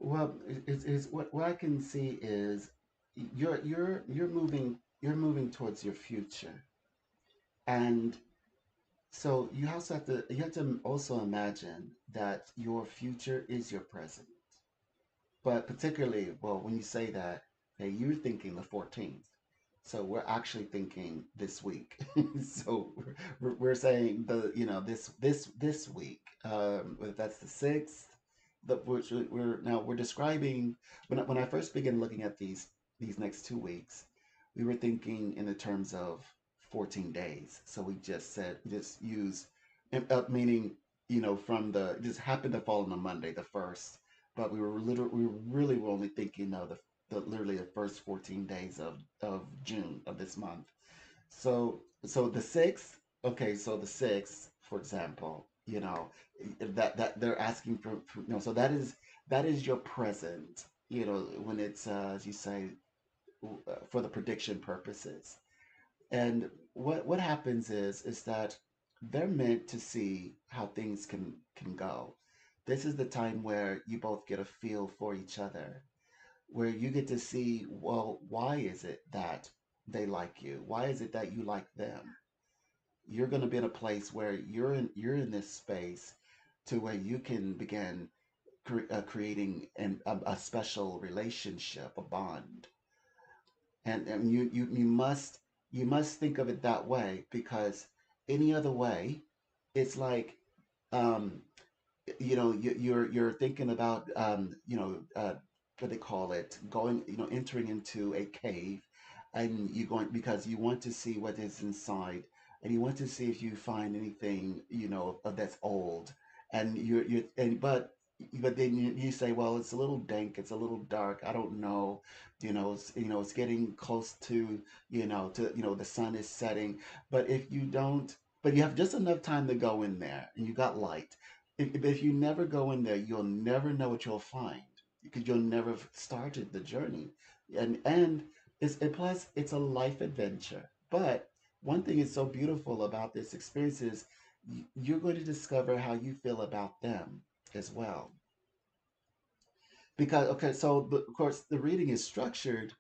Well, it's what I can see is you're moving towards your future, and so you have to also imagine that your future is your present. But particularly, well, when you say that, hey, you're thinking the 14th. So we're actually thinking this week. So we're saying this week. That's the 6th. Which we're describing when I first began looking at these next 2 weeks, we were thinking in the terms of 14 days. So we just use meaning from the it just happened to fall on a Monday, the first, but we really were only thinking of the literally the first 14 days of June of this month. So the 6th, okay, so the 6th, for example, that they're asking for, so that is your present, when it's as you say, for the prediction purposes. And what happens is that they're meant to see how things can go. This is the time where you both get a feel for each other, where you get to see, well, why is it that they like you? Why is it that you like them? You're going to be in a place where you're in this space to where you can begin creating a special relationship, a bond. And you must think of it that way, because any other way, it's like, um, you're thinking about, what they call it, going, entering into a cave, and you going because you want to see what is inside, and you want to see if you find anything, that's old, and but then you say, well, it's a little dank, it's a little dark, I don't know, it's getting close to the sun is setting, but if you don't, but you have just enough time to go in there, and you got light. If you never go in there, you'll never know what you'll find, because you'll never have started the journey. And plus it's a life adventure. But one thing is so beautiful about this experience is you're going to discover how you feel about them as well. Because okay, so of course the reading is structured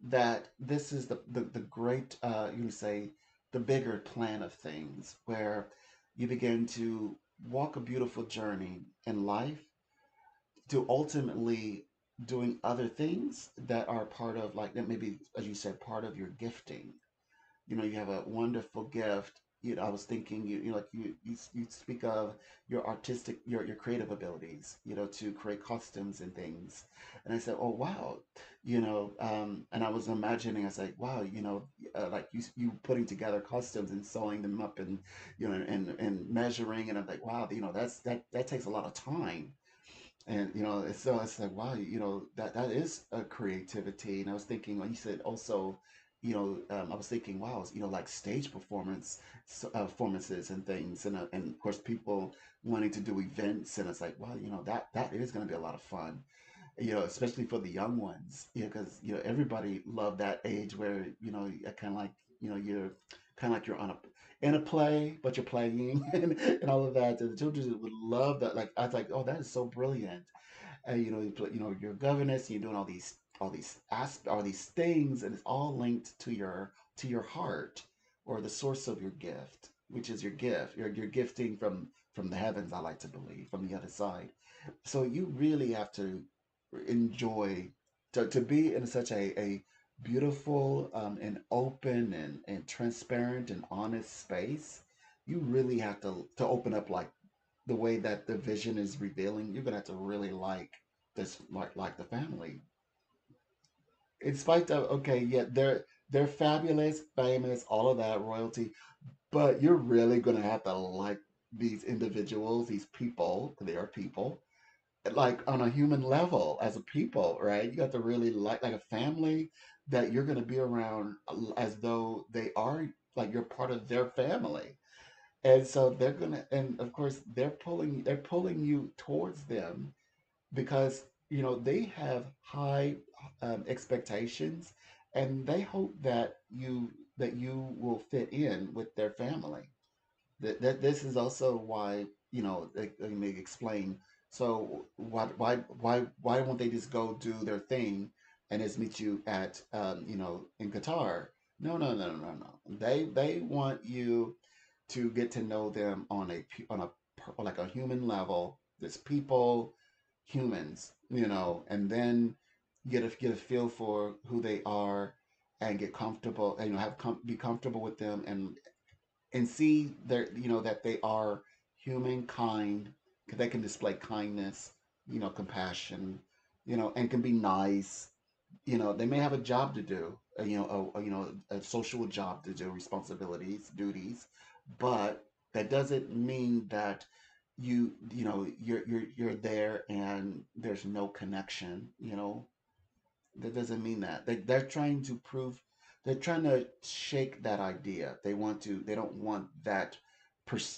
that this is the great, you can say, the bigger plan of things, where you begin to walk a beautiful journey in life, to ultimately doing other things that are part of, like, that maybe, as you said, part of your gifting. You have a wonderful gift. I was thinking, like you speak of your artistic, your creative abilities, to create costumes and things. And I said, oh wow, and I was imagining, I was like, wow, like you putting together costumes and sewing them up, and and measuring, and I'm like, wow, that takes a lot of time. And it's like, wow, that is a creativity. And I was thinking, when you said also, I was thinking, wow, like stage performances and things, and of course people wanting to do events, and it's like, wow, that is going to be a lot of fun, especially for the young ones, because everybody loved that age where kind of like, you're kind of like you're on a in a play, but you're playing, and all of that. And the children would love that. Like, I was like, oh, that is so brilliant. And you're a governess, you're doing all these things, and it's all linked to your heart, or the source of your gift, which is your gift. You're gifting from the heavens, I like to believe, from the other side. So you really have to enjoy, to be in such a beautiful, and open, and transparent and honest space. You really have to open up, like the way that the vision is revealing. You're gonna have to really like this, like the family. In spite of, okay, yeah, they're fabulous, famous, all of that royalty, but you're really gonna have to like these individuals, these people. They are people, like on a human level, as a people, right? You got to really like a family that you're going to be around, as though they are, like, you're part of their family. And so they're going to, and of course they're pulling you towards them, because they have high, expectations, and they hope that you will fit in with their family. That this is also why, let me explain. So why won't they just go do their thing and just meet you at in Qatar? No, no, no, no, no, no. They want you to get to know them on like a human level. There's people, humans, and then get a feel for who they are and get comfortable, and be comfortable with them, and see their that they are humankind, because they can display kindness, compassion, and can be nice. They may have a job to do, a social job to do, responsibilities, duties, but that doesn't mean that you're there and there's no connection. That doesn't mean that. They're trying to prove, they're trying to shake that idea. They don't want that,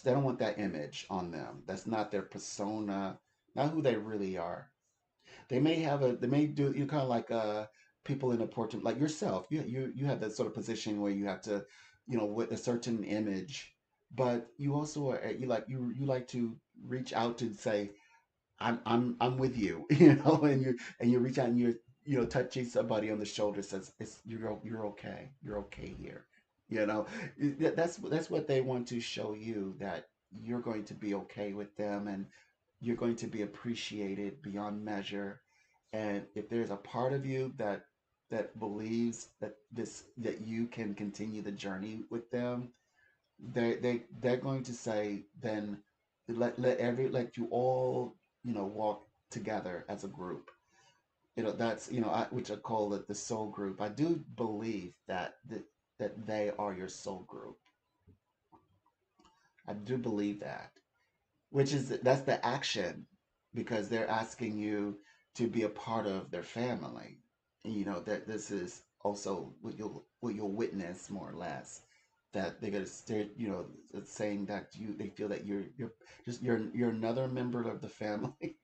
they don't want that image on them. That's not their persona, not who they really are. They may do, kind of like people in a portrait, like yourself. You have that sort of position where you have to, with a certain image, but you also are, you like to reach out to say, I'm with you, and you reach out and you're touching somebody on the shoulder, says you're okay, you're okay here, you know. That's what they want to show you, that you're going to be okay with them, and you're going to be appreciated beyond measure. And if there's a part of you that believes that you can continue the journey with them, they're going to say, then let you all walk together as a group. That's which I call it the soul group. I do believe that they are your soul group. I do believe that, which is that's the action, because they're asking you to be a part of their family. And that this is also what you'll witness, more or less, that they're gonna stay, it's saying that they feel that you're another member of the family.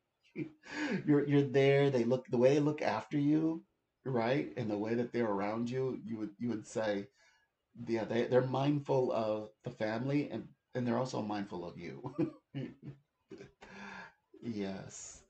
You're there. They look the way they look after you, right, and the way that they're around you. You would say, yeah, they're mindful of the family, and they're also mindful of you. Yes.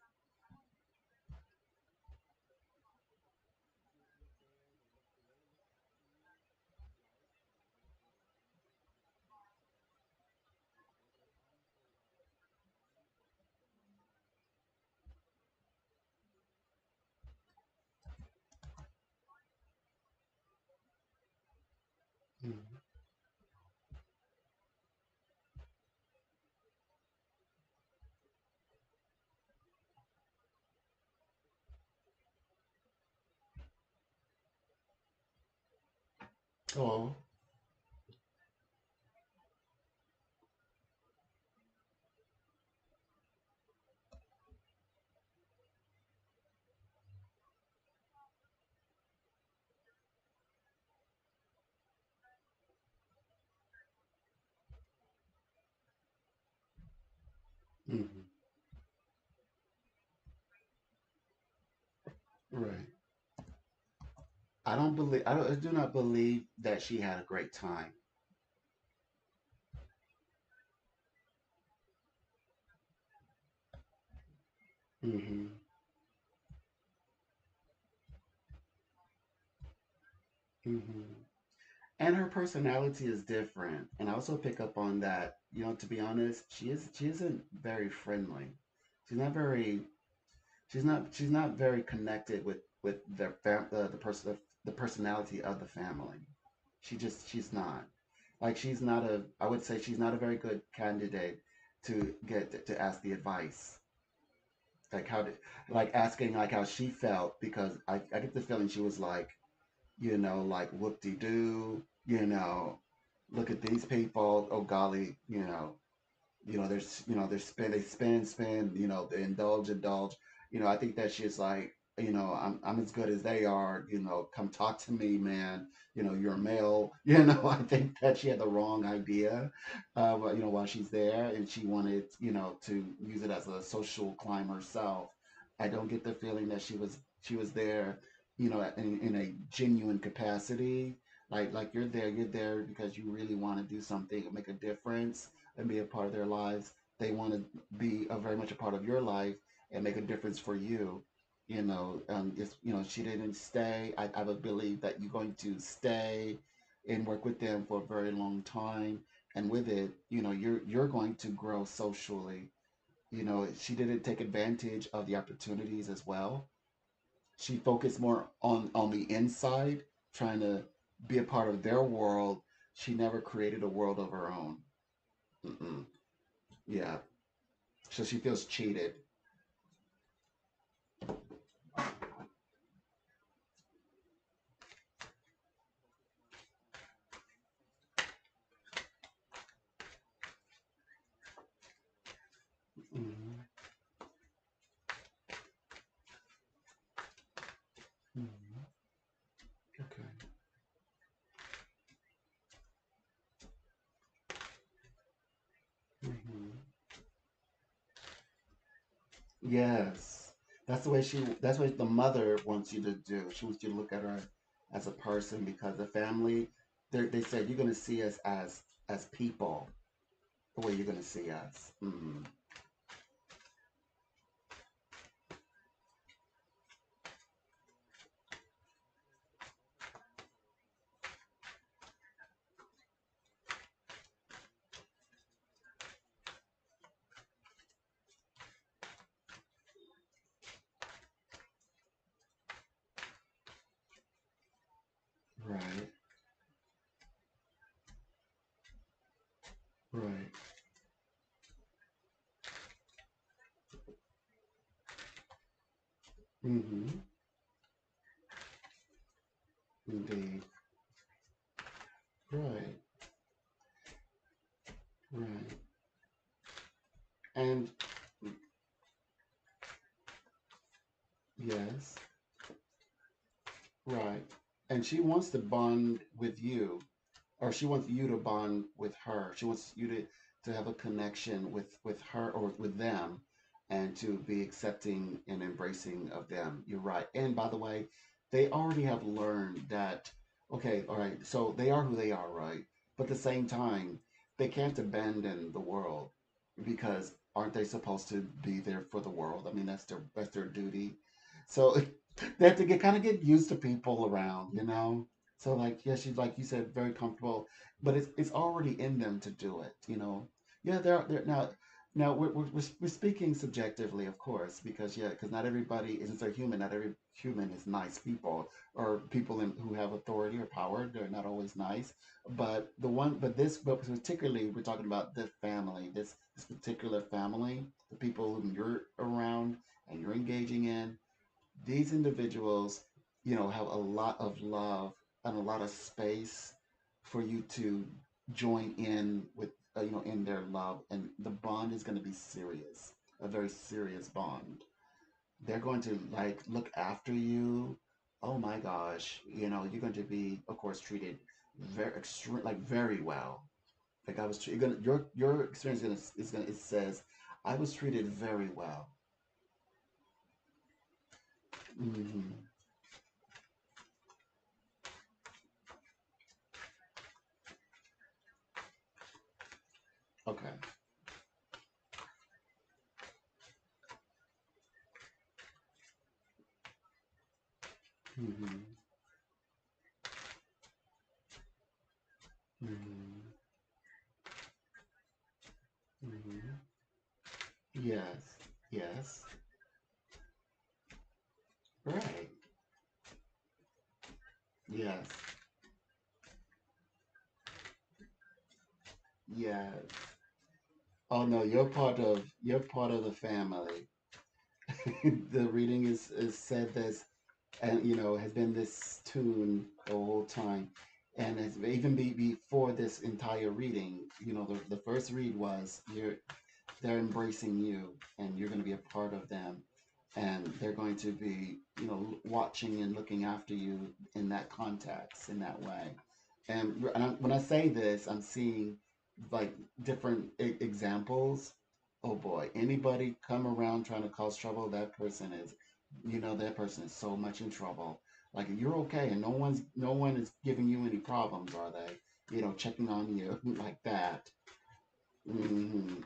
Mhm. Oh. Hmm. Right. I do not believe that she had a great time. Hmm. Hmm. And her personality is different. And I also pick up on that. To be honest, she isn't very friendly. She's not very she's not very connected with the personality of the family. She's not. Like, she's not a I would say she's not a very good candidate to ask the advice. Like, asking, like, how she felt, because I get the feeling she was like, like, whoop de doo, look at these people, oh golly, they spend, they indulge. I think that she's like, I'm as good as they are, come talk to me, man. You're a male. I think that she had the wrong idea, while she's there, and she wanted, to use it as a social climb herself. I don't get the feeling that she was there, in a genuine capacity. Like, you're there because you really want to do something, make a difference, and be a part of their lives. They want to be very much a part of your life, and make a difference for you. It's, she didn't stay. I would believe that you're going to stay and work with them for a very long time. And with it, you're going to grow socially. She didn't take advantage of the opportunities as well. She focused more on the inside, trying to be a part of their world. She never created a world of her own. Mm-mm. Yeah. So she feels cheated. Mm-hmm. Mm-hmm. Okay. Mm-hmm. Yes. That's what the mother wants you to do. She wants you to look at her as a person because the family, they said you're going to see us as people, the way you're going to see us. Mm-hmm. Right. Right. Mm-hmm. Indeed. Right. Right. And yes. Right. And she wants to bond with you, or she wants you to bond with her. She wants you to have a connection with her or with them, and to be accepting and embracing of them. You're right. And by the way, they already have learned that. Okay, all right. So they are who they are, right? But at the same time, they can't abandon the world because aren't they supposed to be there for the world? I mean, that's their duty. So they have to get used to people around. So like, yeah, she's like you said, very comfortable, but it's already in them to do it. Yeah, they're now we're speaking subjectively, of course, because yeah, because not everybody isn't so human. Not every human is nice people, or people who have authority or power. They're not always nice. But particularly we're talking about the family, this particular family, the people whom you're around and you're engaging in. These individuals, have a lot of love and a lot of space for you to join in with, in their love, and the bond is going to be serious, a very serious bond. They're going to like look after you. Oh my gosh, you're going to be, of course, treated very extreme, like very well. Like I was, you're gonna, your experience is gonna, it says, I was treated very well. Hmm. Okay. Hmm. Hmm. Hmm. Yes. Yes. Right. Yes. Yes. Oh no, you're part of the family. The reading is said this, and has been this tune the whole time, and it's even before this entire reading. The first read was they're embracing you, and you're going to be a part of them, and they're going to be watching and looking after you in that context, in that way. When I say this, I'm seeing like different examples. Oh boy, anybody come around trying to cause trouble, that person is so much in trouble. Like you're okay, and no one is giving you any problems, are they? Checking on you like that.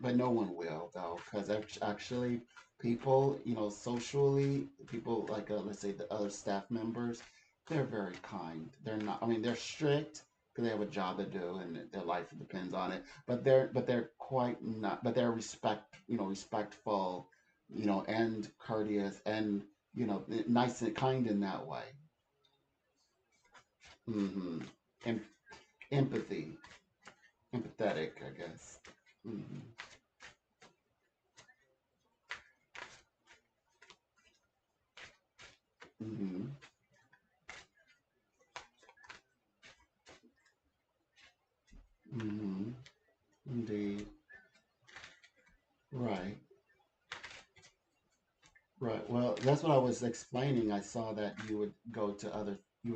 But no one will though, because actually, People, socially, people like, let's say the other staff members, they're very kind. They're not, I mean, they're strict because they have a job to do and their life depends on it. But they're quite not, but they're respectful, and courteous and, nice and kind in that way. Hmm. And empathy, empathetic, I guess. Hmm. Hmm. Hmm. Indeed. Right. Right. Well, that's what I was explaining. I saw that you would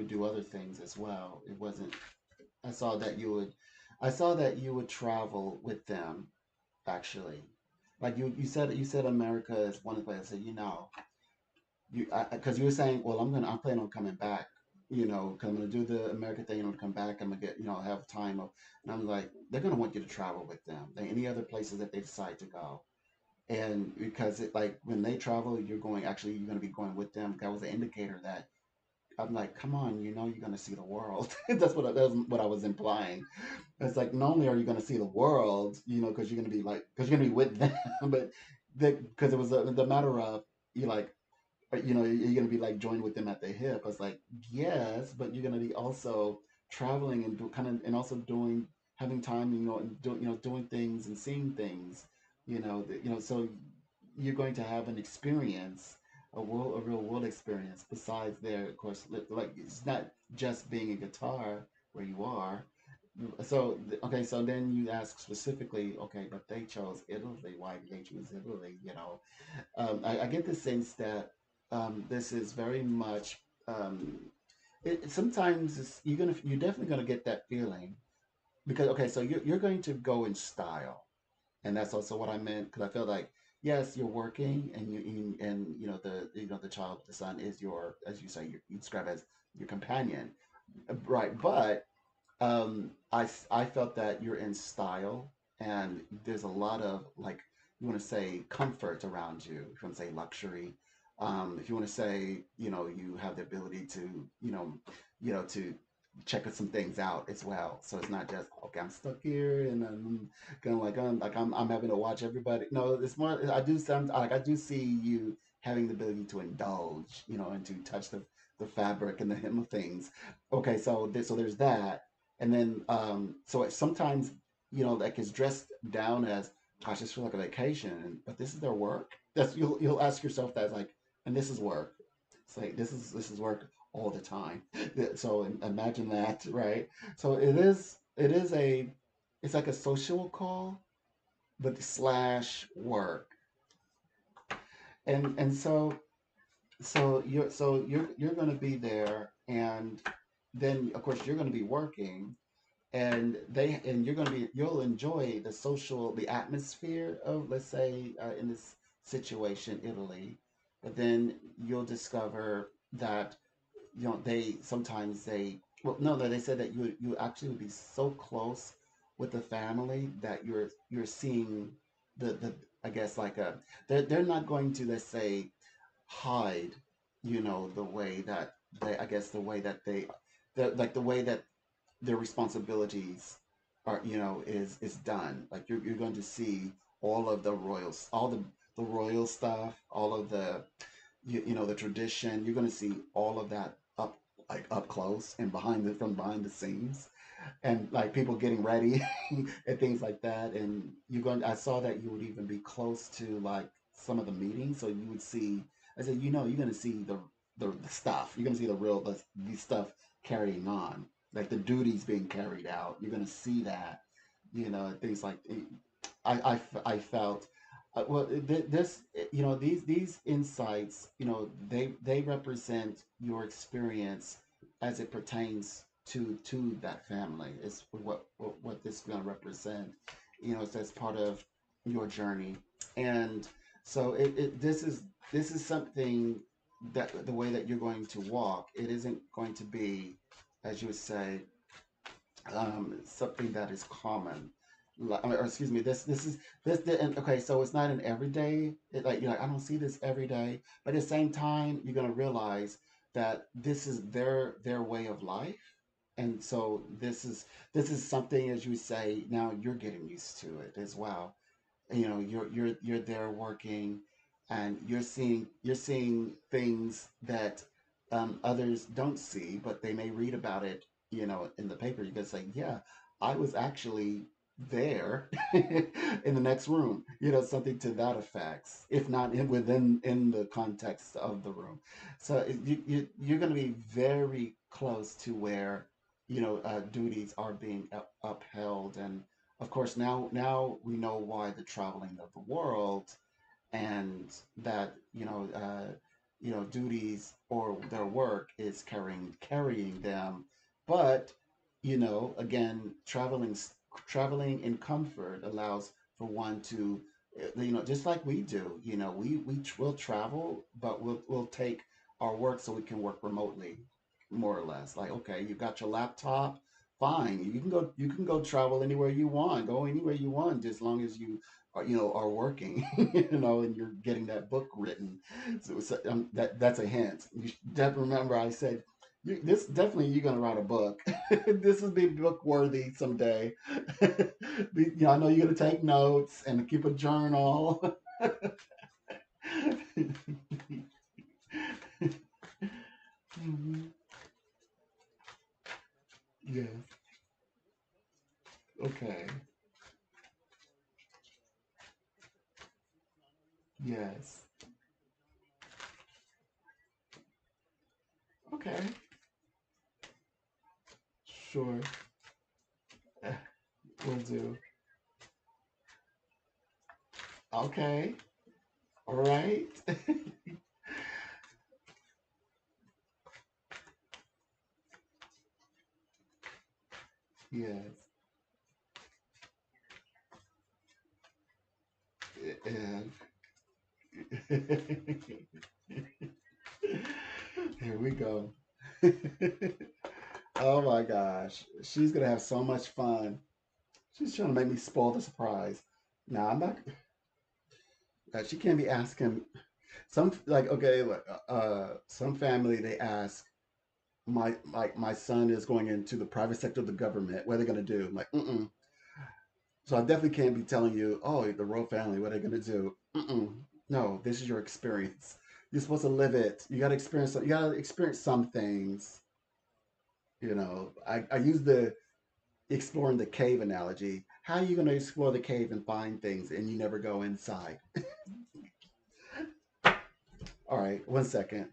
do other things as well. It wasn't, I saw that I saw that you would travel with them, actually. Like you said America is one place. I said, because you were saying, well, I'm planning on coming back, 'cause I'm gonna do the America thing, come back, I'm gonna get, have time of, and I'm like, they're gonna want you to travel with them. Like any other places that they decide to go. And because like when they travel, you're going to be going with them. That was an indicator that I'm like, come on, you're going to see the world. That's what I was implying. It's like, not only are you going to see the world, because you're going to be with them, but because it was the matter of, you like, you're going to be like joined with them at the hip. I was like, yes, but you're going to be also traveling and and also having time, and doing things and seeing things, so you're going to have an experience, a real world experience. Besides there, of course, like it's not just being a guitar where you are. So okay, so then you ask specifically, okay, but they chose Italy. Why did they choose Italy? I get the sense that this is very much. Sometimes you're definitely gonna get that feeling because okay, so you're going to go in style, and that's also what I meant because I feel like yes, you're working, and the child, the son is your, as you say, you describe as your companion, right? But I felt that you're in style, and there's a lot of like you want to say comfort around you. If you want to say luxury, if you want to say you have the ability to to check some things out as well. So it's not just okay, I'm stuck here and I'm kind of I'm having to watch everybody. No, it's more. I do see you having the ability to indulge, and to touch the fabric and the hem of things. Okay, so there's that, and then so sometimes like it's dressed down as gosh, it's for like a vacation, but this is their work. That's you'll ask yourself that like, and this is work. It's like this is work all the time. So imagine that, right? So it's like a social call, but slash work, and so you're going to be there, and then of course you're going to be working, and you'll enjoy the atmosphere of, let's say, in this situation, Italy, but then you'll discover that they sometimes they well no they said that you actually would be so close with the family that you're seeing the I guess like they're not going to, let's say, hide, the way that they I guess the way that they the way that their responsibilities are, is done. Like you're going to see all of the royals, all the royal stuff, all of the the tradition. You're going to see all of that up close and from behind the scenes, and like people getting ready and things like that. And I saw that you would even be close to like some of the meetings, so you would see. I said, you're going to see the stuff. You're going to see the stuff carrying on, like the duties being carried out. You're going to see that, things like I felt. Well, this, these insights, they represent your experience as it pertains to that family. Is what this is going to represent, so as part of your journey. And so this is something that the way that you're going to walk, it isn't going to be, as you would say, something that is common. or excuse me, this is this the and okay, so it's not an everyday. Like you're like I don't see this every day, but at the same time, you're gonna realize that this is their way of life, and so this is something as you say now you're getting used to it as well. You're there working, and you're seeing things that others don't see, but they may read about it, in the paper. You can say, yeah, I was actually there in the next room, something to that effect, if not within the context of the room. So you're going to be very close to where duties are being upheld. And of course, now we know why the traveling of the world, and that duties or their work is carrying them. But again, traveling in comfort allows for one to just like we do. Will travel, but we'll take our work so we can work remotely, more or less. Like, okay, you got your laptop, fine. You can go travel anywhere you want, go anywhere you want, just as long as you are working, and you're getting that book written. That's a hint. You should definitely remember I said, this definitely you're gonna write a book. This will be book worthy someday. I know you're gonna take notes and keep a journal. Mhm. Yes. Okay. Yes. Okay. Sure. Eh, Will do. Okay. All right. Yes. And here we go. Oh my gosh. She's gonna have so much fun. She's trying to make me spoil the surprise. Now I'm not. She can't be asking some like okay, like, some family they ask my son is going into the private sector of the government. What are they gonna do? I'm like, mm-mm. So I definitely can't be telling you, oh, the royal family, what are they gonna do? Mm-mm. No, this is your experience. You're supposed to live it. You gotta experience. You gotta experience some things. I use the exploring the cave analogy. How are you going to explore the cave and find things and you never go inside? All right, 1 second.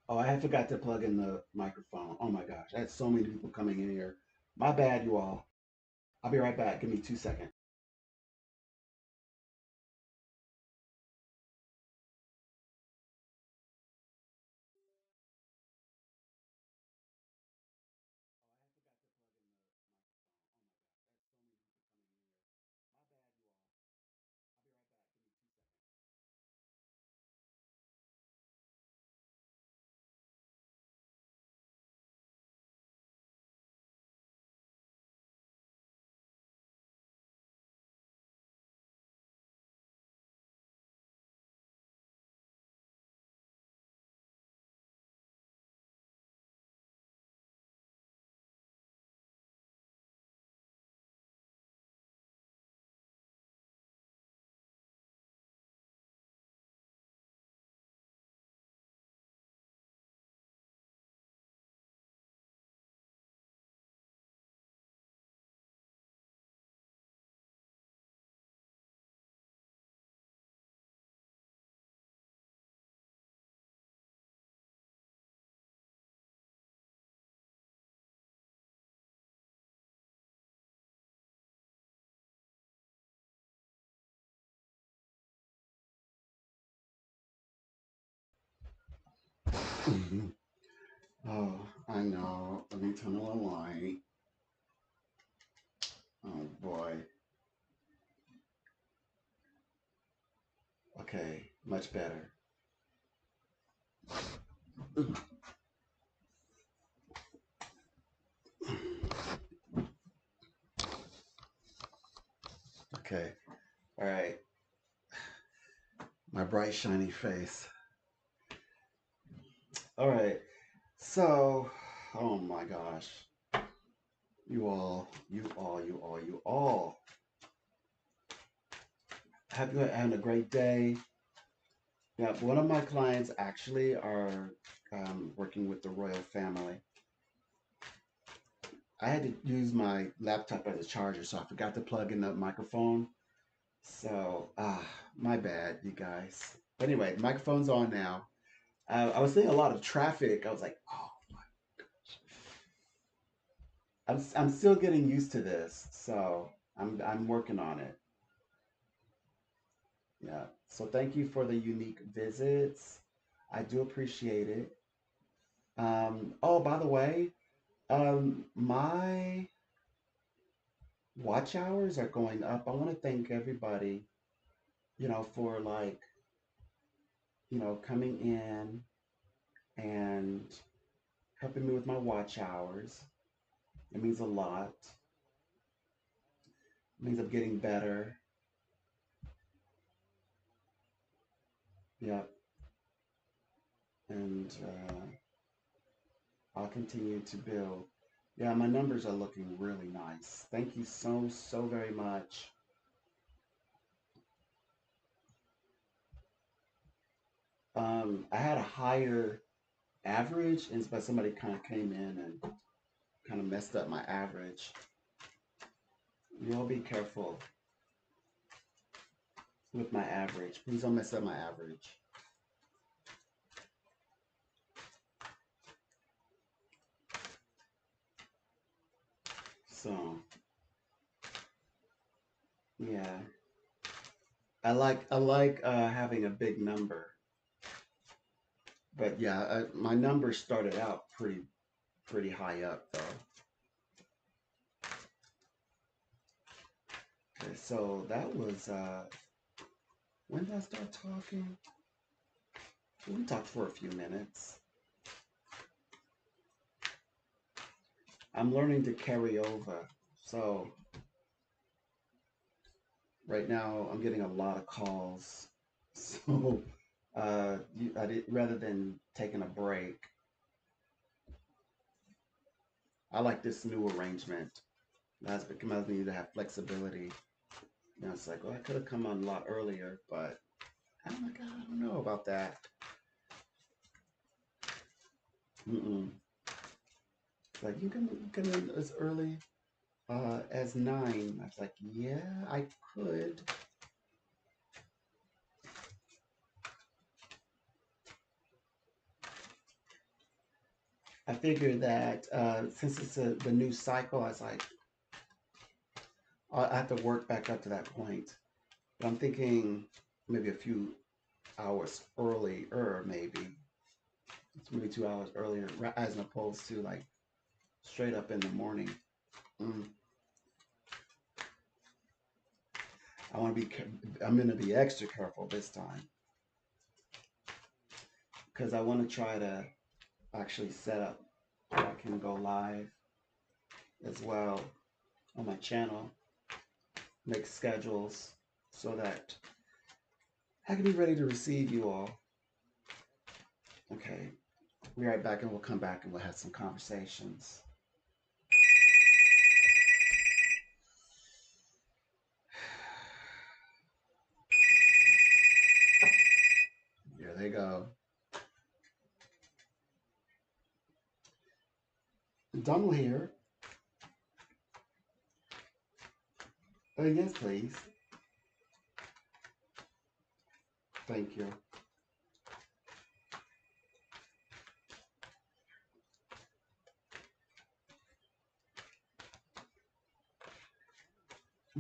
Oh, I had forgot to plug in the microphone. Oh my gosh, I had so many people coming in here. My bad, you all. I'll be right back. Give me 2 seconds. Oh, I know. Let me turn on the light. Oh boy. Okay, much better. Okay. All right. My bright, shiny face. All right. So, oh my gosh. You all. Have you having a great day? Yeah, one of my clients actually are working with the royal family. I had to use my laptop as a charger, so I forgot to plug in the microphone. So, my bad, you guys. But anyway, the microphone's on now. I was seeing a lot of traffic. I was like, oh, I'm still getting used to this, so I'm working on it. Yeah. So thank you for the unique visits. I do appreciate it. Oh, by the way, my watch hours are going up. I want to thank everybody, for like, coming in and helping me with my watch hours. It means a lot. It means I'm getting better. Yep. And I'll continue to build. Yeah, my numbers are looking really nice. Thank you so, so very much. I had a higher average, and but somebody kind of came in and kind of messed up my average. You all be careful with my average. Please don't mess up my average. So, yeah, I like having a big number, but yeah, my numbers started out pretty high up though. Okay, so that was when did I start talking? We talked for a few minutes. I'm learning to carry over. So right now I'm getting a lot of calls. So rather than taking a break, I like this new arrangement. That's because I need to have flexibility. It's like, well, I could have come on a lot earlier, but I'm like, I don't know about that. Mm-mm. Like you can in as early as 9. I was like, yeah, I could. I figured that since it's the new cycle, I was like, I have to work back up to that point. But I'm thinking maybe a few hours earlier, maybe. It's maybe 2 hours earlier, as opposed to like straight up in the morning. Mm. I want to be. I'm going to be extra careful this time because I want to try to actually set up where I can go live as well on my channel, make schedules so that I can be ready to receive you all. Okay, we'll be right back and we'll come back and we'll have some conversations. Here they go. Donald here. Yes, please. Thank you.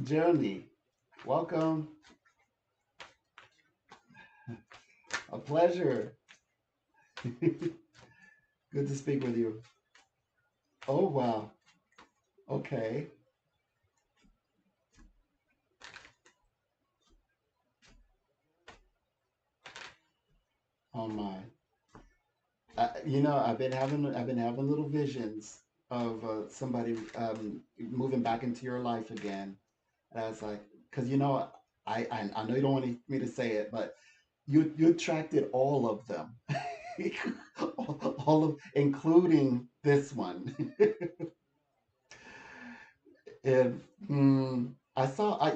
Jeremy, welcome. A pleasure. Good to speak with you. Oh wow. Okay. Oh my. I've been having little visions of somebody moving back into your life again. And I was like, because I know you don't want me to say it, but you attracted all of them, all of, including this one. And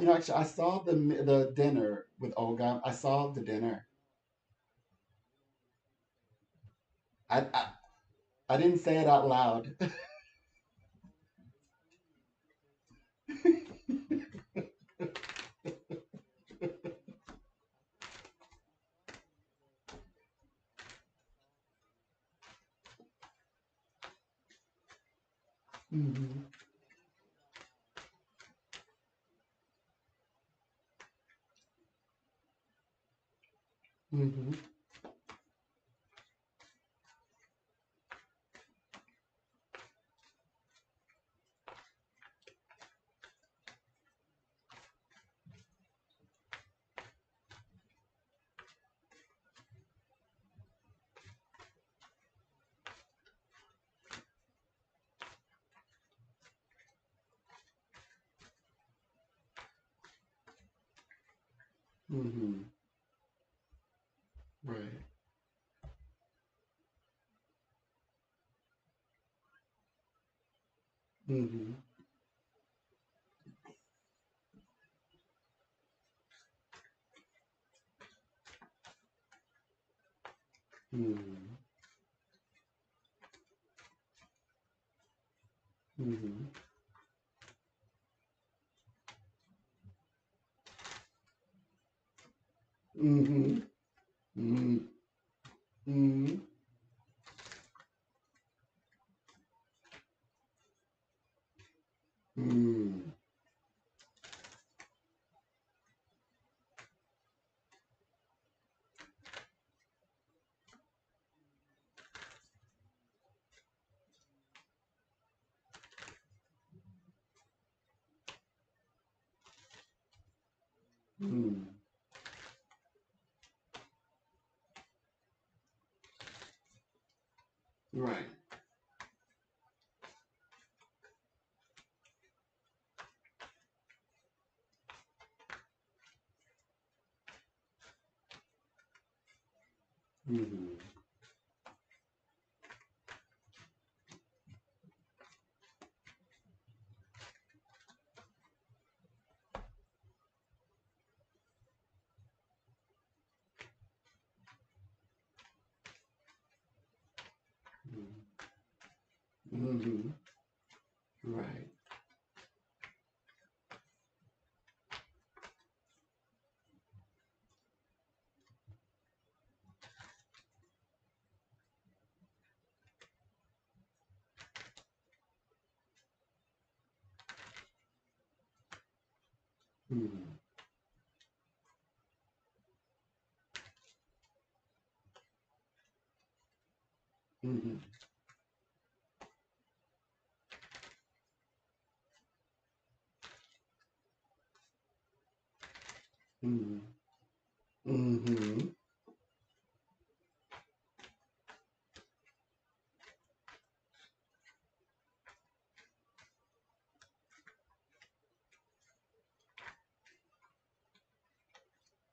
actually, I saw the dinner with Olga. I saw the dinner. I I, I didn't say it out loud. Hmm. Hmm. Hmm. Right. Hmm. Hmm. Hmm. Hmm. Hmm. Hmm. Hmm. Hmm. Right. Hmm. Hmm. Right. Hmm. Hmm. Hmm. Hmm.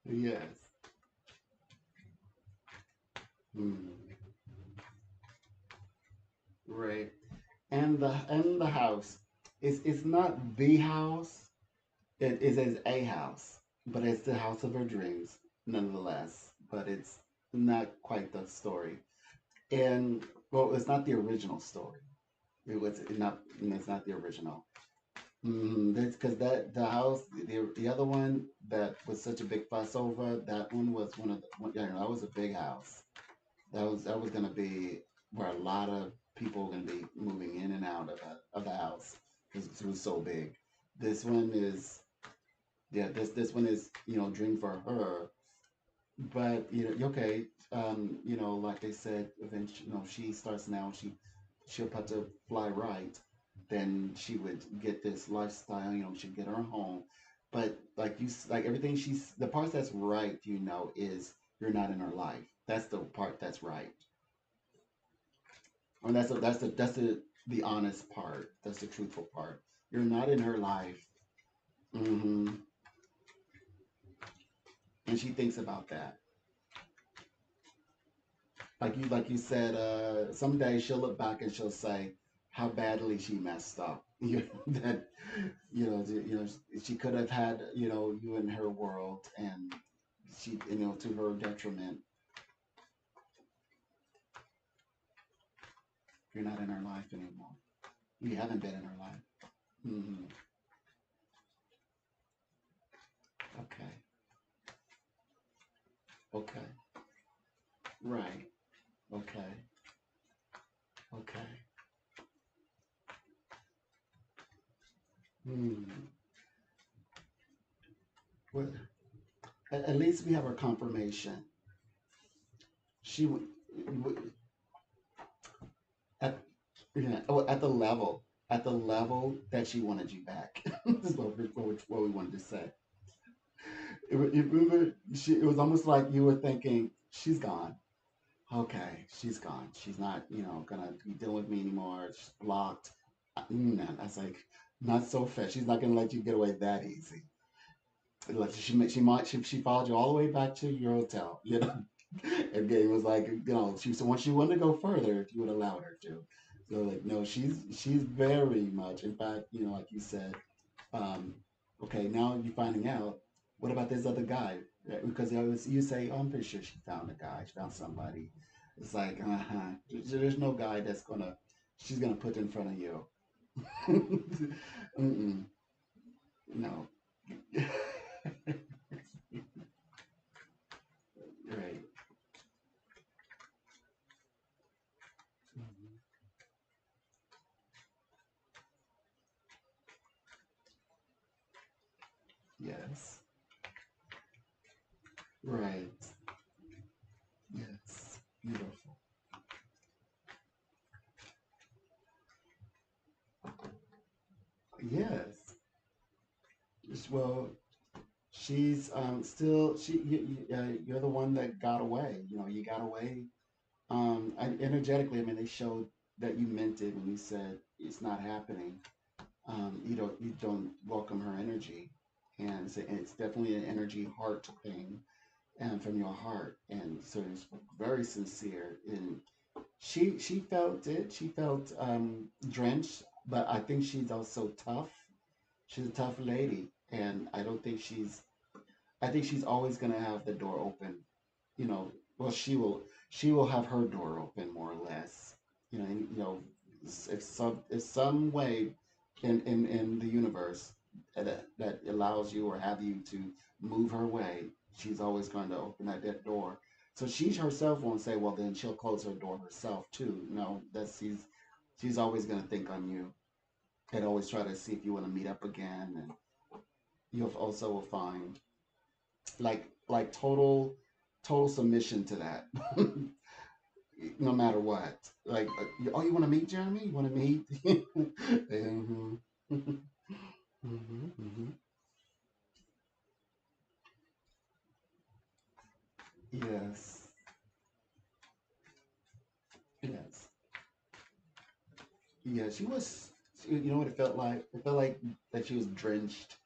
Yes. Hmm. Right. And the house. It's not the house. It is a house, but it's the house of her dreams, nonetheless. But it's not quite the story. And well, it's not the original story. It's not the original. That's because the house, the other one that was such a big fuss over, that one was one of the one, yeah, that was a big house. That was gonna be where a lot of people were gonna be moving in and out of the house because it was so big. This one is, yeah, this one is, dream for her. but okay, like they said, eventually, she starts now. She'll have to fly right. Then she would get this lifestyle. She'd get her home. But like everything the part that's right, is you're not in her life. That's the part that's right. And that's the honest part. That's the truthful part. You're not in her life. hmm And she thinks about that. Like you said, someday she'll look back and she'll say how badly she messed up. That she could have had you in her world, and she to her detriment. You're not in her life anymore. You haven't been in her life. hmm Okay. Okay. Right. Okay. Okay. Hmm. Well, at least we have her confirmation. She at at the level that she wanted you back. This is what we wanted to say. It was almost like you were thinking, she's gone. Okay, she's gone. She's not, gonna be dealing with me anymore. She's blocked. No, I was like, not so fast. She's not gonna let you get away that easy. Like she followed you all the way back to your hotel, And it was like, so once she wanted to go further, you would allow her to. So like, no, she's very much. In fact, like you said, um, okay, now you're finding out. What about this other guy? Right? Because you say, oh, I'm pretty sure she found a guy. She found somebody. It's like, There's no guy she's gonna put in front of you. Mm-mm, no. Right. Mhm. Yes. Right. Yes. Beautiful. Yes. Well, she's still you're the one that got away. You got away. Energetically, I mean, they showed that you meant it when you said it's not happening. You don't welcome her energy, and it's definitely an energy heart thing, and from your heart, and so it's very sincere. And she felt it. She felt drenched, but I think she's also tough. She's a tough lady, and I think she's always gonna have the door open. Well, she will have her door open more or less. If some way in the universe that allows you or have you to move her way, she's always going to open that door. So she herself won't say, well, then she'll close her door herself too. No, that's she's always going to think on you and always try to see if you want to meet up again. And you'll also will find like total submission to that. No matter what. Like, oh, you want to meet Jeremy? You want to meet? hmm hmm Yes. Yes. Yeah, she was. You know what it felt like? It felt like that she was drenched,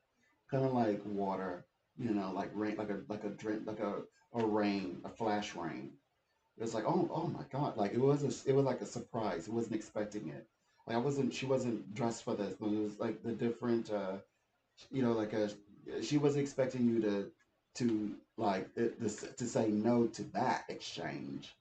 kind of like water. Like rain, like a rain, a flash rain. It was like, oh my God! Like it was like a surprise. I wasn't expecting it. Like I wasn't. She wasn't dressed for this. But it was like the different. Like she wasn't expecting you to like to say no to that exchange.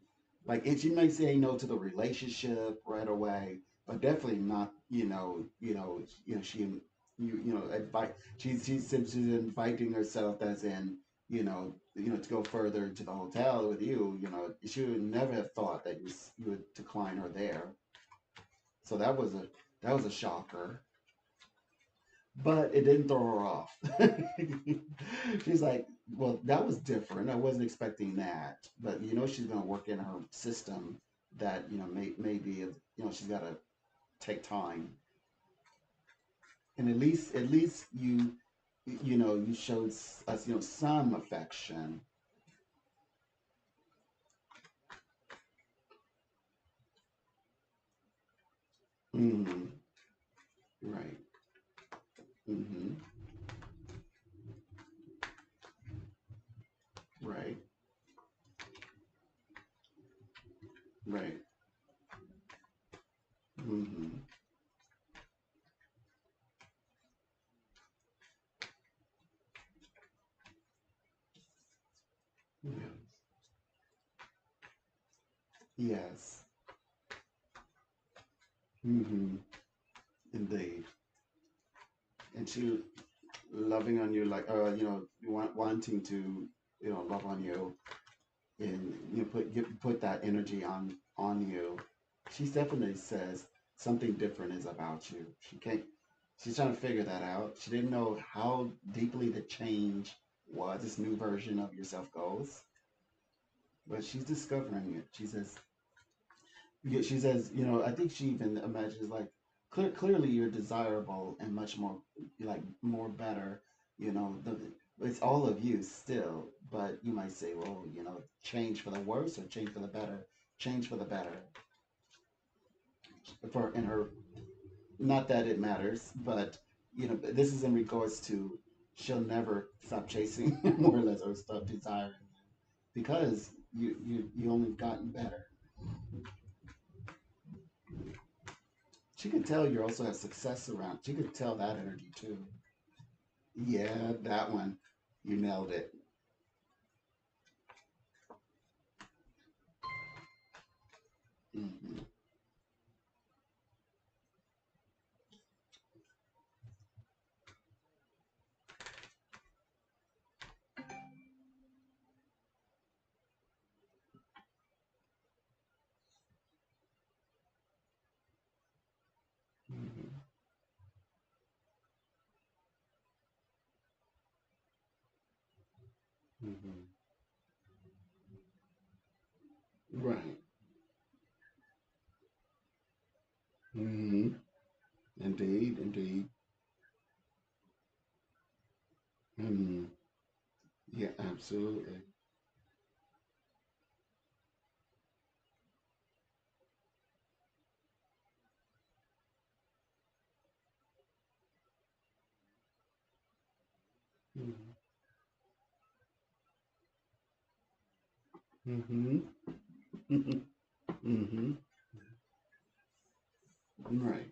Like she may say no to the relationship right away, but definitely not. She invite. She's inviting herself as in to go further to the hotel with you. She would never have thought that you would decline her there. So that was a shocker. but it didn't throw her off. She's like, well, that was different. I wasn't expecting that, but she's gonna work in her system that maybe she's got to take time, and at least you showed us some affection. Hmm. Right. Hmm. Right. Right. Hmm. Yeah. Yes. Hmm. Indeed. And she loving on you like wanting to love on you, and put that energy on you. She definitely says something different is about you. She's trying to figure that out. She didn't know how deeply the change was, this new version of yourself goes, but she's discovering it. She says, I think she even imagines like clearly you're desirable and much more, like more better. It's all of you still, but you might say, well, change for the worse or change for the better. Change for the better for in her. Not that it matters, but this is in regards to she'll never stop chasing more or less, or stop desiring you, because you only gotten better. She could tell you also have success around. She could tell that energy too. Yeah, that one. You nailed it. Hmm. Hmm. Hmm. Right. Hmm. Indeed, indeed. Hmm. Yeah, absolutely. Hmm. Hmm. Hmm. Right.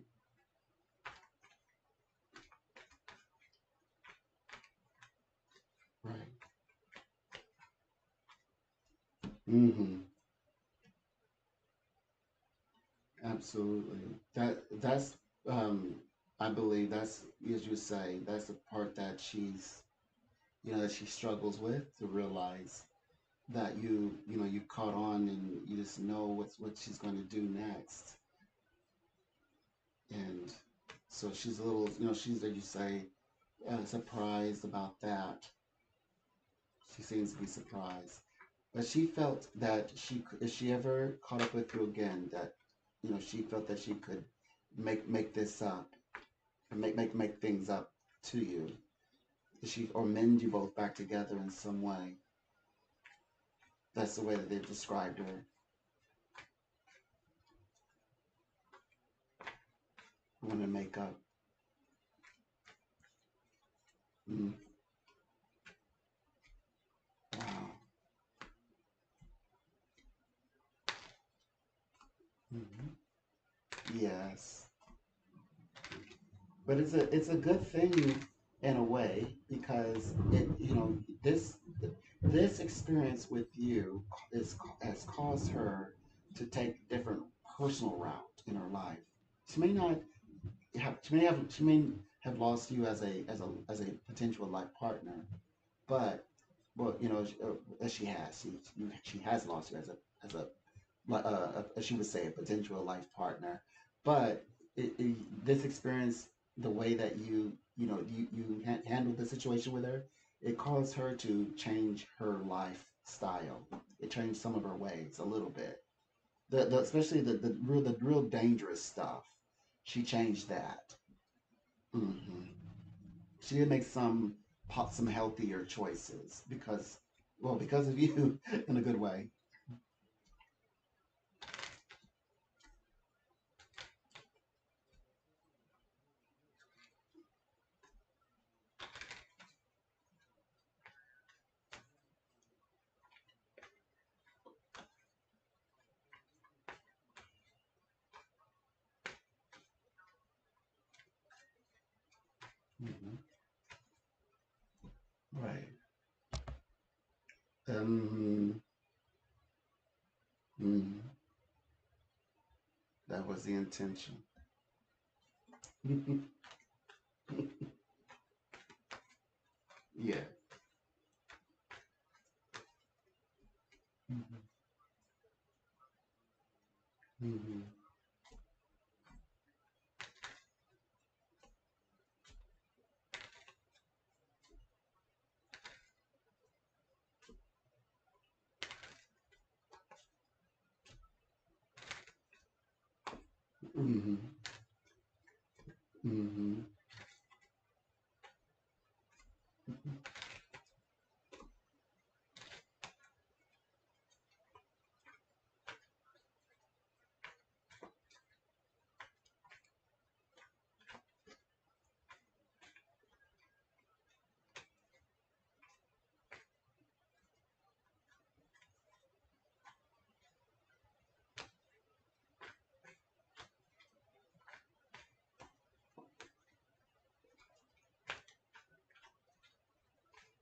Right. Hmm. Absolutely. That's um I believe that's, as you say, that's the part that that she struggles with, to realize that you caught on, and you just know what she's going to do next. And so she's a little, she's, as you say, surprised about that. She seems to be surprised, but she felt that if she ever caught up with you again, that she felt that she could make this up, and make things up to you. She, or mend you both back together in some way. That's the way that they've described her. Want to make up. Mm. Wow. Hmm. Yes, but it's a good thing in a way, because this experience with you has caused her to take a different personal route in her life. She may not she may have lost you as a potential life partner, but well, as she has, she has lost you as she would say, a potential life partner. But this experience, the way that you you handled the situation with her, it caused her to change her lifestyle. It changed some of her ways a little bit. Especially the real dangerous stuff. She changed that. Hmm. She did make some healthier choices because of you in a good way. Hmm. Right. Um, mm, that was the intention. Yeah. Hmm. Hmm. Hmm. Hmm.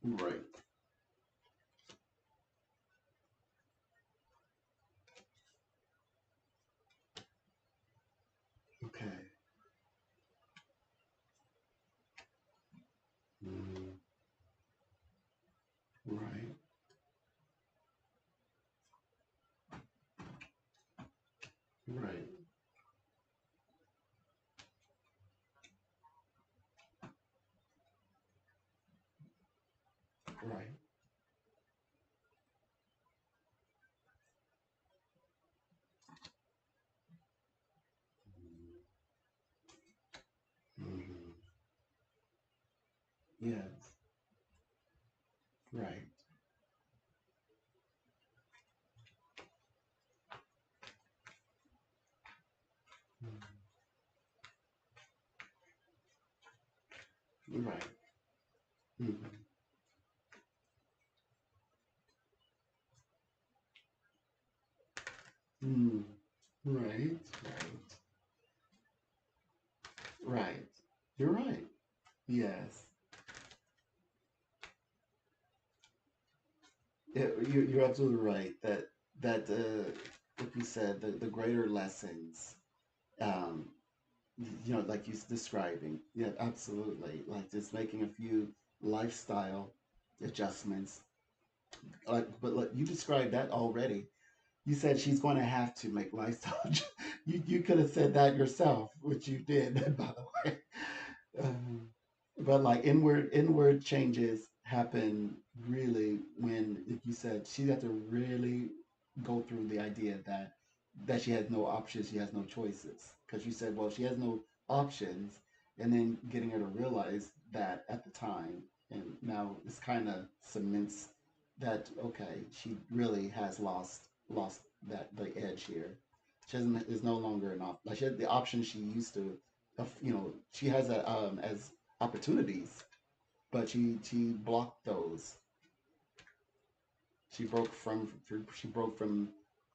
Right. Okay. Mm. Right. Right. Right. Hmm. Yes. Right. Mm. Right. Hmm. Mm. Right. Right. Right. You're right. Yes. Yeah, you're absolutely right. Like you said, the greater lessons, um, like you describing. Yeah, absolutely. Like just making a few lifestyle adjustments. But like you described that already. You said she's going to have to make lifestyle. You could have said that yourself, which you did, by the way. Um, but like inward changes happen really when, like you said, she had to really go through the idea that she has no options, she has no choices. Because you said, well, she has no options, and then getting her to realize that at the time, and now this kind of cements that okay, she really has lost that the edge here. She doesn't is no longer an like she had the option she used to she has as opportunities, but she blocked those. She broke from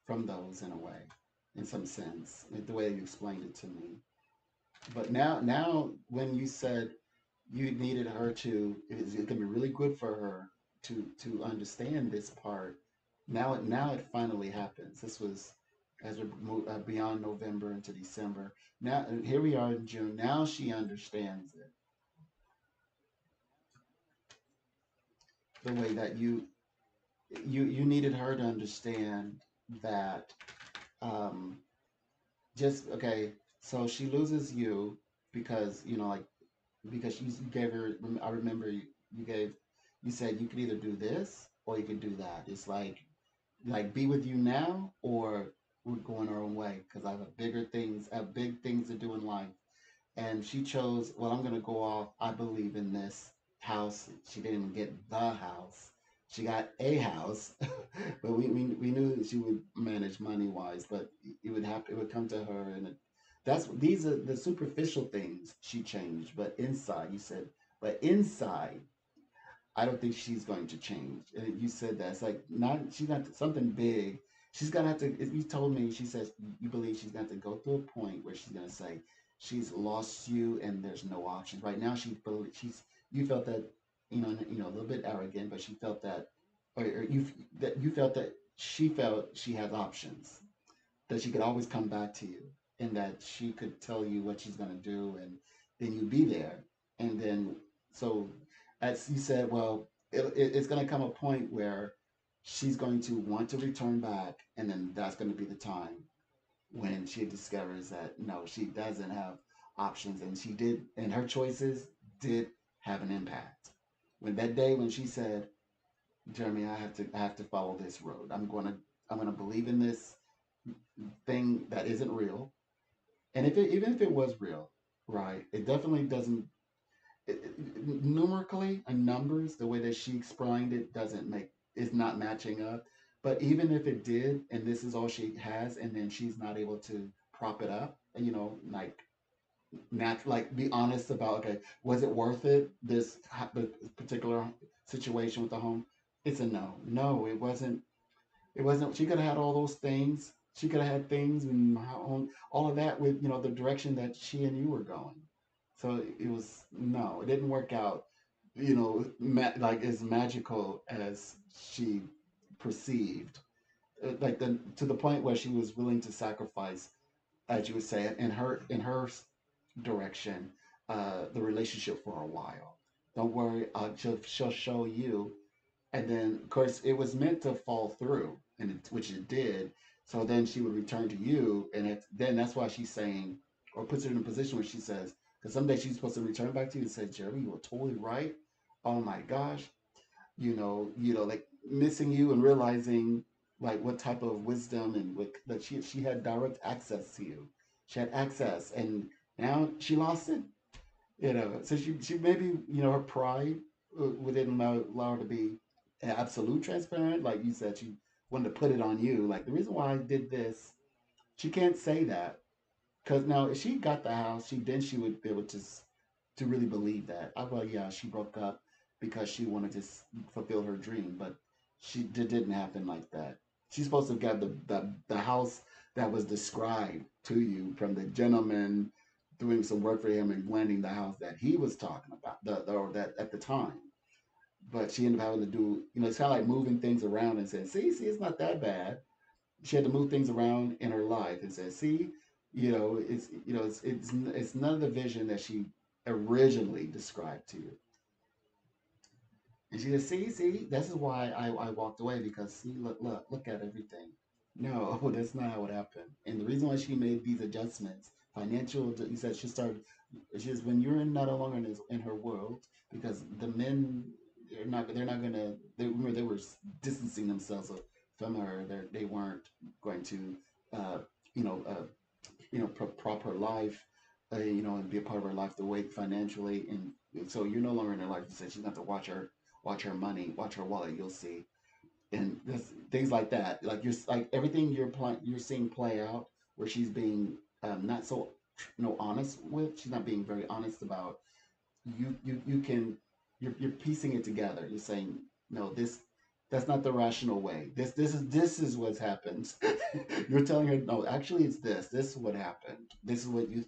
those in a way, in some sense, like the way you explained it to me. But now when you said you needed her to, it's gonna be really good for her to understand this part. Now it finally happens. This was as we move beyond November into December. Now here we are in June. Now she understands it the way that you needed her to understand that um, just okay. So she loses you because like because you gave her. I remember you gave. You said you could either do this or you could do that. It's like be with you now or we're going our own way because I have big things to do in life. And she chose, well, I'm going to go off. I believe in this house. She didn't even get the house. She got a house, but we knew she would manage money wise, but it would come to her. And these are the superficial things she changed. But inside, you said, but inside, I don't think she's going to change. And you said that it's like not she's not something big. She's gonna have to. You told me she says you believe she's going to go through a point where she's gonna say she's lost you and there's no options. Right now, she's you felt that a little bit arrogant, but she felt that, or you felt that she felt she has options, that she could always come back to you, and that she could tell you what she's gonna do, and then you'd be there, and then so as you said, well, it's going to come a point where she's going to want to return back, and then that's going to be the time when she discovers that no, she doesn't have options, and she did, and her choices did have an impact. When that day when she said, "Jeremy, I have to follow this road. I'm gonna believe in this thing that isn't real, and even if it was real, right, it definitely doesn't numerically and numbers, the way that she explained it doesn't make is not matching up. But even if it did, and this is all she has, and then she's not able to prop it up, and like like be honest about okay, was it worth it? The particular situation with the home, it's a no. No, it wasn't. It wasn't. She could have had all those things. She could have had things and all of that with the direction that she and you were going. So it was no, it didn't work out. Like as magical as she perceived. Like to the point where she was willing to sacrifice, as you would say, in her direction, the relationship for a while. Don't worry, she'll show you, and then of course it was meant to fall through, which it did. So then she would return to you, and then that's why she's saying, or puts her in a position where she says, because someday she's supposed to return back to you and say, Jeremy, you were totally right. Oh my gosh, like missing you and realizing like what type of wisdom and what that she had direct access to you. She had access, and now she lost it. So she maybe her pride wouldn't allow her to be absolute transparent. Like you said, she wanted to put it on you. Like the reason why I did this, she can't say that because now if she got the house, she would be able to really believe that. I well, yeah, she broke up because she wanted to fulfill her dream, but it didn't happen like that. She's supposed to have got the house that was described to you from the gentleman doing some work for him and landing the house that he was talking about, or that at the time. But she ended up having to do, it's kind of like moving things around and saying, see, it's not that bad. She had to move things around in her life and said, see, it's none of the vision that she originally described to you. And she said, see, this is why I walked away because see, look at everything. No, that's not how it happened. And the reason why she made these adjustments, financial, you said she started, she says when you're not no longer in her world, because the men, they're not gonna, remember they were distancing themselves from her. They weren't going to, uh, you know, uh, prop her life, and be a part of her life the way financially. And so you're no longer in her life. You said she's going to have to watch her money, watch her wallet. You'll see, and things like that. Like you're like everything you're seeing play out, where she's being not so honest with. She's not being very honest about you can you're piecing it together. You're saying no, that's not the rational way. This is what's happened. You're telling her no, actually it's this. This is what happened. This is what you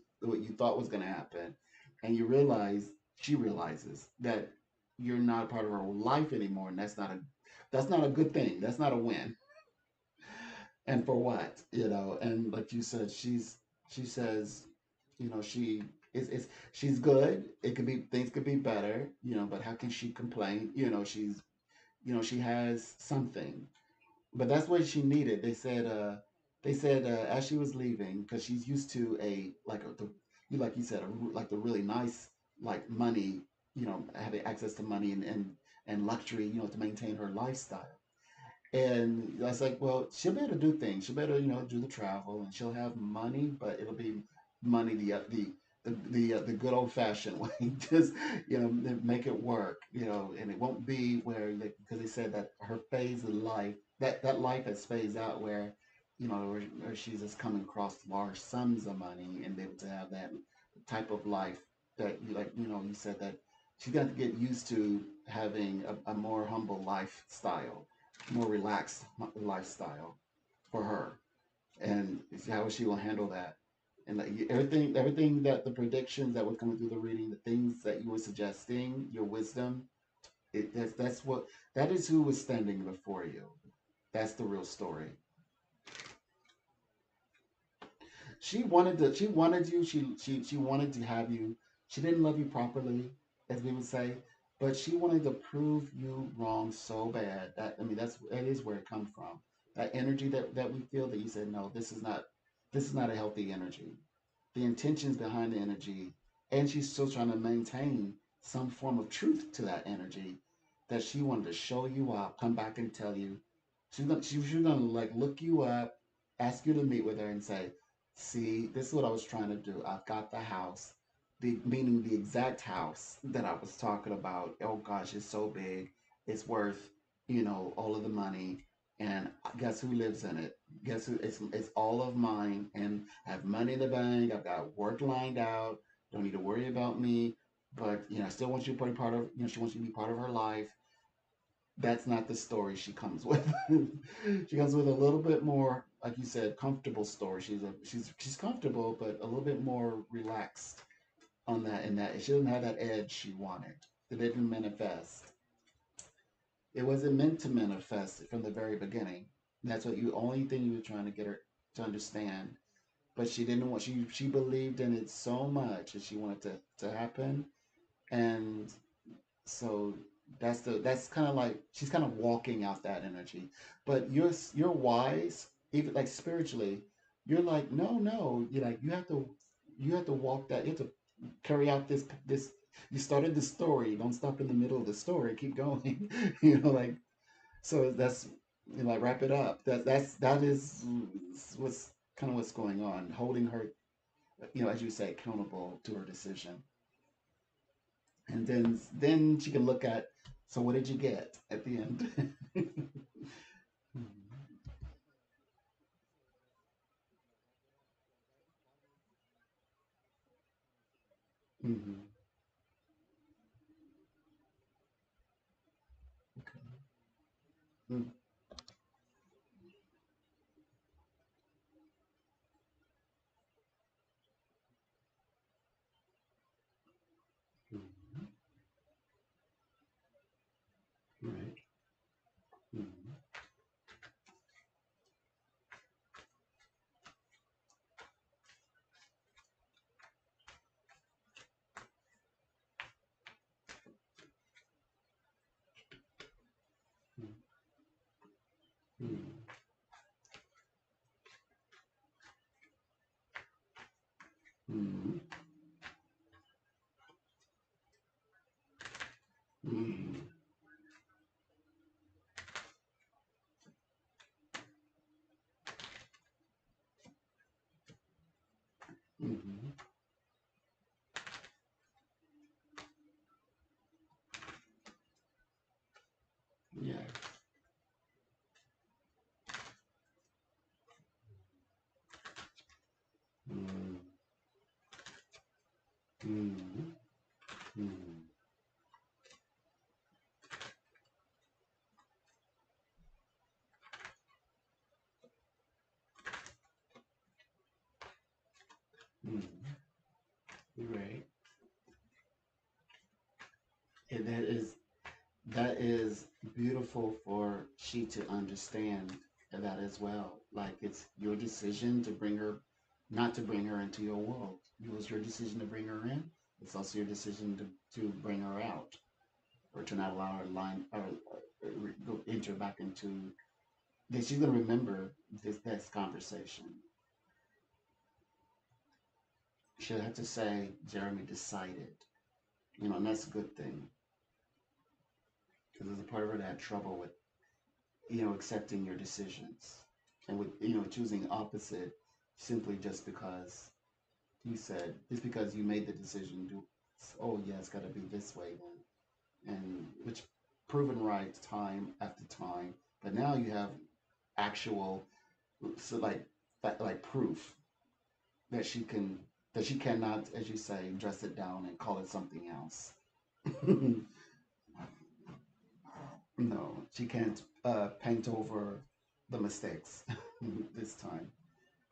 thought was going to happen, and she realizes that you're not a part of her life anymore, and that's not a good thing. That's not a win. And for what? And like you said, she says, she is she's good. It could be things could be better, but how can she complain? She has something. But that's what she needed. They said as she was leaving, because she's used to a like a the, you like you said like the really nice like money, having access to money and luxury, to maintain her lifestyle. And I was like, well, she'll be able to do things. She'll be able to, do the travel, and she'll have money, but it'll be money the good old fashioned way. Just make it work. And it won't be where because they said that her phase of life, that life has phased out where, where she's just coming across large sums of money and be able to have that type of life that you said that she's got to get used to having a more humble lifestyle, more relaxed lifestyle for her, and how she will handle that. And like, everything that the predictions that were coming through the reading, the things that you were suggesting, your wisdom, that is who was standing before you. That's the real story. She wanted you. She wanted to have you. She didn't love you properly, as we would say, but she wanted to prove you wrong so bad that, I mean, that is where it comes from. That energy that we feel, that you said no, this is not a healthy energy. The intentions behind the energy, and she's still trying to maintain some form of truth to that energy, that she wanted to show you up, come back and tell you. She's gonna like look you up, ask you to meet with her, and say, "See, this is what I was trying to do. I've got the house, meaning the exact house that I was talking about. Oh gosh, it's so big, it's worth, all of the money. And guess who lives in it? Guess who? It's all of mine, and I have money in the bank. I've got work lined out. Don't need to worry about me. But I still want you to be part of. She wants you to be part of her life. That's not the story she comes with. She comes with a little bit more, like you said, comfortable story. She's comfortable, but a little bit more relaxed on that. And that she doesn't have that edge she wanted. It didn't manifest. It wasn't meant to manifest from the very beginning. That's what you only thing you were trying to get her to understand. But she didn't want. She believed in it so much that she wanted to happen. And so that's kind of like she's kind of walking out that energy. But you're wise, even like spiritually. You're like, no, no. You like you have to walk that. You have to carry out this. You started the story. Don't stop in the middle of the story. Keep going. Like, so that's, like, wrap it up. That is what's going on. Holding her, as you say, accountable to her decision, and then she can look at. So what did you get at the end? Hmm. Okay. Mm-hmm. Right. Mm-hmm. Mm-hmm. Mm-hmm. Mm-hmm. Mm-hmm. Yeah. Mm-hmm. Mm-hmm. Mm-hmm. Mm-hmm. Right. And that is beautiful for she to understand that as well. Like, it's your decision to bring her, not to bring her into your world. It was your decision to bring her in. It's also your decision to bring her out, or to not allow her to line or go enter back into. That she's gonna remember this conversation. She'll have to say, Jeremy decided. And that's a good thing because there's a part of her that had trouble with, accepting your decisions and with, choosing opposite simply just because you said, just because you made the decision, oh yeah, it's got to be this way then. And which proven right time after time. But now you have actual, so like proof that she cannot, as you say, dress it down and call it something else. No, she can't paint over the mistakes this time.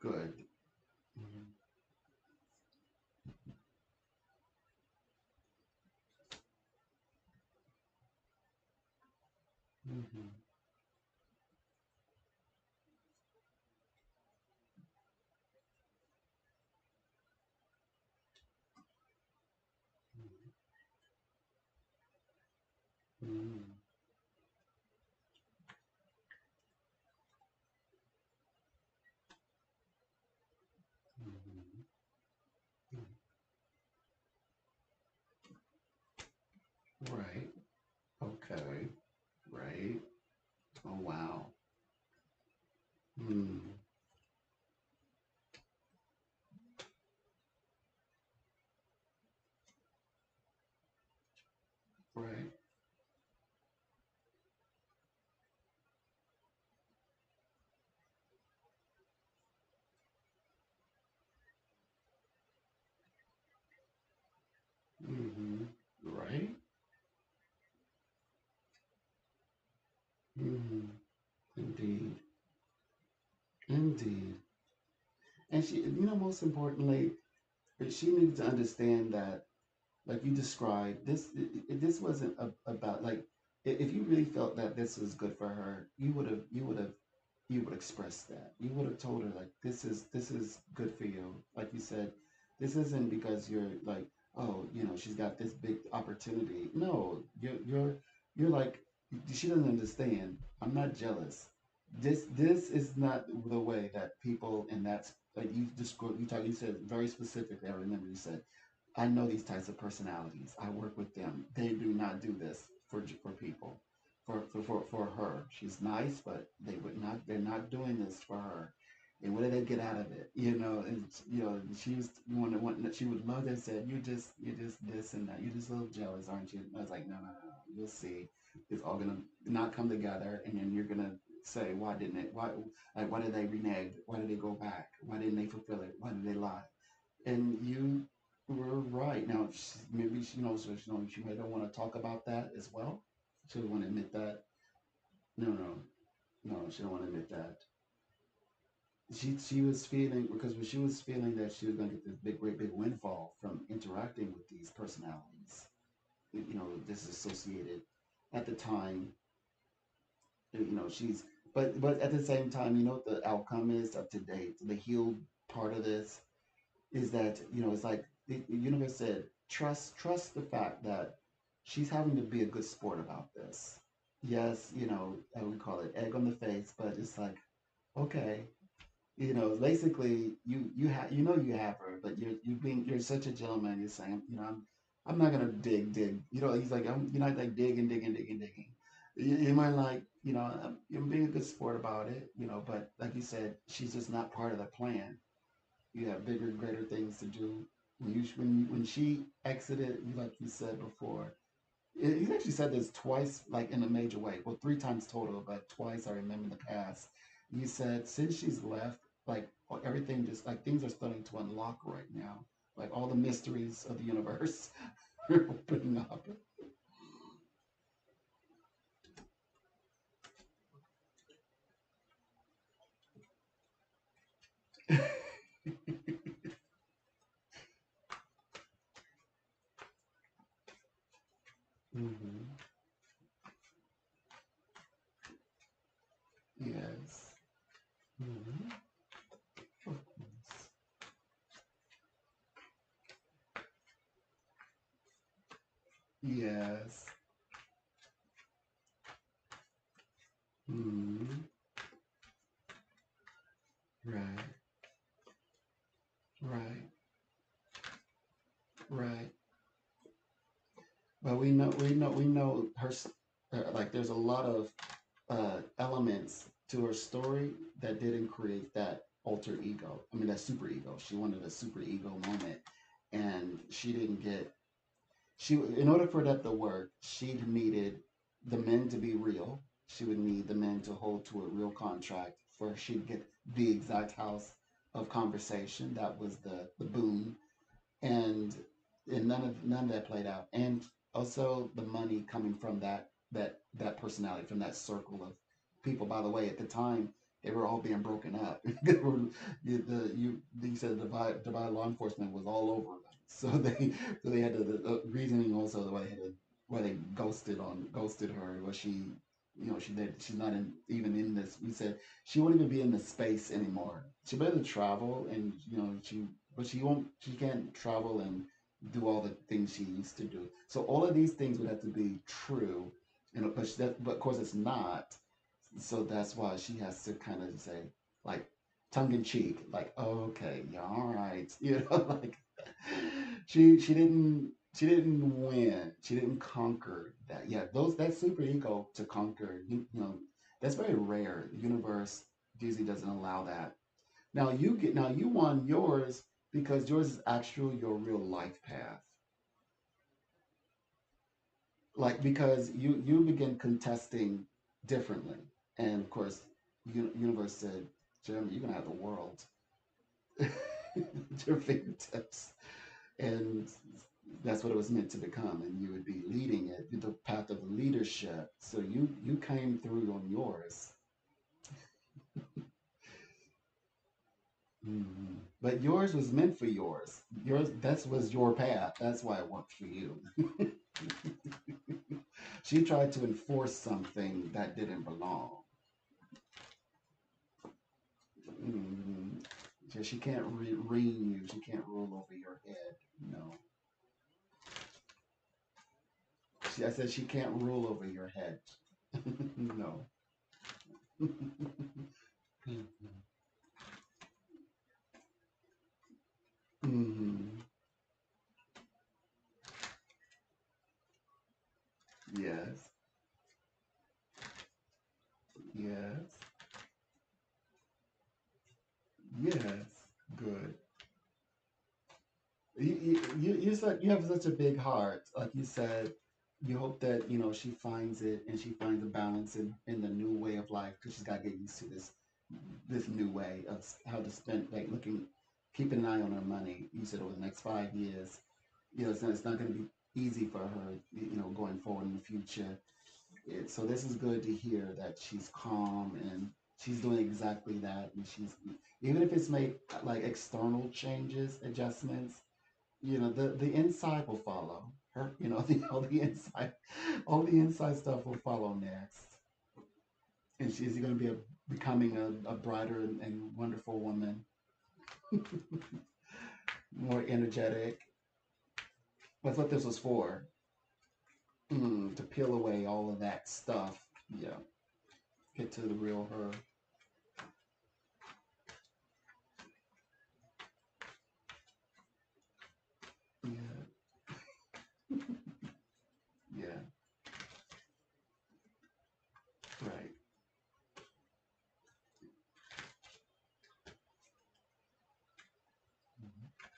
Good. Mhm. Mhm. Mhm. Mhm. Right. Okay. Right. Oh wow. Mm. Right. Mhm. Right. Mhm. Indeed. Indeed. And she, most importantly, she needs to understand that, like you described, this wasn't about like, if you really felt that this was good for her, you would express that. You would have told her like, this is good for you. Like you said, this isn't because you're like, oh, she's got this big opportunity. No, you're like, she doesn't understand. I'm not jealous. This is not the way that people, and that's like you described. You said very specifically. I remember you said, I know these types of personalities. I work with them. They do not do this for people. For her, she's nice, but they would not. They're not doing this for her. And what do they get out of it? And she was one. She would love that said, you just this and that. You're just a little jealous, aren't you? And I was like, no, no, no. You'll see. It's all gonna not come together, and then you're gonna say, why didn't it? Why did they renege? Why did they go back? Why didn't they fulfill it? Why did they lie? And you were right. Now, maybe she might don't want to talk about that as well. She don't want to admit that. No, no, no. She don't want to admit that. She was feeling, because when she was feeling that she was going to get this big, great, big windfall from interacting with these personalities. This is associated at the time. She's, but at the same time, what the outcome is up to date. The healed part of this is that, it's like the universe said, trust the fact that she's having to be a good sport about this. Yes, we call it egg on the face, but it's like, okay, basically you have her, but you're such a gentleman. You're saying, I'm not gonna dig. He's like, you're not like digging. You might like, you're being a good sport about it, but like you said, she's just not part of the plan. You have bigger, greater things to do. When she exited, like you said before, you actually said this twice, like in a major way. Well, three times total, but twice I remember in the past. You said since she's left, like everything, just like things are starting to unlock right now. Like all the mysteries of the universe are opening up. Hmm. Yes. Hmm. Of course. Yes. Hmm. Right. Right. Right. we know like there's a lot of elements to her story that didn't create that alter ego. I mean, that super ego. She wanted a super ego moment, and she didn't get. She in order for that to work, she needed the men to be real. She would need the men to hold to a real contract for she'd get the exact house of conversation. That was the boom, and none of that played out. And also the money coming from that personality, from that circle of people. By the way, at the time they were all being broken up. They were, you said Dubai law enforcement was all over them. So they had the reasoning also the way they had to, why they ghosted her, was she, she's not even in this. We said she won't even be in the space anymore. She better travel, and but she can't travel and do all the things she used to do. So all of these things would have to be true, but of course it's not. So that's why she has to kind of say, like, tongue in cheek, like, oh, okay, yeah, all right, like she didn't win, she didn't conquer that. Yeah, that super ego to conquer, that's very rare. The universe usually doesn't allow that. Now you won yours because yours is actually your real life path. Like, because you begin contesting differently, and of course, universe said, Jeremy, you're gonna have the world at your fingertips, and that's what it was meant to become, and you would be leading it, the path of leadership. So you came through on yours. But yours was meant for yours. Yours, that was your path. That's why it worked for you. She tried to enforce something that didn't belong. Mhm. So she can't rein you. She can't rule over your head. No. I said she can't rule over your head. No. Hmm. Yes. Yes. Yes. Good. You said you have such a big heart. Like you said, you hope that she finds it, and she finds a balance in the new way of life, because she's got to get used to this new way of how to spend, like looking, keeping an eye on her money. You said over the next 5 years, it's not going to be easy for her, going forward in the future. So this is good to hear that she's calm, and she's doing exactly that, and she's, even if it's made like external changes, adjustments, the inside will follow her. All the inside stuff will follow next, and she's going to be becoming a brighter and wonderful woman, more energetic. That's what this was for. To peel away all of that stuff. Yeah, get to the real her. Yeah, yeah, right. Mhm.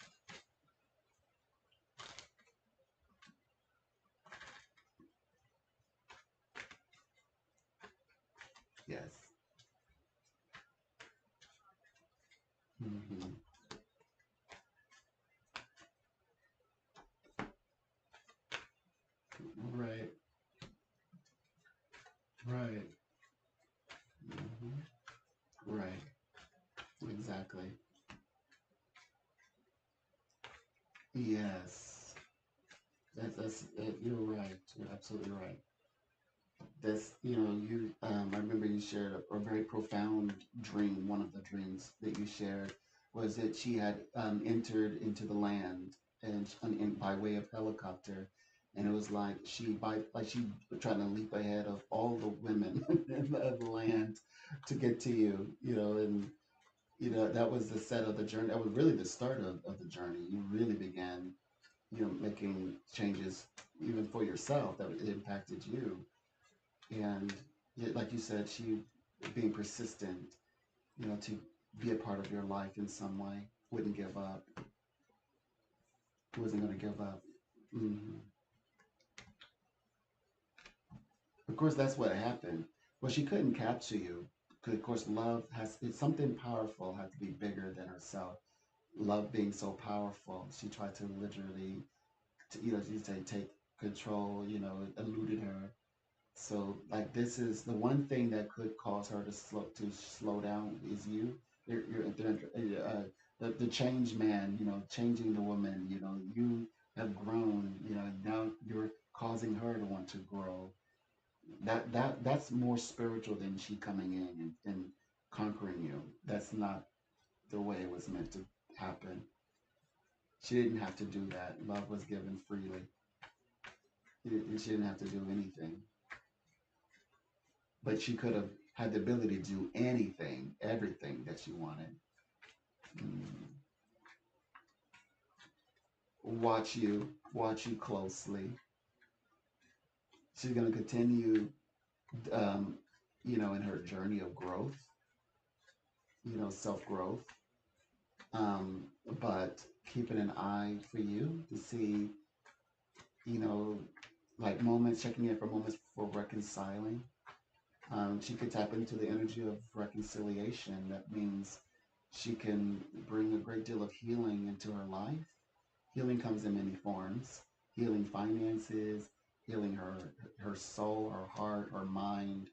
Yes. Hmm. Right, right. Hmm. Right, exactly. Yes, you're right. You're absolutely right. This, I remember you shared a very profound dream. One of the dreams that you shared was that she had entered into the land, and by way of helicopter, and it was like she trying to leap ahead of all the women of the land to get to you, and that was the set of the journey. That was really the start of the journey. You really began. making changes even for yourself that it impacted you. And like you said, she being persistent, to be a part of your life in some way, wouldn't give up, wasn't going to give up. Hmm. Of course, that's what happened. Well, she couldn't capture you. 'Cause of course, love has it's something powerful had to be bigger than herself. Love being so powerful, she tried to literally, you say take control. Eluded her. So like this is the one thing that could cause her to slow down is you. The change man. Changing the woman. You have grown. Now you're causing her to want to grow. That's more spiritual than she coming in and conquering you. That's not the way it was meant to happen. She didn't have to do that. Love was given freely. She didn't have to do anything. But she could have had the ability to do anything, everything that she wanted. Mm. Watch you closely. She's going to continue, um, in her journey of growth, self growth. Um, but keeping an eye for you to see, you know, like moments, checking in for moments for reconciling. She could tap into the energy of reconciliation. That means she can bring a great deal of healing into her life. Healing comes in many forms: healing finances, healing her soul, her heart, her mind,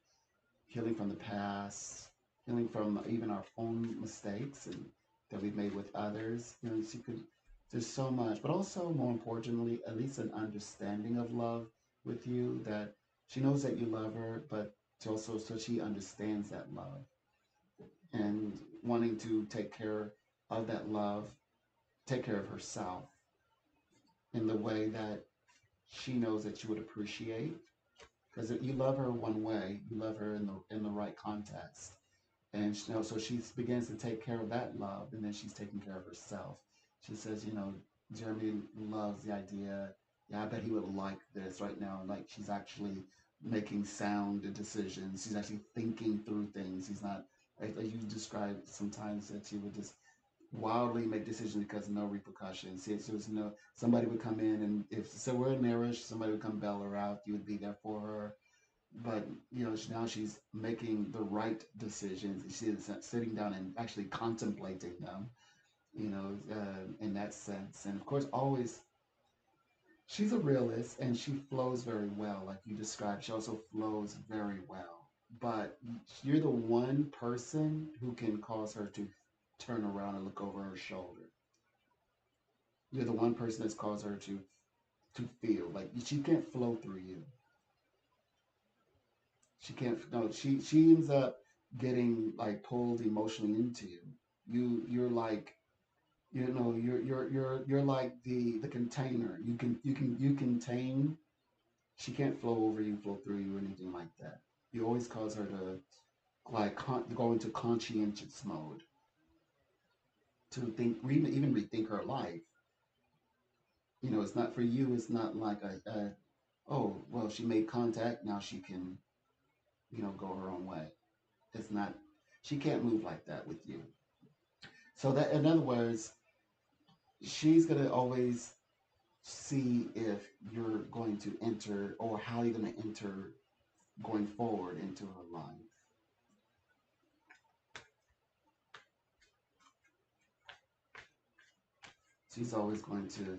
healing from the past, healing from even our own mistakes and that we've made with others. She could. There's so much, but also more importantly, at least an understanding of love with you, that she knows that you love her, but she also so she understands that love and wanting to take care of that love, take care of herself in the way that she knows that you would appreciate. Because you love her one way, you love her in the right context, and so she begins to take care of that love, and then she's taking care of herself. She says, Jeremy loves the idea. Yeah, I bet he would like this right now. Like she's actually making sound decisions. She's actually thinking through things. He's not like you described sometimes that she would just wildly make decisions because of no repercussions. See, so there's no somebody would come in, and if so we're in marriage, somebody would come bail her out. You would be there for her, but now she's making the right decisions. She's sitting down and actually contemplating them. In that sense, and of course, always she's a realist and she flows very well, like you described. She also flows very well, but you're the one person who can cause her to turn around and look over her shoulder. You're the one person that's caused her to feel like she can't flow through you. She can't. No, she ends up getting like pulled emotionally into you. You're like you're like the container. You contain. She can't flow over you, flow through you, or anything like that. You always cause her to like go into conscientious mode to think, even rethink her life. It's not for you. It's not like oh well, she made contact. Now she can go her own way. It's not. She can't move like that with you. So that, in other words, she's gonna always see if you're going to enter or how you're going to enter going forward into her life. She's always going to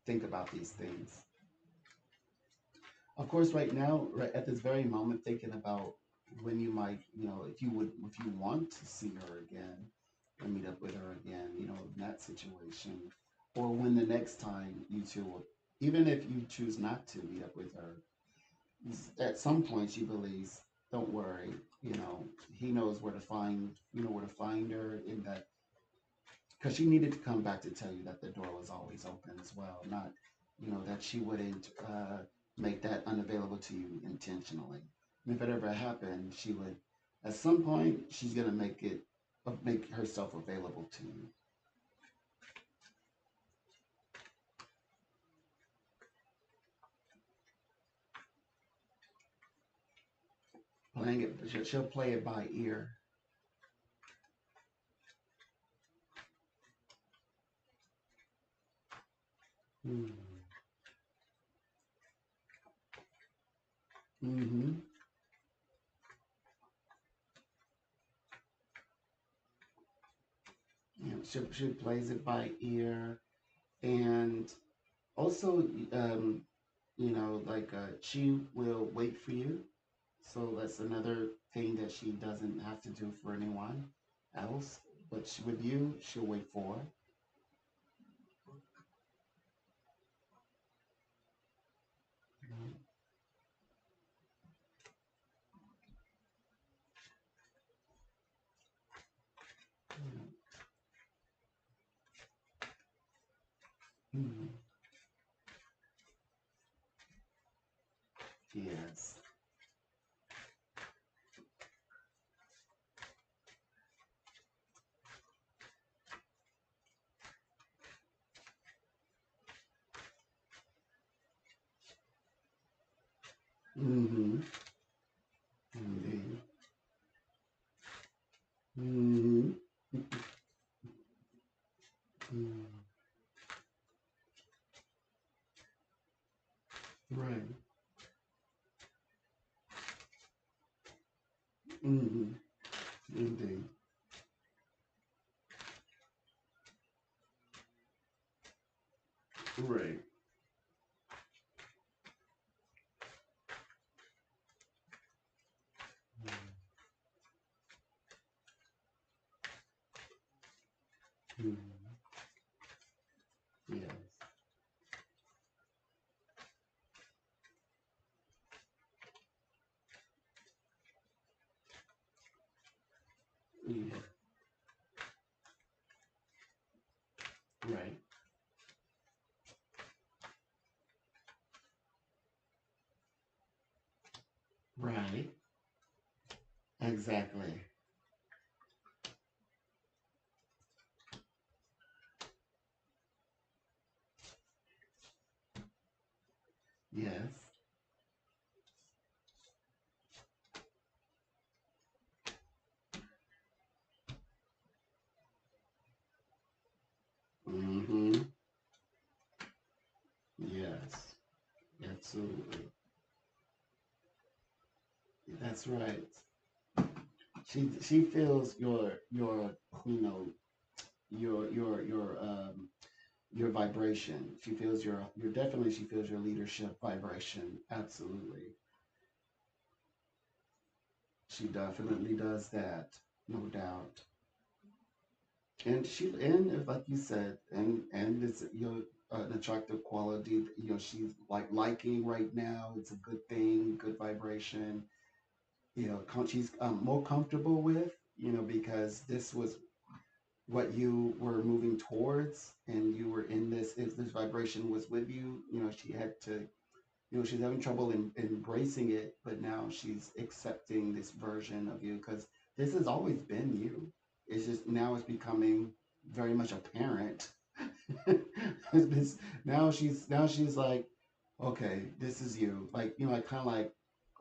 think about these things. Of course, right now, right at this very moment, thinking about when you might, if you want to see her again and meet up with her again, in that situation, or when the next time you two will, even if you choose not to meet up with her, at some point she believes, don't worry, he knows where to find, where to find her in that, because she needed to come back to tell you that the door was always open as well, not, that she wouldn't make that unavailable to you intentionally. And if it ever happened, she would, at some point, she's gonna make herself available to you. playing it. She'll play it by ear. Mm. Mm-hmm. Yeah, she plays it by ear, and also, she will wait for you. So that's another thing that she doesn't have to do for anyone else. But with you, she'll wait for. Mm-hmm. Yes. Mm-hmm. Indeed. Mm-hmm. Mm. Right. Mm-hmm. Indeed. Right. Mm-hmm. Yes. Yeah. Right. Right. Exactly. Yes. Mm-hmm. Yes. Absolutely. That's right. She feels you know your vibration. She feels your definitely she feels your leadership vibration. Absolutely. She definitely does that. No doubt. And like you said, and it's an attractive quality. She's like liking right now. It's a good thing, good vibration. She's more comfortable with. Because this was what you were moving towards, and you were in this. If this vibration was with you, she had to. She's having trouble embracing it, but now she's accepting this version of you because this has always been you. It's just now it's becoming very much apparent. Now she's like, okay, this is you. Like like kind of like,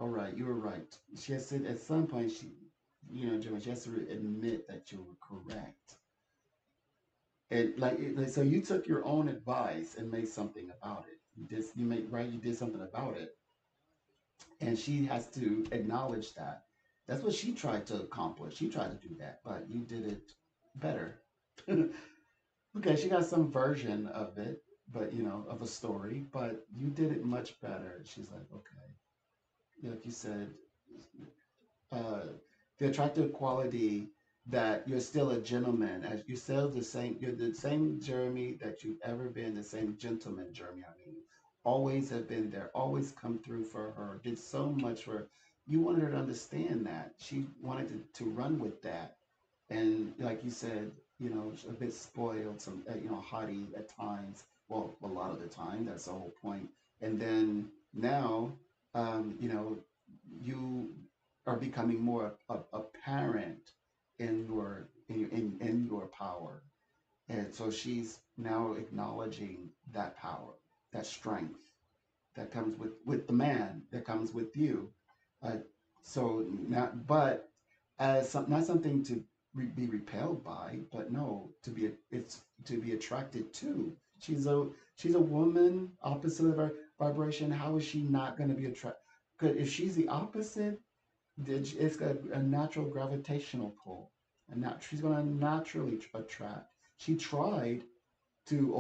all right, you were right. She has to at some point Jimmy, she has to admit that you were correct. And so you took your own advice and made something about it. You did something about it, and she has to acknowledge that. That's what she tried to accomplish. She tried to do that, but you did it better. Okay, she got some version of it, but of a story, but you did it much better. She's like, okay, like you said, uh, the attractive quality that you're still a gentleman, as you're still you're the same Jeremy that you've ever been, the same gentleman Jeremy. I mean, always have been there, always come through for her, did so much for her. You wanted her to understand that. She wanted to run with that. And like you said, a bit spoiled, some, haughty at times. Well, a lot of the time, that's the whole point. And then now, you know, you are becoming more apparent in your power. And so she's now acknowledging that power, that strength that comes with the man, that comes with you. Uh, So not, but as not something to be repelled by, but no, to be it's to be attracted to. She's a she's a woman, opposite of her vibration. How is she not going to be attracted? Good, if she's the opposite, it's got a natural gravitational pull, and not she's going to naturally attract. She tried to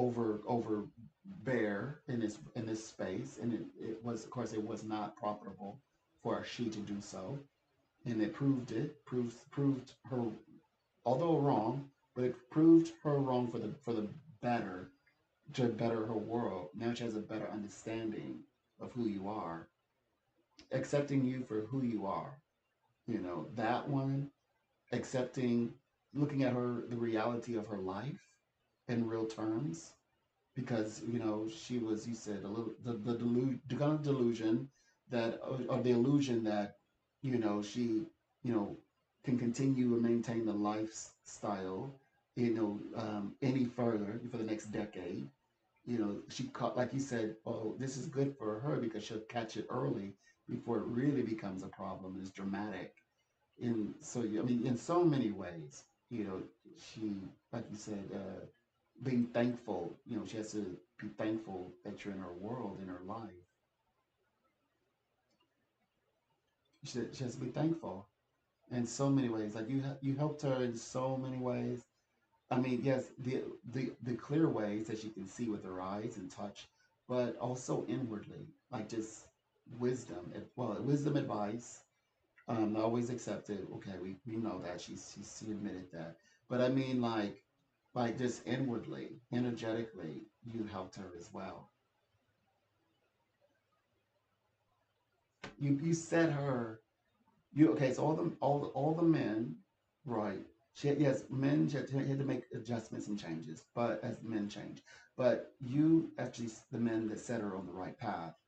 overbear in this space, and it was, of course, it was not profitable for she to do so, and it proved her, although wrong, but it proved her wrong for the better, to better her world. Now she has a better understanding of who you are, accepting you for who you are. You know that one, accepting, looking at her, the reality of her life in real terms, because she was, you said, a little, the kind of delusion that, or the illusion that, she, you know can continue and maintain the lifestyle, any further for the next decade. She caught, like you said, oh, this is good for her because she'll catch it early before it really becomes a problem and is dramatic. And so, I mean, in so many ways, she, like you said, being thankful, she has to be thankful that you're in her world, in her life. She has to be thankful in so many ways. Like you helped her in so many ways. I mean, yes, the clear ways that she can see with her eyes and touch, but also inwardly, like just wisdom. Well, wisdom advice. I always accepted. Okay, we know that she admitted that. But I mean, like just inwardly, energetically, you helped her as well. You set her. You okay? So all the men, right? Yes, men had to make adjustments and changes, but as men change, but you actually the men that set her on the right path.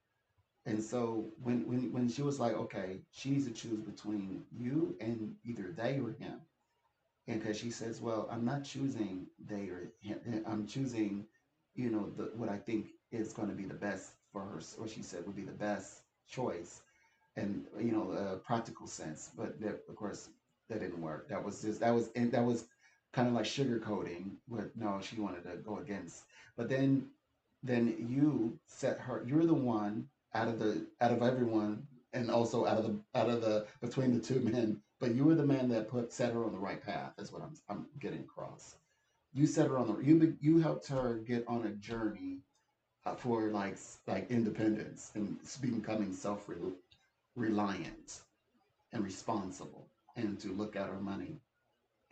And so when she was like, okay, she needs to choose between you and either they or him, and because she says, well, I'm not choosing they or him, I'm choosing, what I think is going to be the best for her, or she said would be the best choice, and a practical sense. But that, of course, that didn't work. That was kind of like sugarcoating. What no, she wanted to go against. But then you set her. You're the one out of everyone, and also out of the between the two men. But you were the man that put set her on the right path. That's what I'm getting across. You set her on the you helped her get on a journey, for like independence and becoming self reliant and responsible, and to look at her money.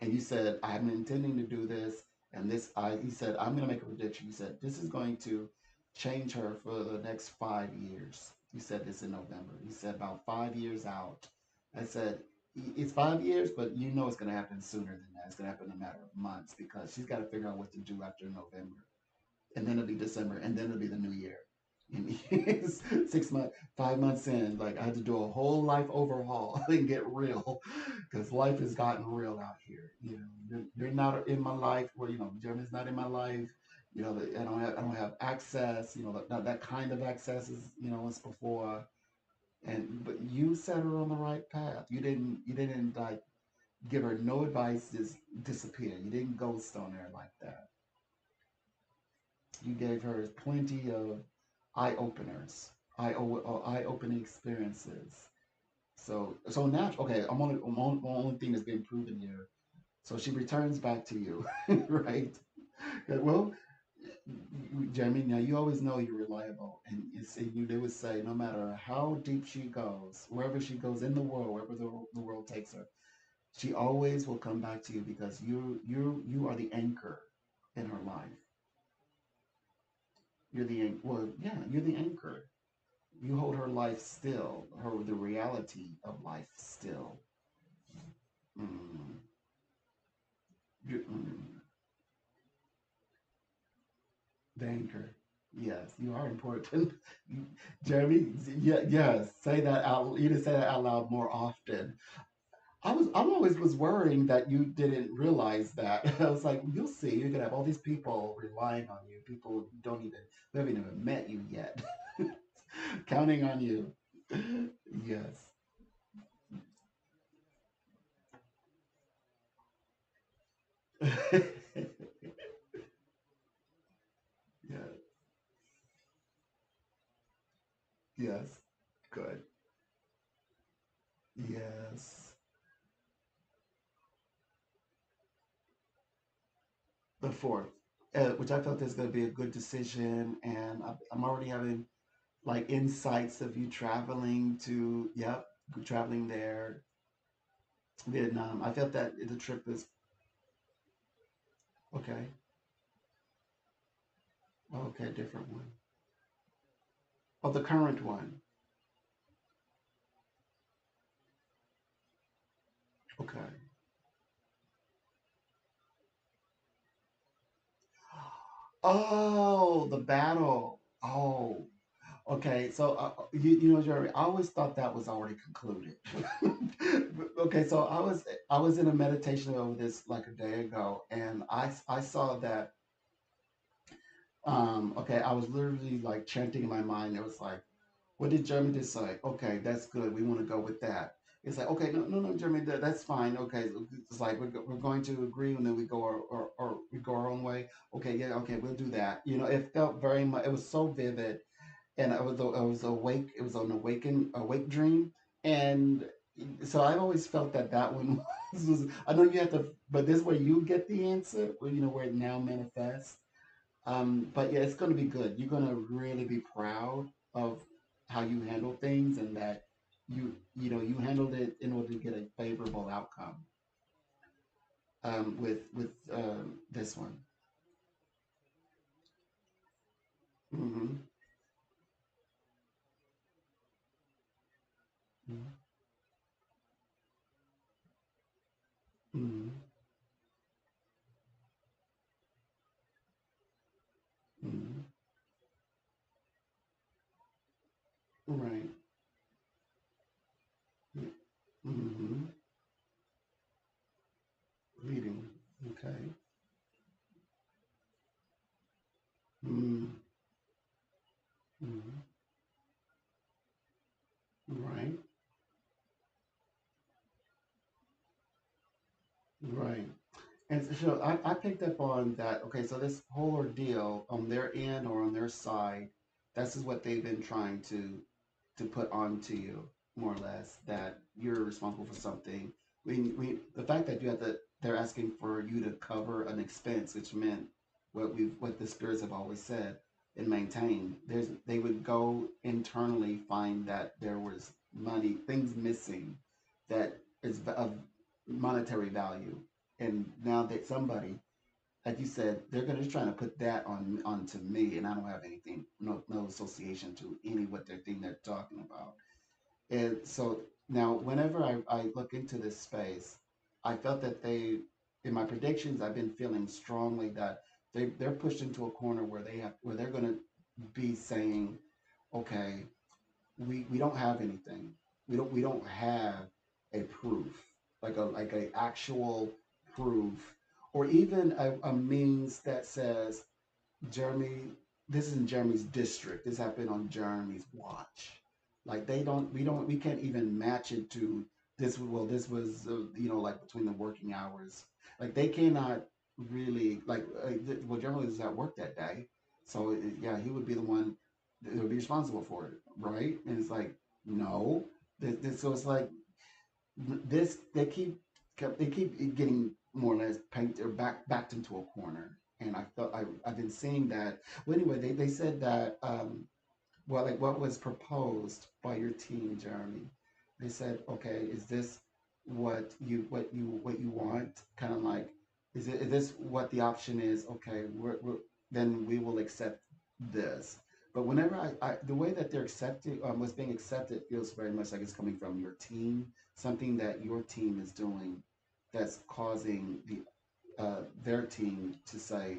And you said, I'm intending to do this. And this, he said, I'm going to make a prediction. You said, this is going to change her for the next 5 years. You said this in November. You said about 5 years out. I said, it's 5 years, but it's going to happen sooner than that. It's going to happen in a matter of months because she's got to figure out what to do after November, and then it'll be December, and then it'll be the new year. And 6 months, 5 months in, like I had to do a whole life overhaul and get real, because life has gotten real out here. You're not in my life, where Jeremy's not in my life. I don't have access. That kind of access is once before, and but you set her on the right path. You didn't like give her no advice, just disappear. You didn't ghost on her like that. You gave her plenty of eye opening experiences. So now, okay, the only thing that's been proven here. So she returns back to you, right? Well, Jeremy, now you always know you're reliable, and they would say no matter how deep she goes, wherever she goes in the world, wherever the world takes her, she always will come back to you because you are the anchor in her life. You're the anchor. You hold her life still, the reality of life still. Mm, the anchor. Yes, you are important. Jeremy, yeah, yes, say that out. You need to say that out loud more often. I'm always was worrying that you didn't realize that. I was like, you'll see. You're gonna have all these people relying on you. People who haven't even met you yet, counting on you. Yes. Yeah. Yes. Good. Yes. The fourth, which I felt is going to be a good decision, and I'm already having like insights of you traveling to, yep, traveling there, Vietnam. I felt that the trip is okay. Okay, different one. Oh, the current one. Okay. Oh, the battle. Oh, okay. So, you know, Jeremy, I always thought that was already concluded. Okay, so I was in a meditation over this like a day ago, and I saw that. Okay, I was literally like chanting in my mind. It was like, what did Jeremy decide? Okay, that's good. We want to go with that. It's like, okay, no, no, no, Jeremy, that's fine. Okay, it's like we're going to agree, and then we go or we go our own way. Okay, yeah, okay, we'll do that. You know, it felt very much. It was so vivid, and I was awake. It was an awake dream, and so I've always felt that that one was. I know you have to, but this is where you get the answer. Where you know where it now manifests. But yeah, it's going to be good. You're going to really be proud of how you handle things, and that you handled it in order to get a favorable outcome with this one. Mm-hmm. Mm-hmm. Mm-hmm. Mm-hmm. Right. Mm-hmm. Leading. Okay. Mm-hmm. Mm-hmm. Right. Right. And so I picked up on that. Okay, so this whole ordeal on their end or on their side, this is what they've been trying to put onto you, more or less, that you're responsible for something. The fact that they're asking for you to cover an expense, which meant what the spirits have always said and maintained. They would go internally find that there was money, things missing, that is of monetary value, and now that somebody, like you said, they're gonna just trying to put that onto me, and I don't have anything, no association to any what they're thing they're talking about. And so now, whenever I look into this space, I felt that in my predictions, I've been feeling strongly that they're pushed into a corner where they're gonna be saying, okay, we don't have anything. We don't have a proof, like a actual proof, or even a means that says, Jeremy, this is in Jeremy's district. This happened on Jeremy's watch. Like we can't even match it to this. Well, this was like between the working hours. Like they cannot really well, Jeremy was at work that day, so yeah, he would be the one that would be responsible for it, right? And it's like no, so it's like this they keep getting more or less painted or backed into a corner, and I've been seeing that. Well, anyway, they said that well, like what was proposed by your team, Jeremy. They said, okay, is this what you want? Kind of like, is this what the option is? Okay, then we will accept this. But whenever the way that they're accepting, what's being accepted feels very much like it's coming from your team, something that your team is doing that's causing their team to say,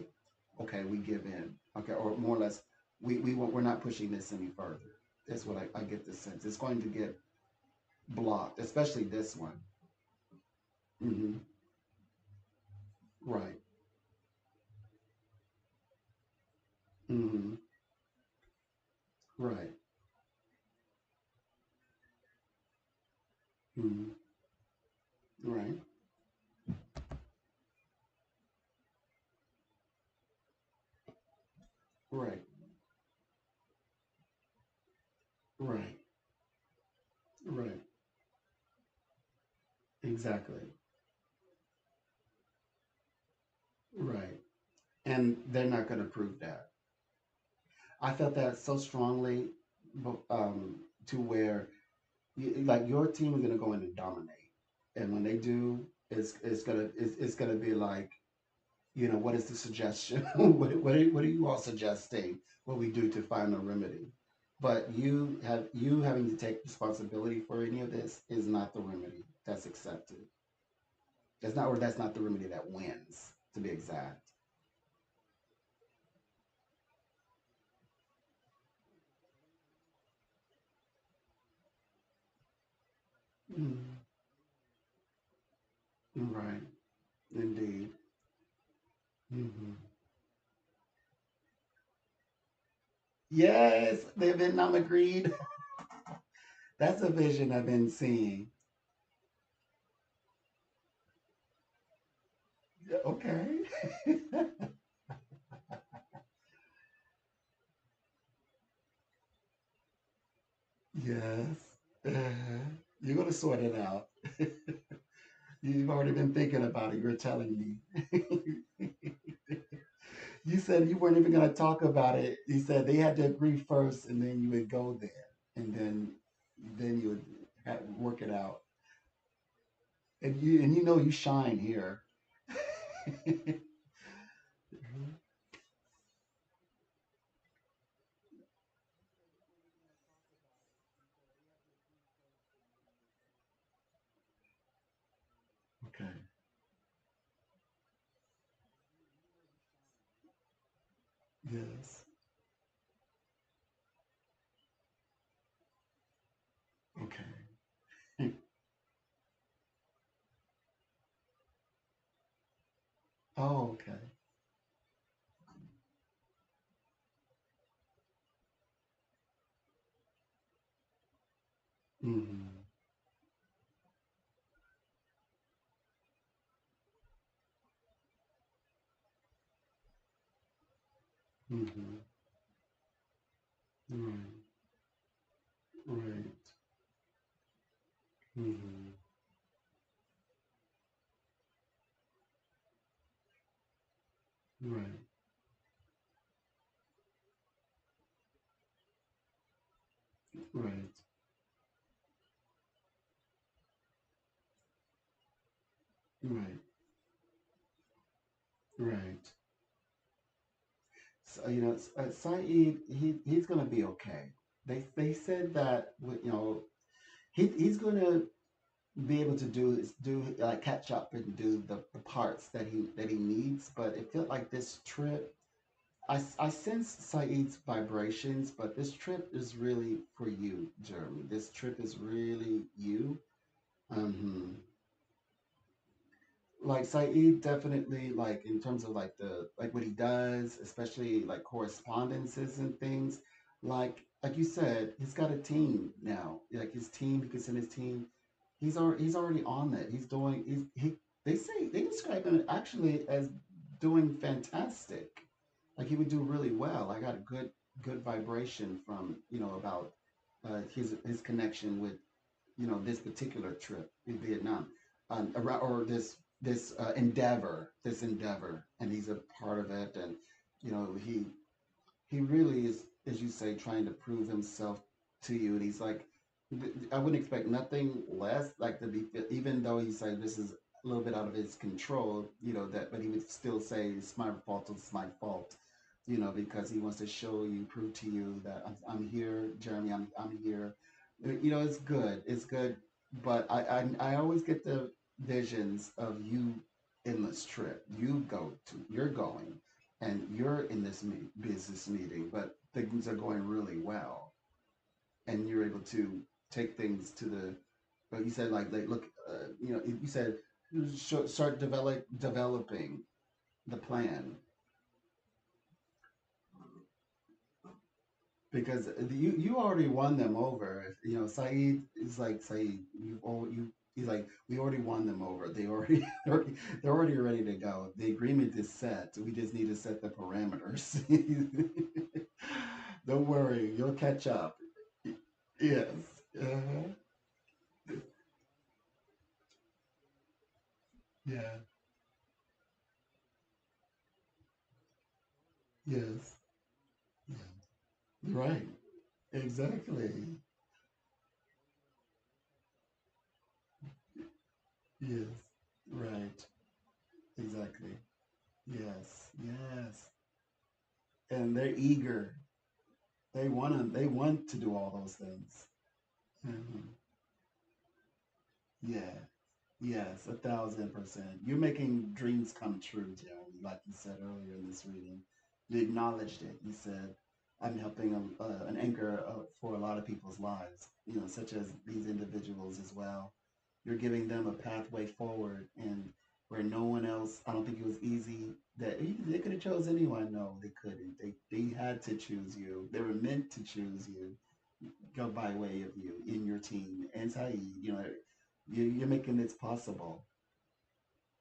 okay, we give in, okay, or more or less, we're not pushing this any further. That's what I get the sense. It's going to get blocked, especially this one. Hmm. Right. Hmm. Right. Hmm. Right. exactly. Right. And they're not going to prove that. I felt that so strongly, to where like your team is going to go in and dominate, and when they do, it's gonna be like, what is the suggestion? What are you all suggesting? What we do to find a remedy? But you having to take responsibility for any of this is not the remedy that's accepted. That's not the remedy that wins, to be exact. Mm, right. Indeed. Hmm. Yes, the Vietnam agreed. That's a vision I've been seeing. Yeah, okay. Yes. Uh-huh. You're gonna sort it out. You've already been thinking about it. You're telling me. You said you weren't even gonna talk about it. You said they had to agree first, and then you would go there, and then you would work it out. And you know you shine here. Okay. Yes. Okay. Oh, okay. Mm-hmm. Mm-hmm. Right. Right. Mm-hmm. Right. Right. Right. Right. So, Saeed, he's gonna be okay. They said that he's gonna be able to do like catch up and do the parts that he needs. But it felt like this trip. I sense Saeed's vibrations, but this trip is really for you, Jeremy. This trip is really you. Hmm. Like Saeed definitely, like in terms of like what he does, especially like correspondences and things. Like you said, he's got a team now. Like his team, he can send his team. He's already on that. He's doing he they say they describe him actually as doing fantastic. Like he would do really well. I got a good vibration from about his connection with this particular trip in Vietnam, around, or this endeavor, and he's a part of it, and he really is, as you say, trying to prove himself to you, and he's like, I wouldn't expect nothing less, like to be, even though he said this is a little bit out of his control, that, but he would still say it's my fault, it's my fault. Because he wants to show you, prove to you that I'm here, Jeremy. I'm here. It's good. It's good. But I always get the visions of you in this trip. You're going, and you're in this business meeting, but things are going really well, and you're able to take things to the. But you said like look, you said start developing the plan, because you already won them over. Saeed is like, Saeed, he's like, we already won them over. They're already ready to go. The agreement is set. We just need to set the parameters. Don't worry, you'll catch up. Yes. Uh-huh. Yeah. Yes. Yeah. Right. Exactly. Yes. Right. Exactly. Yes. Yes. And they're eager. They want to do all those things. Mhm. Yeah. Yes, 1,000%. You're making dreams come true, Jeremy, like you said earlier in this reading. You acknowledged it. You said, I'm helping an anchor for a lot of people's lives, such as these individuals as well. You're giving them a pathway forward, and where no one else, I don't think it was easy that they could have chose anyone. No, they couldn't. They had to choose you. They were meant to choose you, go by way of you in your team. And Saeed, you're making this possible,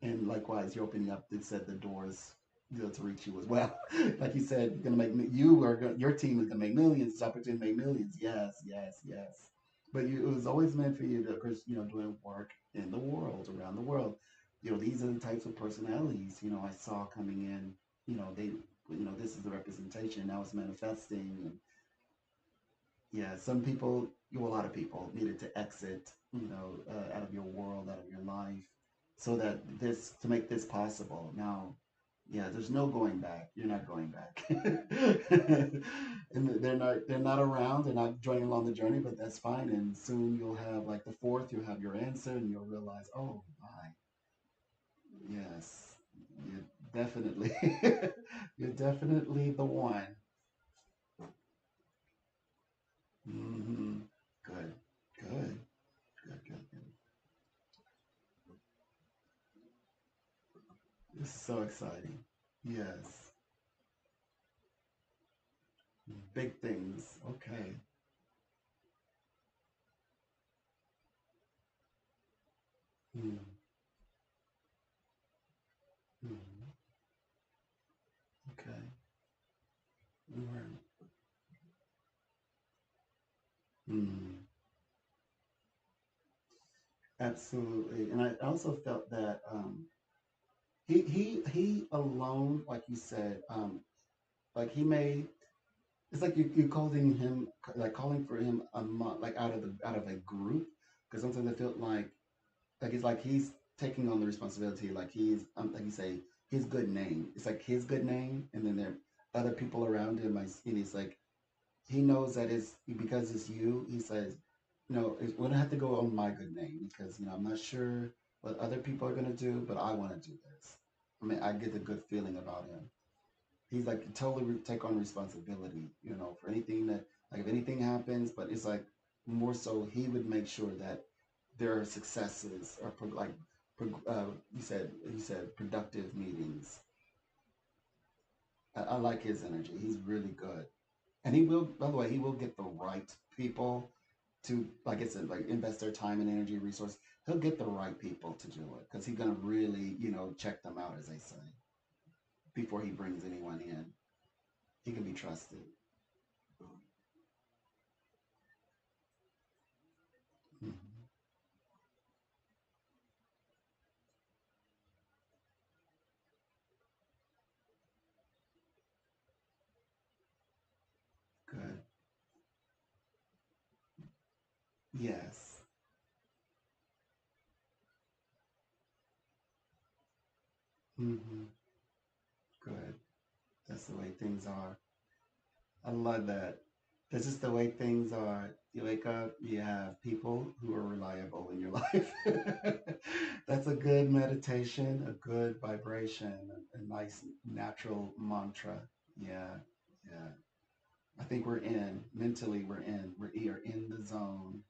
and likewise, you're opening up, it said, the doors, to reach you as well. Like you said, you're gonna make your team is gonna make millions. It's opportunity to make millions. Yes, yes, yes. But it was always meant for you to, of course, doing work in the world, around the world. These are the types of personalities, I saw coming in. This is the representation. Now it's manifesting. And yeah, some people, a lot of people needed to exit, out of your world, out of your life, so that to make this possible. Now, yeah, there's no going back. You're not going back. And they're not around. They're not joining along the journey, but that's fine. And soon you'll have, like, the fourth, you'll have your answer, and you'll realize, oh my, yes, you definitely, you're definitely the one. Hmm. Good, good, good, good, good. It's so exciting. Yes. Big things. Okay. Mm. Mm. Okay. Right. Mm. Absolutely. And I also felt that he alone, like you said, like he made, it's like you calling him, like calling for him like out of a group, because sometimes I felt like it's like he's taking on the responsibility, like he's, like you say, his good name. It's like his good name, and then there are other people around him. And he's like, he knows that it's because it's you. He says, we're gonna have to go on my good name, because I'm not sure what other people are gonna do, but I want to do this. I mean, I get a good feeling about him. He's like totally take on responsibility, for anything that, like, if anything happens, but it's like more so he would make sure that there are successes, or like, you said productive meetings. I like his energy. He's really good, and he will. By the way, he will get the right people to, like I said, like, invest their time and energy, resource. He'll get the right people to do it, because he's gonna really, check them out, as they say, before he brings anyone in. He can be trusted. Mhm. Good. Yes. Hmm. Good. That's the way things are. I love that. That's just the way things are. You wake up, you have people who are reliable in your life. That's a good meditation, a good vibration, a nice natural mantra. Yeah, yeah. I think mentally, we are in the zone.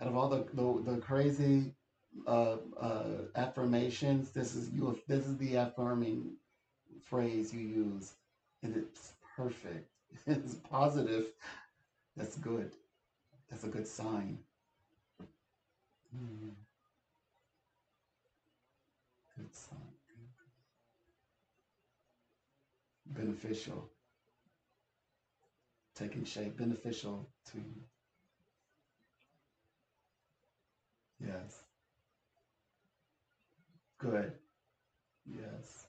Out of all the crazy affirmations, this is the affirming phrase you use, and it's perfect. It's positive. That's good. That's a good sign. Mm, good sign. Beneficial. Taking shape. Beneficial to you. Yes. Good. Yes.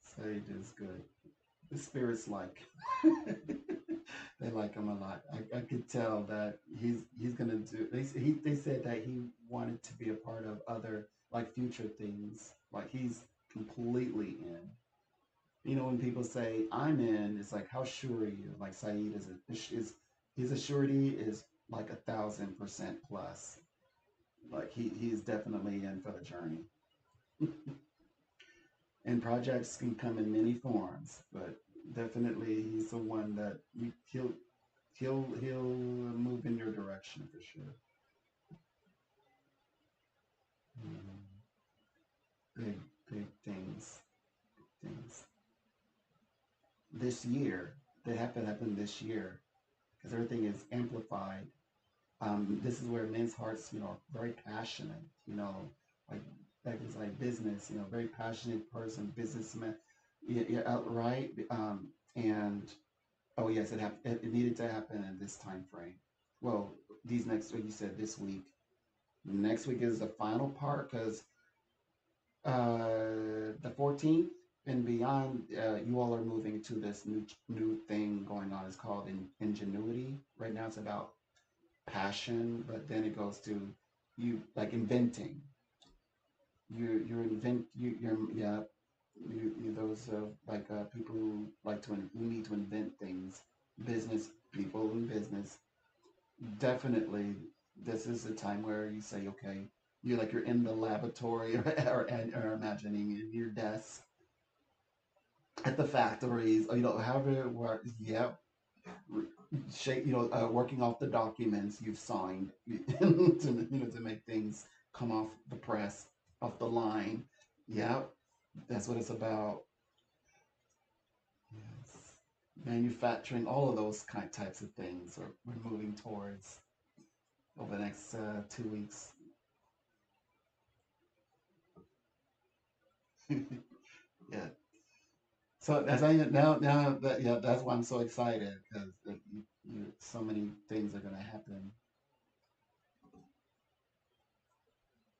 Sage is good. The spirits like they like him a lot. I could tell that he's gonna do. They said that he wanted to be a part of other like future things. Like he's completely in. You know when people say I'm in, it's like how sure are you? Like Saeed is his assurity is like 1,000% plus. Like he's definitely in for the journey. And projects can come in many forms, but definitely he's the one that he'll move in your direction for sure. Mhm. Big things this year. They have to happen this year because everything is amplified. This is where men's hearts, are very passionate. Like like it's like business. Very passionate person, businessman. Yeah, yeah, right. And oh yes, it needed to happen in this time frame. Well, these next, like you said, this week. Next week is the final part because the 14th and beyond, you all are moving to this new thing going on. It's called ingenuity. Right now, it's about passion, but then it goes to you like inventing. You're invent you're yeah you those like people who like who need to invent things. Business people in business definitely. This is a time where you say, okay, you're in the laboratory or imagining in your desk at the factories, or, however it works. Yep. Shape, working off the documents you've signed to make things come off the press, off the line. Yep. That's what it's about. Yes. Manufacturing, all of those types of things are we're moving towards over the next 2 weeks. Yeah. So as I now that yeah, that's why I'm so excited because so many things are gonna happen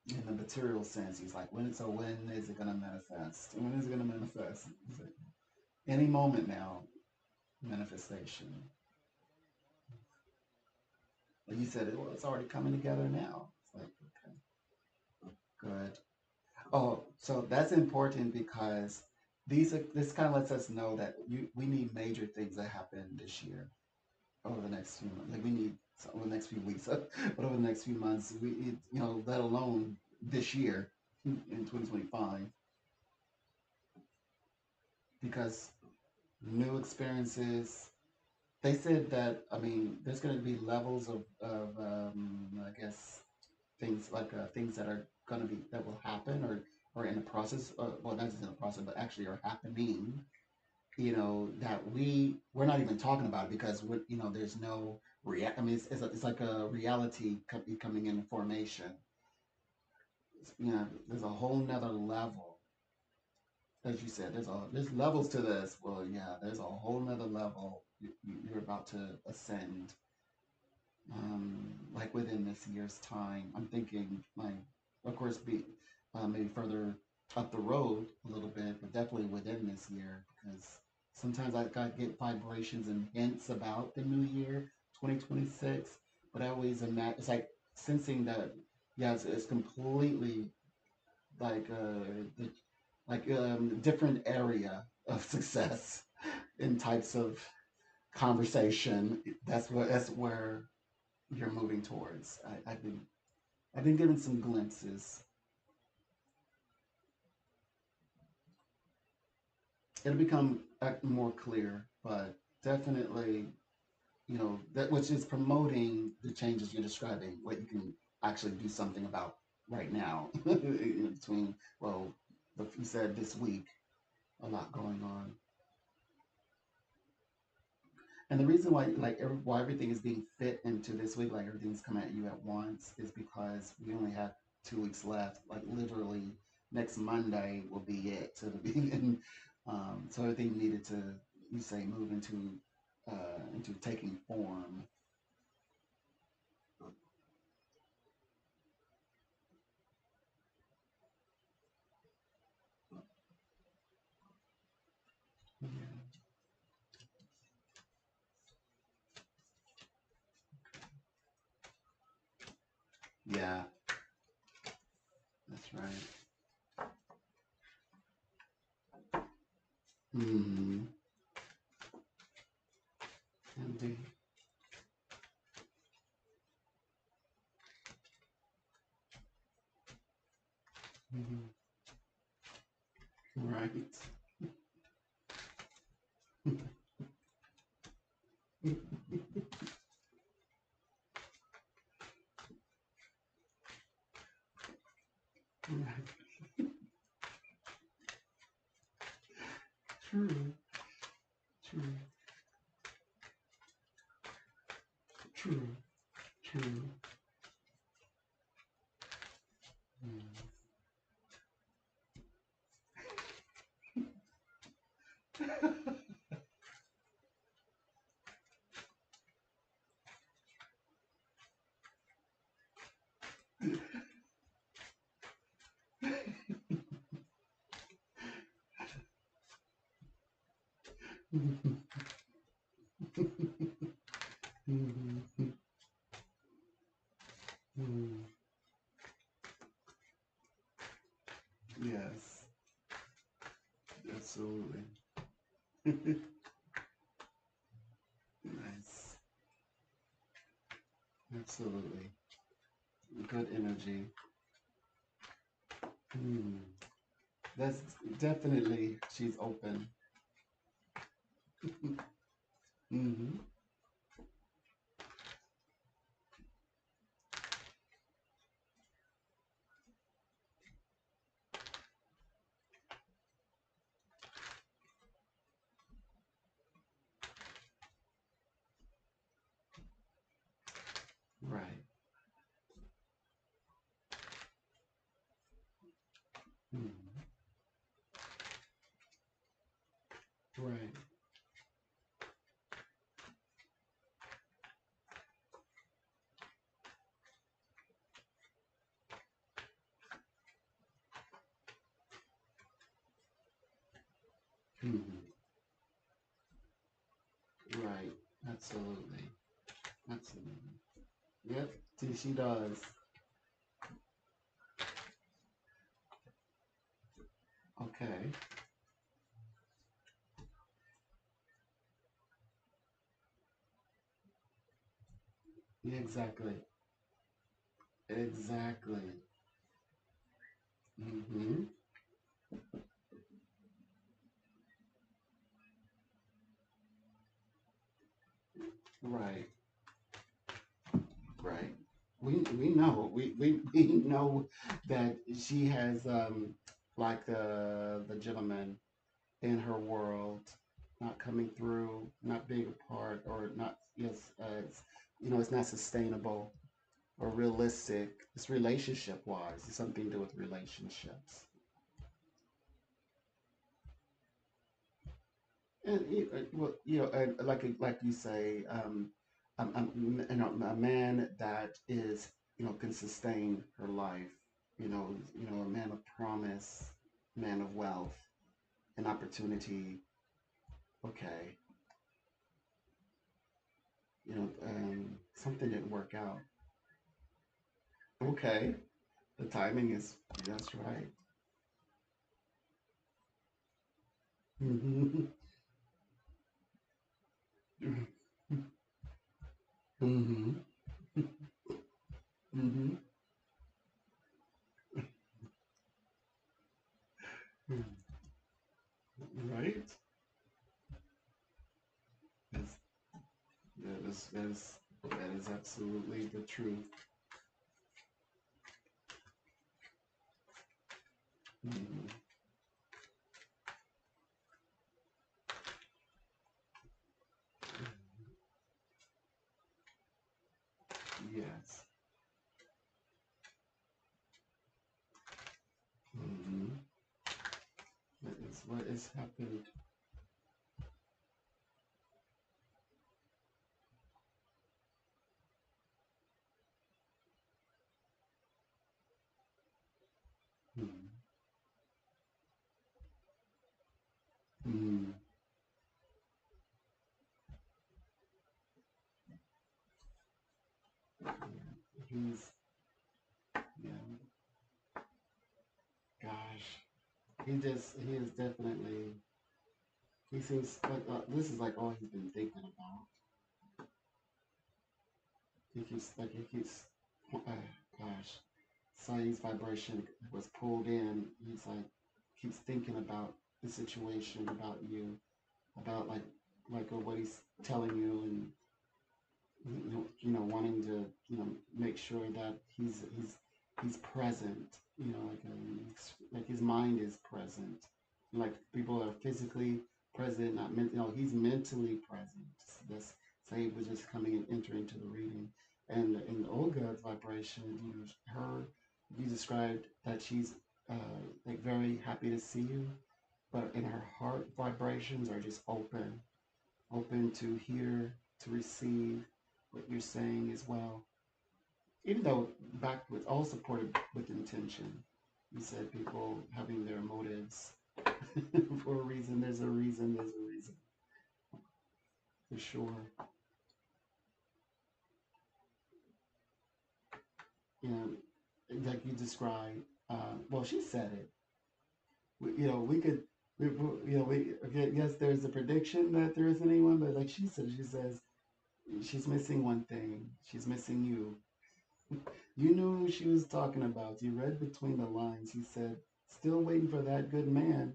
in the material sense. He's like, when is it gonna manifest? When is it gonna manifest? He's like, any moment now, manifestation. Like you said, well, it's already coming together now. It's like, okay, good. Oh, so that's important because this kind of lets us know that we need major things to happen this year over the next few months. Like we need over the next few weeks, but over the next few months, let alone this year in 2025, because new experiences. They said that I mean, there's going to be levels of I guess things that are going to be that will happen or in the process. Well, not just in the process, but actually are happening. That we're not even talking about it because there's no I mean, it's like a reality coming into formation. There's a whole nother level, as you said. There's levels to this. Well, yeah, there's a whole nother level you're about to ascend. Like within this year's time, I'm thinking, like, of course, be maybe further up the road a little bit, but definitely within this year because sometimes I get vibrations and hints about the new year, 2026, but I always imagine it's like sensing that, yeah, it's completely like different area of success in types of conversation. That's where you're moving towards. I've been given some glimpses. It'll become more clear, but definitely, that which is promoting the changes you're describing, what you can actually do something about right now. Between, well, you said this week, a lot going on. And the reason why, like, why everything is being fit into this week, like everything's coming at you at once, is because we only have 2 weeks left. Like, literally, next Monday will be it. So the beginning, so everything needed to, you say, move into taking form. Yeah, that's right. Mm-hmm. Indeed. Mm-hmm. Right. Right. True. True. True. True. Mm. Mhm. Mhm. Mhm. Yes, absolutely. Nice. Absolutely. Good energy. Mm. That's definitely, she's open. Hmm. Right. Hmm. Right. Hmm. Right. Absolutely. Absolutely. Yep. She does. Okay. Yeah, exactly. Exactly. Hmm. Right. Right. We know we know that she has like the gentleman in her world not coming through, not being a part, or not, yes, it's not sustainable or realistic. It's relationship wise. It's something to do with relationships. And well, and like you say, a man that is, can sustain her life. A man of promise, man of wealth, an opportunity. Okay, something didn't work out. Okay, the timing is that's right. Mm-hmm. Mm-hmm. Mm-hmm. Right. That's, that is absolutely the truth. Mhm. Yes. Hmm. That is what has happened. Hmm. Hmm. He's he is definitely, he seems like this is like all he's been thinking about. He keeps, gosh, Saeed's vibration was pulled in. He's like, keeps thinking about the situation, about you, about what he's telling you, and wanting to, make sure that he's present. Like his mind is present. Like people are physically present, not he's mentally present. That's Saeed was just coming and entering into the reading, and in Olga's vibration, her, you described that she's like very happy to see you, but in her heart vibrations are just open to hear, to receive what you're saying as well. Even though back with all supported with intention, you said people having their motives for a reason. There's a reason. There's a reason for sure. You know, like you described. Well, she said it. We could. Okay, yes, there's a prediction that there isn't anyone, but like she says she's missing one thing. She's missing you. You knew who she was talking about. You read between the lines. He said, still waiting for that good man.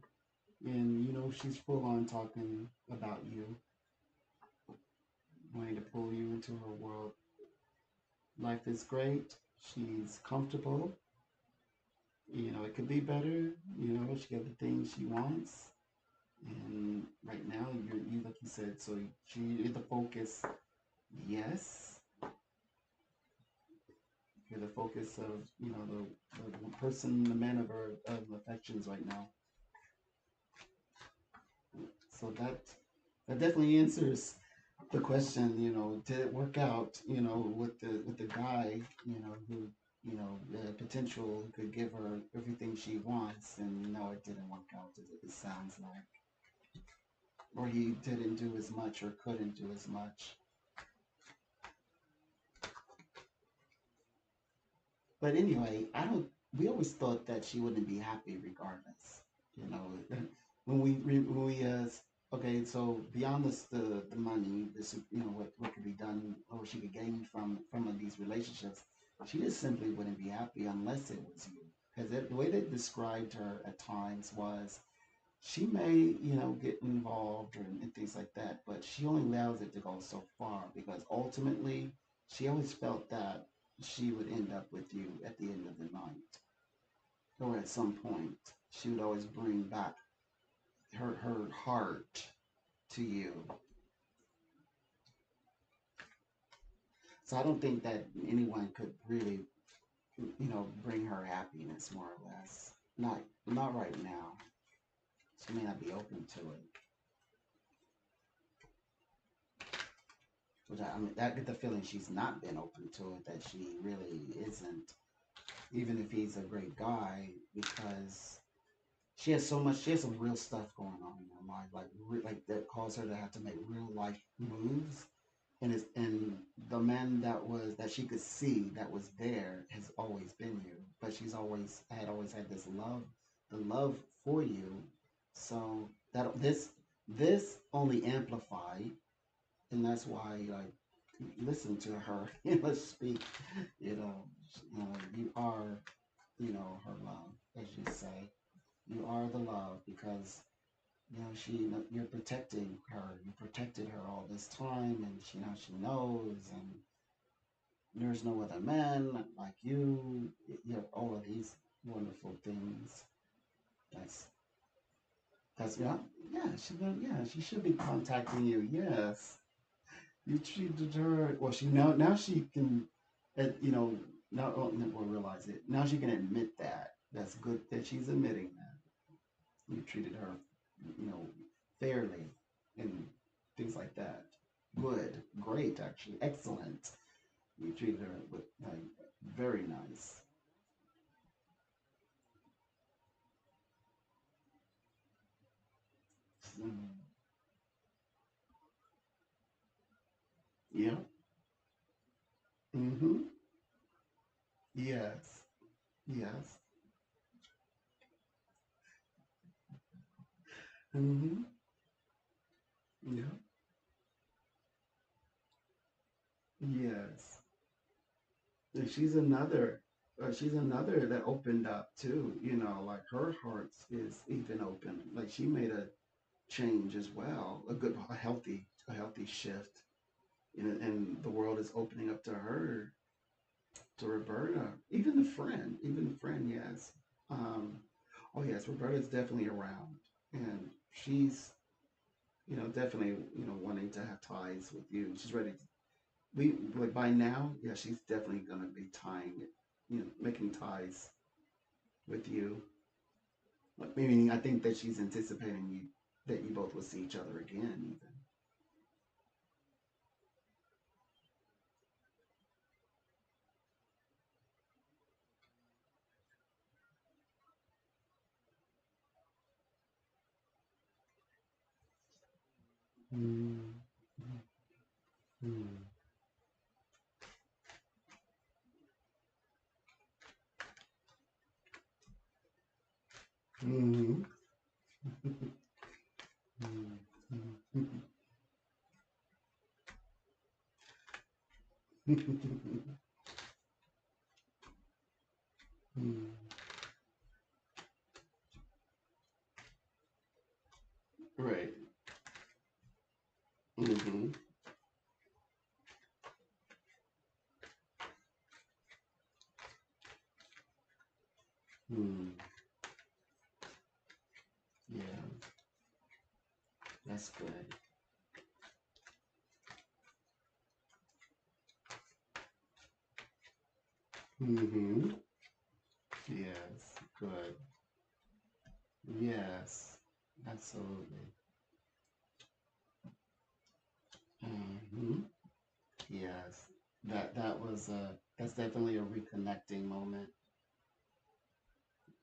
And she's full on talking about you, wanting to pull you into her world. Life is great. She's comfortable. It could be better. She got the things she wants. And right now, like you said, so she is the focus. Yes. You're the focus of, the person, the man of her of affections right now. So that definitely answers the question. Did it work out? With the guy, who, the potential could give her everything she wants, and no, it didn't work out. It sounds like, or he didn't do as much, or couldn't do as much. But anyway, I don't. We always thought that she wouldn't be happy regardless. You know, when we okay, so beyond the money, this what could be done or she could gain from these relationships, she just simply wouldn't be happy unless it was you. Because the way they described her at times was she may get involved and things like that, but she only allows it to go so far because ultimately she always felt that she would end up with you at the end of the night or at some point. She would always bring back her heart to you. So I don't think that anyone could really, bring her happiness more or less. Not right now. She may not be open to it. Which I get the feeling she's not been open to it. That she really isn't. Even if he's a great guy, because she has some real stuff going on in her life, like that caused her to have to make real life moves. And the man that she could see that was there has always been you, but she's always had this love, the love for you. So that this only amplified, and that's why like listen to her, speak. You know, you are her love, as you say. You are the love because you're protecting her. You protected her all this time, and she knows, and there's no other man like you. All of these wonderful things. That's yeah, she should be contacting you. Yes, you treated her well. Now she can, now we'll realize it. Now she can admit that. That's good that she's admitting that you treated her, you know, fairly and things like that. Good, great, actually, excellent. You treated her with like very nice. Mm, yeah. Mm-hmm. Yes. Yes. Mm-hmm. Yeah. Yes. And she's another that opened up too. Like her heart is even open. Like she made a change as well, a healthy shift. And the world is opening up to her, to Roberta, even the friend, yes. Um, oh yes, Roberta's definitely around, and she's definitely wanting to have ties with you. She's ready. We like by now, yeah, she's definitely gonna be tying it, making ties with you. Like, meaning, I think that she's anticipating that you both will see each other again, even. Mm-hmm. Mm-hmm. Mm-hmm. Right. Mm-hmm. Mm. Yeah, that's good. Mm-hmm. Yes, good. Yes, absolutely. Mm-hmm. Yes, that's definitely a reconnecting moment,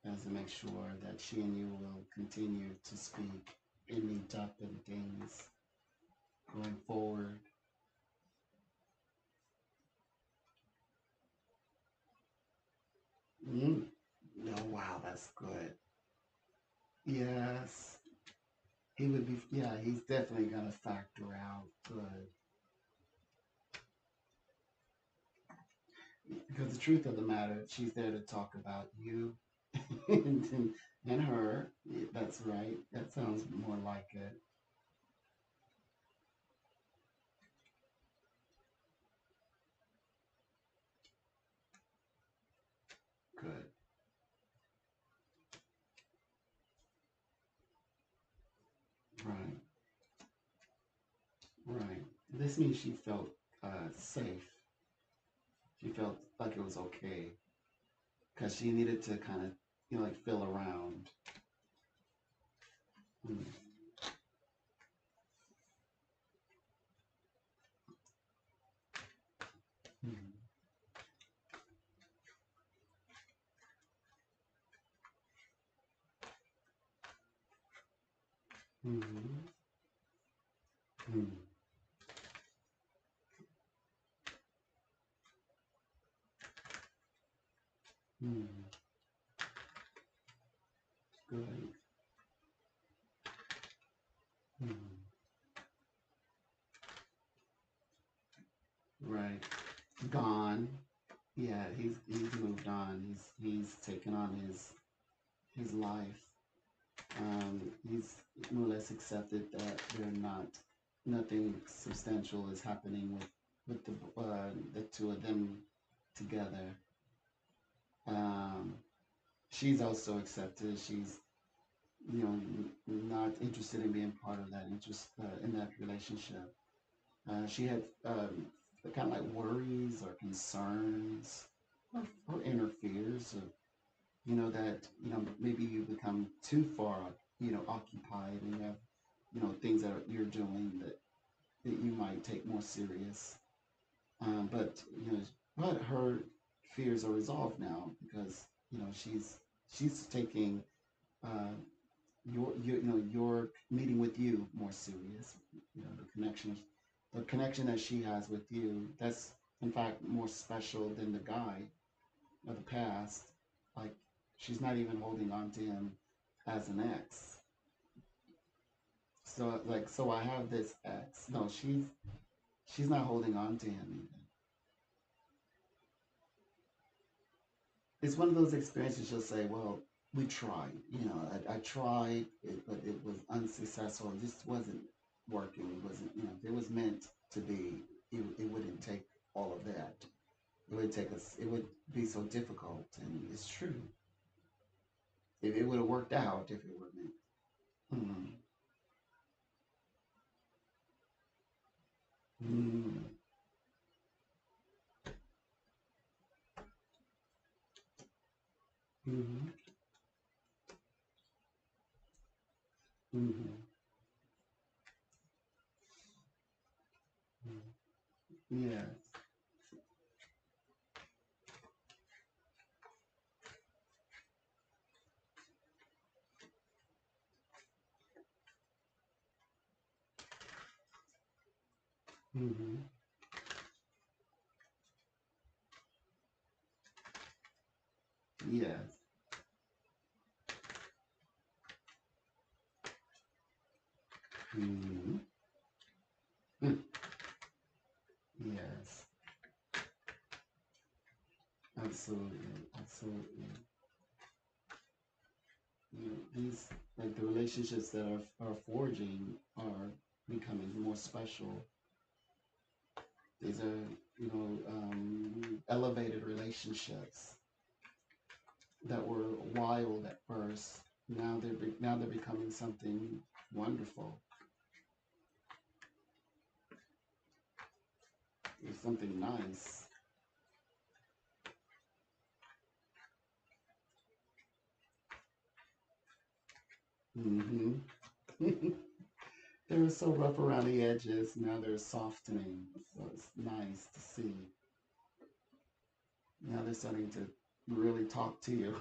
as to make sure that she and you will continue to speak and meet up and things going forward. Mm. Oh wow, that's good. Yes, he would be. Yeah, he's definitely gonna factor out good, because the truth of the matter, she's there to talk about you and her. That's right. That sounds more like it. Good. Right. Right. This means she felt safe. She felt like it was okay because she needed to kind of, like feel around. Mm. Mm. Mm. Mm. Mm. Good. Mm. Right. Gone. Yeah, he's moved on. He's taken on his life. He's more or less accepted that they're not nothing substantial is happening with the two of them together. Um, she's also accepted. She's not interested in being part of that interest in that relationship. She had kind of like worries or concerns or inner fears of that maybe you become too far occupied and you have things that you're doing that you might take more serious. But but her fears are resolved now because she's taking uh, your meeting with you more serious. The connection that she has with you, that's in fact more special than the guy of the past. Like she's not even holding on to him as an ex. So like, so I have this ex. No, she's not holding on to him even. It's one of those experiences you'll say, well, we tried. I tried, but it was unsuccessful. It just wasn't working. It wasn't, if it was meant to be, it wouldn't take all of that. It would take us, it would be so difficult. And it's true. If it would have worked out, if it were meant. Mm, mm, mm, mm, mm. Yes. Mm-hmm. Yes. Mm-hmm. Yes. Absolutely. Absolutely. These, like, the relationships that are forging are becoming more special. These are, elevated relationships that were wild at first. Now they're becoming something wonderful. It's something nice. Hmm. They were so rough around the edges. Now they're softening. So it's nice to see. Now they're starting to really talk to you.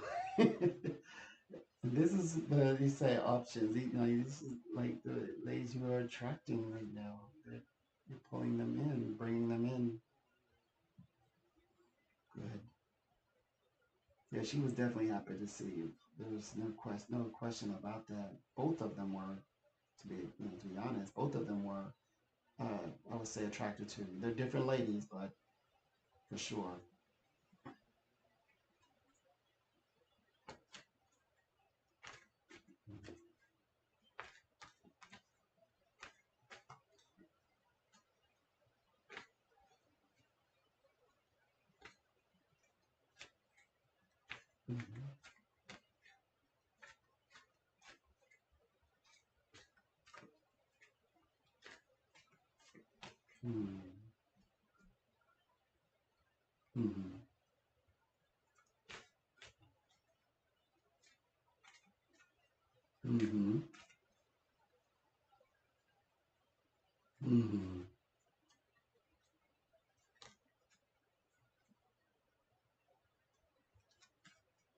This is the you say options. This is like the ladies you are attracting right now. That you're pulling them in, bringing them in. Good. Yeah, she was definitely happy to see you. There's no question about that. Both of them were, to be honest, both of them were. I would say attracted to you. They're different ladies, but for sure. Hmm. Hmm. Hmm. Hmm. Hmm.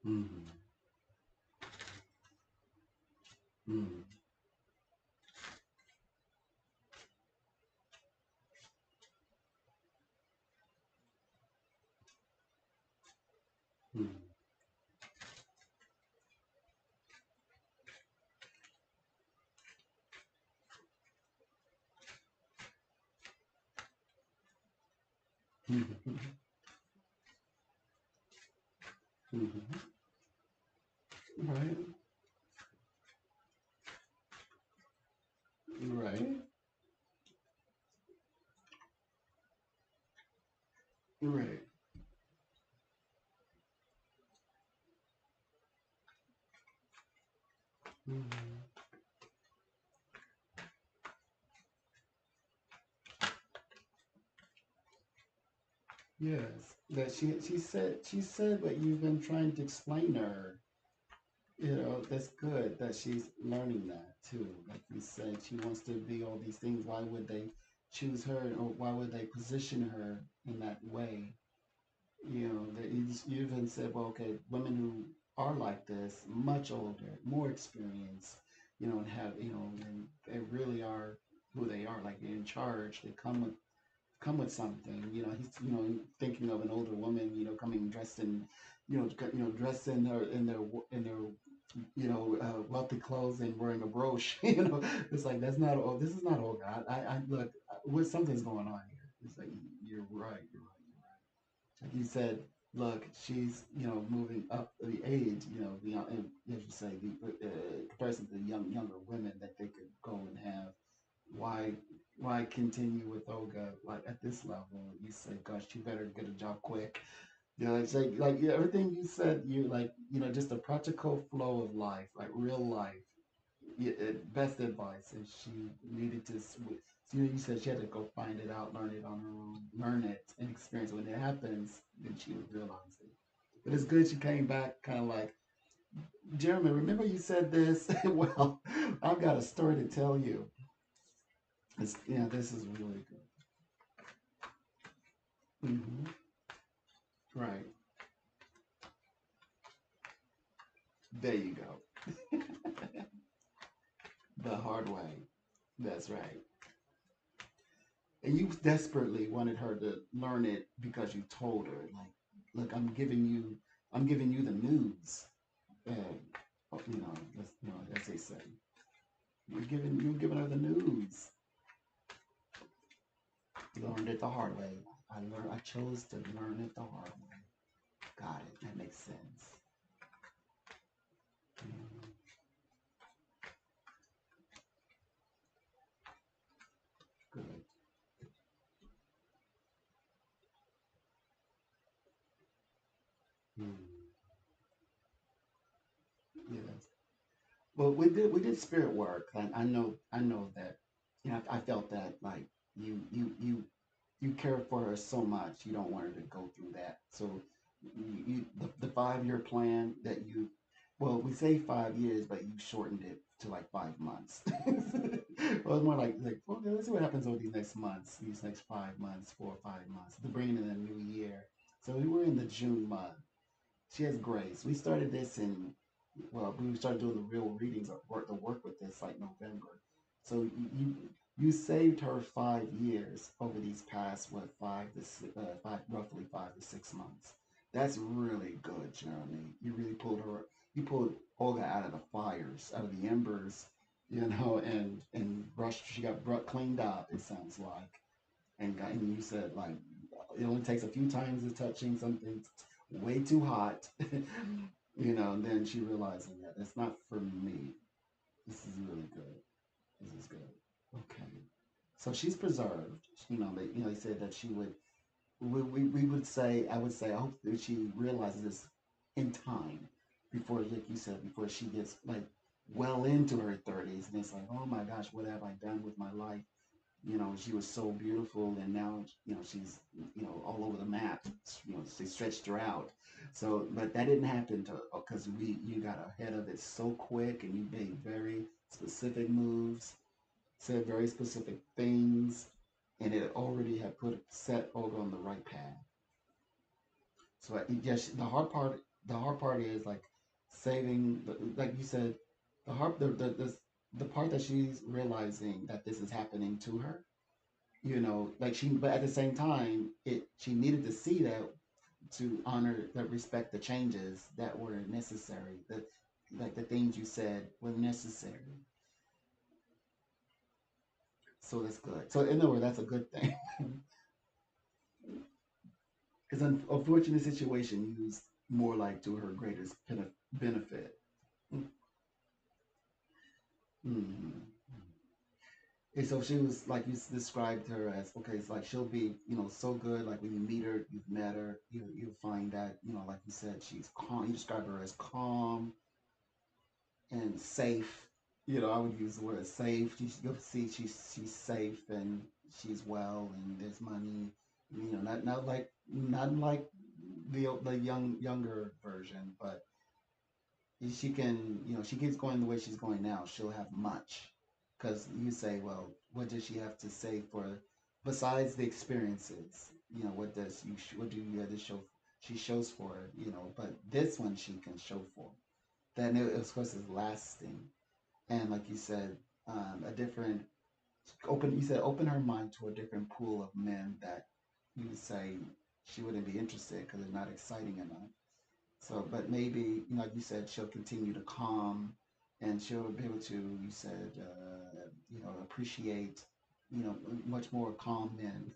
Hmm. Hmm. Hmm. Hmm. Hmm. Right. Right. Right. Hmm. Yes, that she said that you've been trying to explain to her. That's good that she's learning that too. Like you said, she wants to be all these things. Why would they choose her, or why would they position her in that way? That you even said, well, okay, women who are like this, much older, more experienced, and and they really are who they are. Like they're in charge. They come with something. He's thinking of an older woman, coming dressed in, dressed in her in their wealthy clothes and wearing a brooch. It's like that's not all. This is not all God. I look. What something's going on here. It's like you're right. You're right. You're right. Like you said, look, she's moving up the age. Beyond, and as you say, the comparison to the younger women that they could go and have. Why why continue with Olga like at this level? You say, gosh, you better get a job quick. It's like yeah, everything you said, you like, just a practical flow of life, like real life. Best advice. And she needed to you said she had to go find it out, learn it on her own, learn it and experience it. When it happens, then she would realize it. But it's good she came back kind of like, Jeremy, remember you said this? Well, I've got a story to tell you. This is really good. Right. There you go. The hard way. That's right. And you desperately wanted her to learn it because you told her, like, look, I'm giving you the news. And, as they say, you're giving her the news. You learned it the hard way. I chose to learn it the hard way. Got it. That makes sense. Mm, good. Mm, yes. Well, we did spirit work. And I know that. I felt that like you care for her so much. You don't want her to go through that. So the 5 year plan that well, we say 5 years, but you shortened it to like 5 months. Well, it's more like, okay, let's see what happens over these next months, these next 5 months, 4 or 5 months, to bring in a new year. So we were in the June month. She has grace. We started this we started doing the real readings or the work with this like November. So you saved her 5 years over these past what 5 roughly 5 to 6 months. That's really good, Jeremy. You pulled Olga out of the fires, out of the embers, and brushed. She got cleaned up. It sounds like, and you said like it only takes a few times of touching something way too hot. And then she realizing that it's not for me. This is really good. This is good. Okay. So she's preserved. They said that she would. We would say. I would say. I hope that she realizes this in time, before, like you said, before she gets like well into her 30s, and it's like, oh my gosh, what have I done with my life? She was so beautiful, and now she's all over the map. They stretched her out. So, but that didn't happen to because we you got ahead of it so quick, and you made very specific moves, said very specific things, and it already had put set Olga on the right path. So, yes, the hard part is like saving, like you said, the part that she's realizing that this is happening to her, like but at the same time, she needed to see that, to honor that, respect the changes that were necessary, like the things you said were necessary. So that's good. So in other words, that's a good thing. Because unfortunate situation used more like to her greatest benefit. Mm-hmm. And so she was like, you described her as, okay, it's like she'll be, so good. Like when you meet her, you've met her, you'll find that, like you said, she's calm. You describe her as calm and safe. I would use the word safe. You'll see she's safe, and she's well, and there's money. Not like the younger version, but she can, she keeps going the way she's going now, she'll have much. Because you say, well, what does she have to say for, besides the experiences? What do you have to show? She shows for, but this one she can show for. Then of course, is lasting, and like you said, a different open. You said open her mind to a different pool of men that you would say she wouldn't be interested because they're not exciting enough. So, but maybe, like you said, she'll continue to calm, and she'll be able to, you said, appreciate, much more calm men,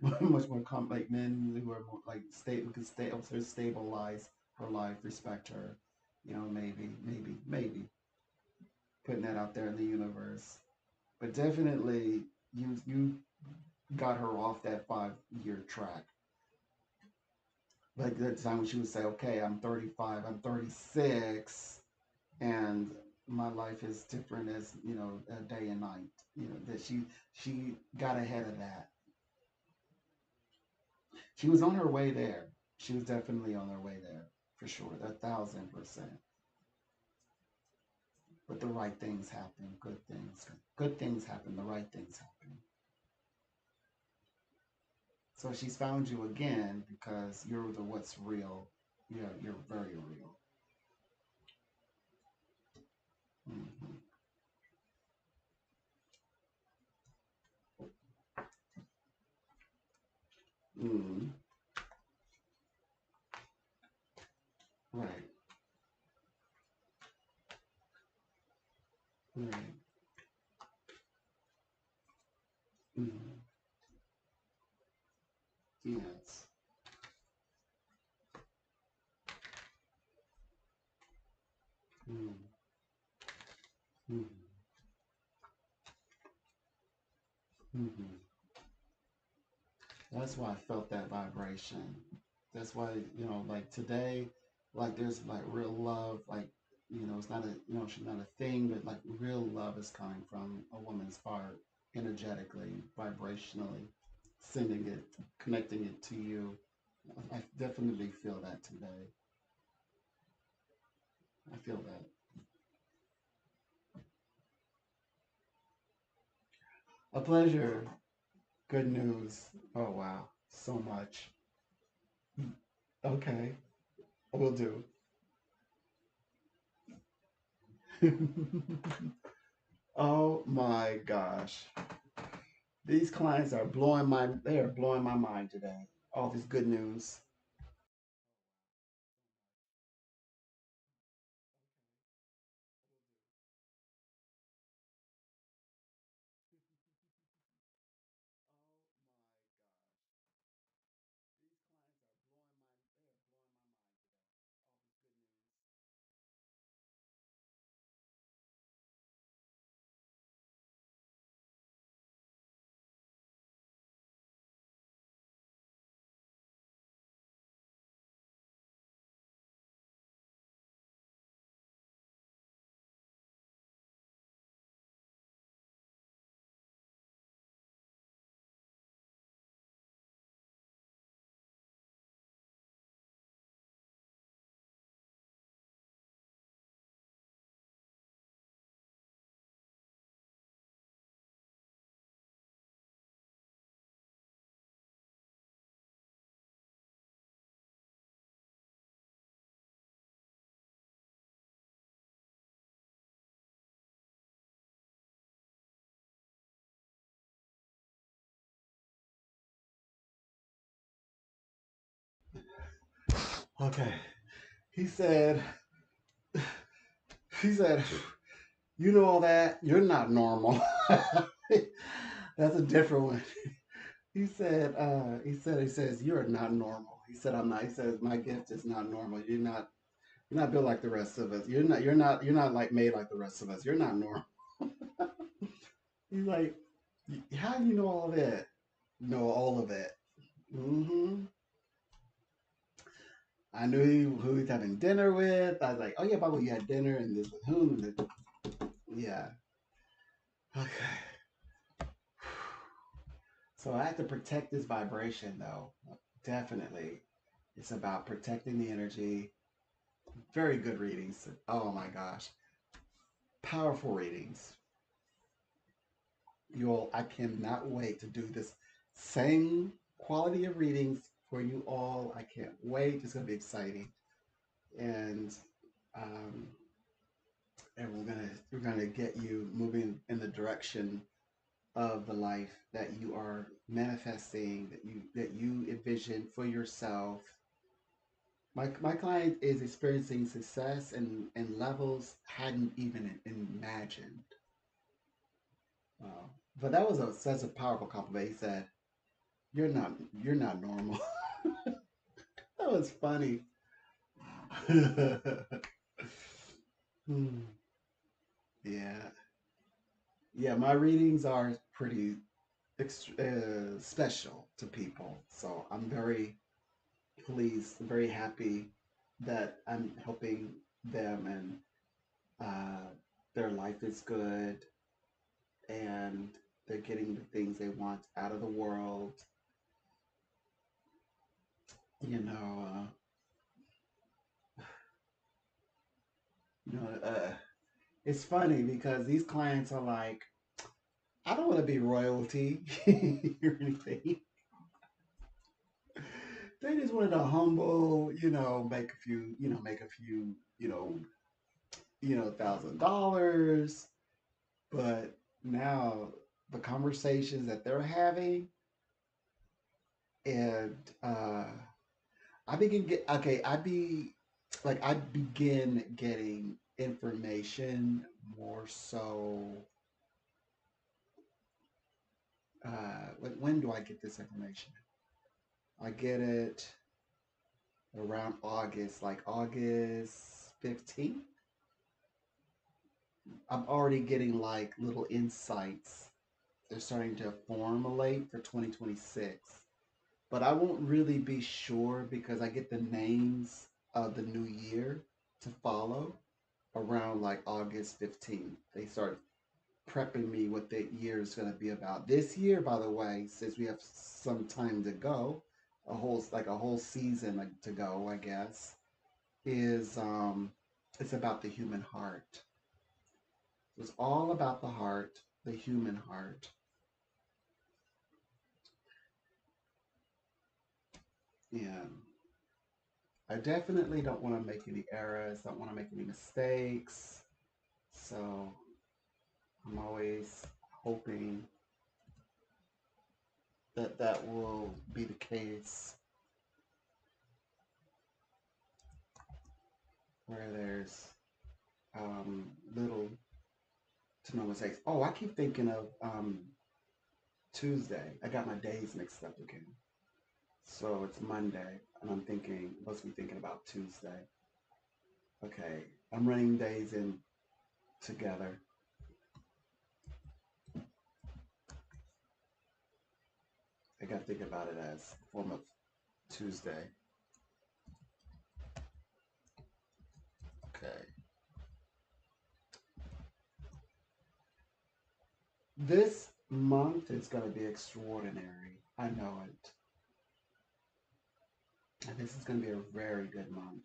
much more calm, like men who are more like stable, can stay, also stabilize her life, respect her, maybe putting that out there in the universe. But definitely, you got her off that 5 year track. Like that time when she would say, "Okay, I'm 35, I'm 36, and my life is different as day and night." That she got ahead of that. She was on her way there. She was definitely on her way there for sure, 1,000%. But the right things happen. Good things happen. The right things happen. So she's found you again because you're the what's real. Yeah, you're very real. Hmm. Hmm. Right. Right. Hmm. Yes. Hmm. Hmm. Hmm. That's why I felt that vibration. That's why, like today, like there's like real love, like, it's not a, she's not a thing, but like real love is coming from a woman's heart, energetically, vibrationally, sending it, connecting it to you. I definitely feel that today. I feel that. A pleasure. Good news. Oh, wow. So much. Okay. Will do. Oh my gosh. These clients are they are blowing my mind today. All this good news. Okay. He said, he said, you know all that? You're not normal. That's a different one. He says, you're not normal. He said, I'm not. He says, my gift is not normal. You're not built like the rest of us. You're not like made like the rest of us. You're not normal. He's like, how do you know all of that? Know all of it. Hmm. I knew who he's having dinner with. I was like, oh yeah, Bubba, you had dinner and this with whom? Yeah. Okay. So I have to protect this vibration though. Definitely. It's about protecting the energy. Very good readings. Oh my gosh. Powerful readings. You all, I cannot wait to do this same quality of readings for you all. I can't wait. It's going to be exciting. And um, and we're gonna get you moving in the direction of the life that you are manifesting, that you envision for yourself. My client is experiencing success and levels hadn't even imagined. Uh, but that was such a powerful compliment. He said, "You're not you're not normal." That was funny. Hmm. Yeah, yeah. My readings are pretty special to people, so I'm very pleased, very happy that I'm helping them and their life is good and they're getting the things they want out of the world. You know, you know, it's funny because these clients are like, I don't want to be royalty or anything. They just wanted a humble, make a few, make a few, $1,000. But now the conversations that they're having, and I begin get okay. I begin getting information more so. When do I get this information? I get it around August, like August 15th. I'm already getting like little insights. They're starting to formulate for 2026. But I won't really be sure because I get the names of the new year to follow around like August 15th. They start prepping me what the year is going to be about. This year, by the way, since we have some time to go, a whole season to go, I guess, is it's about the human heart. It's all about the heart, the human heart. Yeah. I definitely don't want to make any errors, don't want to make any mistakes. So I'm always hoping that that will be the case where there's little to no mistakes. Oh, I keep thinking of Tuesday. I got my days mixed up again. So it's Monday, and I'm thinking, must be thinking about Tuesday. Okay, I'm running days in together. I got to think about it as a form of Tuesday. Okay. This month is going to be extraordinary. I know it. And this is going to be a very good month.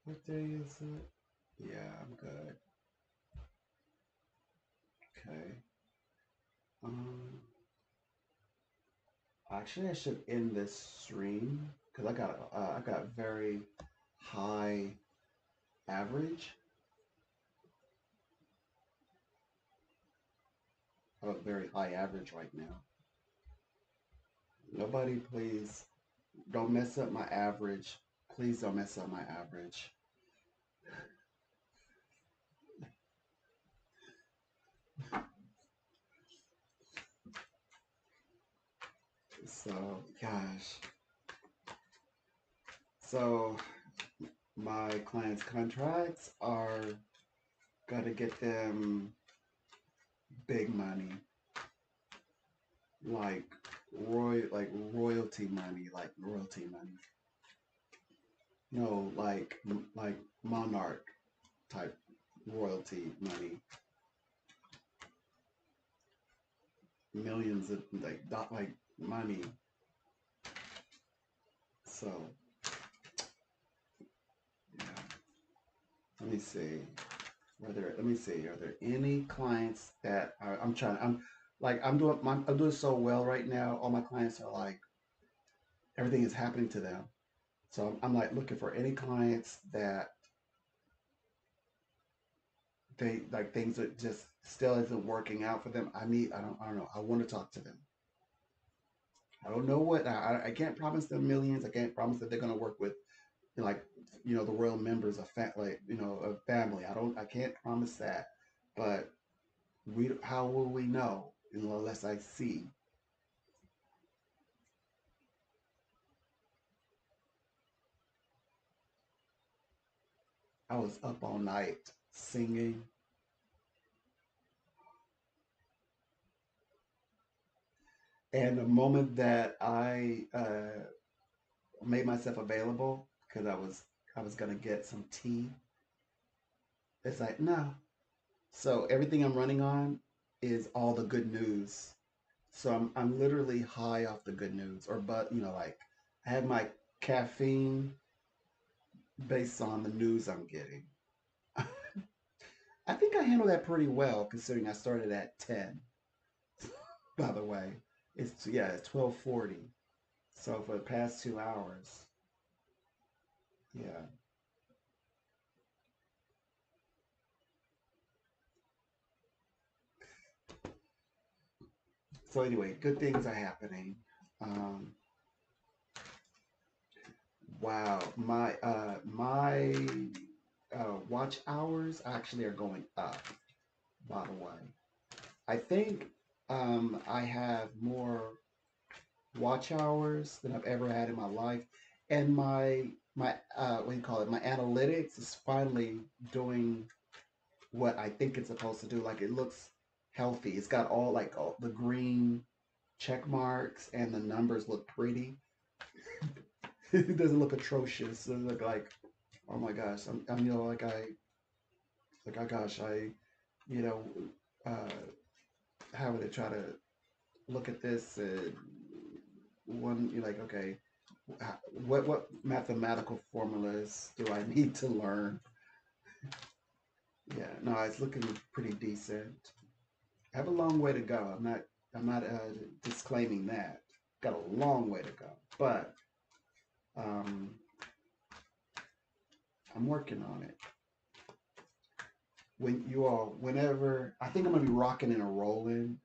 What day is it? Yeah, I'm good. Okay. Um, Actually, I should end this stream because I got very high average. I have a very high average right now. Nobody, please don't mess up my average. Please don't mess up my average. So, gosh. So, my clients' contracts are gonna get them big money, like like royalty money. No, like monarch type royalty money, millions of like not like money. So yeah, let me see. Let me see. Are there any clients that I'm trying? I'm doing so well right now. All my clients are like everything is happening to them. So I'm like looking for any clients that they like things are just still isn't working out for them, I don't know. I want to talk to them. I don't know what I can't promise them millions. I can't promise that they're going to work with like the royal members of like of family. I can't promise that, but we how will we know unless I see? I was up all night singing, and the moment that I made myself available because I was gonna get some tea, it's like no. So everything I'm running on is all the good news. So I'm literally high off the good news, or but like I have my caffeine based on the news I'm getting. I think I handled that pretty well considering I started at 10. By the way, it's 12:40. So for the past 2 hours, yeah. So anyway, good things are happening. Um, wow, my watch hours actually are going up. By the way, I think I have more watch hours than I've ever had in my life, and my what do you call it? My analytics is finally doing what I think it's supposed to do. Like it looks healthy. It's got all the green check marks, and the numbers look pretty. It doesn't look atrocious. It doesn't look like, oh my gosh, I'm like, oh gosh, you know, uh, how would I try to look at this? One, you're like, okay, what mathematical formulas do I need to learn? Yeah, no, it's looking pretty decent. I have a long way to go. I'm not disclaiming that. Got a long way to go, but um, I'm working on it. Whenever I think I'm gonna be rocking and a rolling,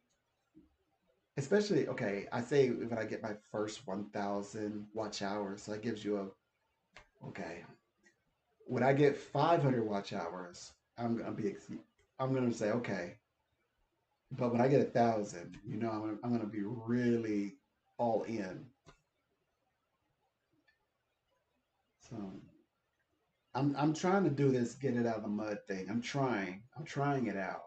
especially okay. I say when I get my first 1,000 watch hours, so that gives you a okay. When I get 500 watch hours, I'm gonna say okay. But when I get 1,000, I'm gonna be really all in. So I'm trying to do this get it out of the mud thing. I'm trying it out.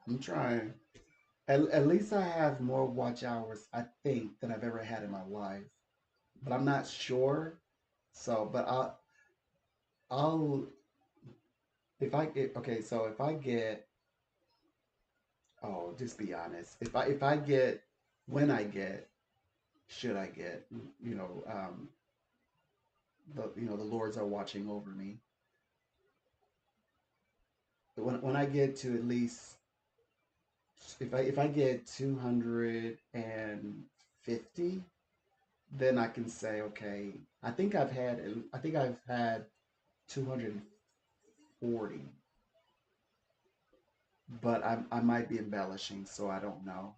I'm trying. At least I have more watch hours, I think, than I've ever had in my life. But I'm not sure. So, but I'll if I get okay. So if I get oh, just be honest. If I get when I get should I get you know the lords are watching over me. When I get to at least if I get 250, then I can say okay. I think I've had 240, but I might be embellishing, so I don't know.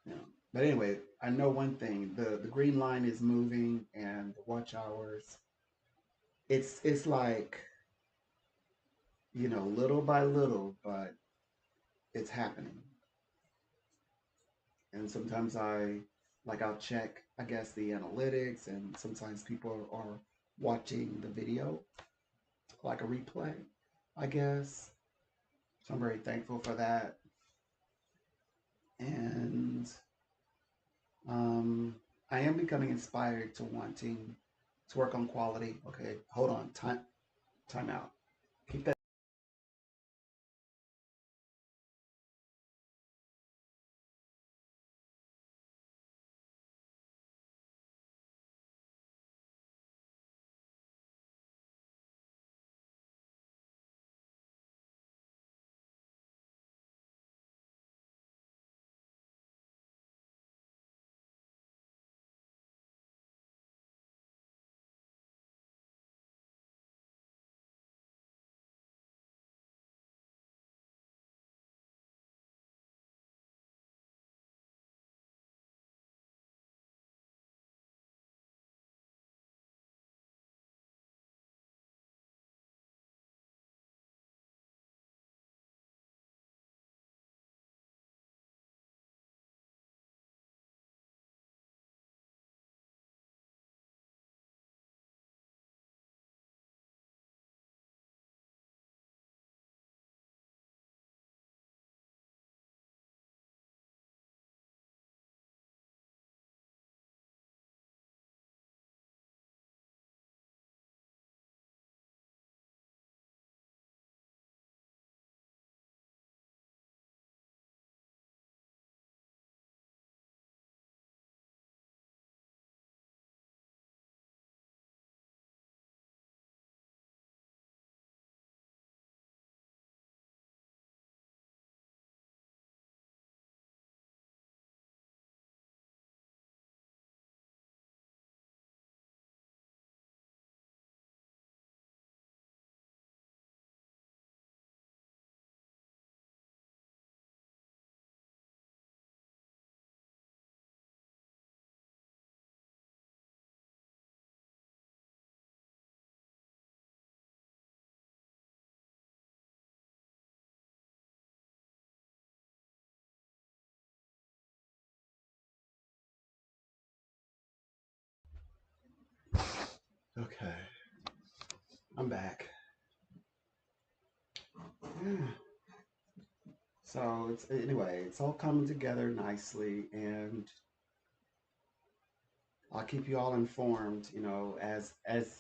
You know. But anyway, I know one thing: the green line is moving, and the watch hours. It's like little by little, but it's happening. And sometimes I'll check, I guess, the analytics, and sometimes people are watching the video like a replay, I guess. So I'm very thankful for that. And um, I am becoming inspired to wanting to work on quality. Okay, hold on, time out. Keep that. Okay, I'm back. Yeah. So it's anyway, it's all coming together nicely, and I'll keep you all informed. You know, as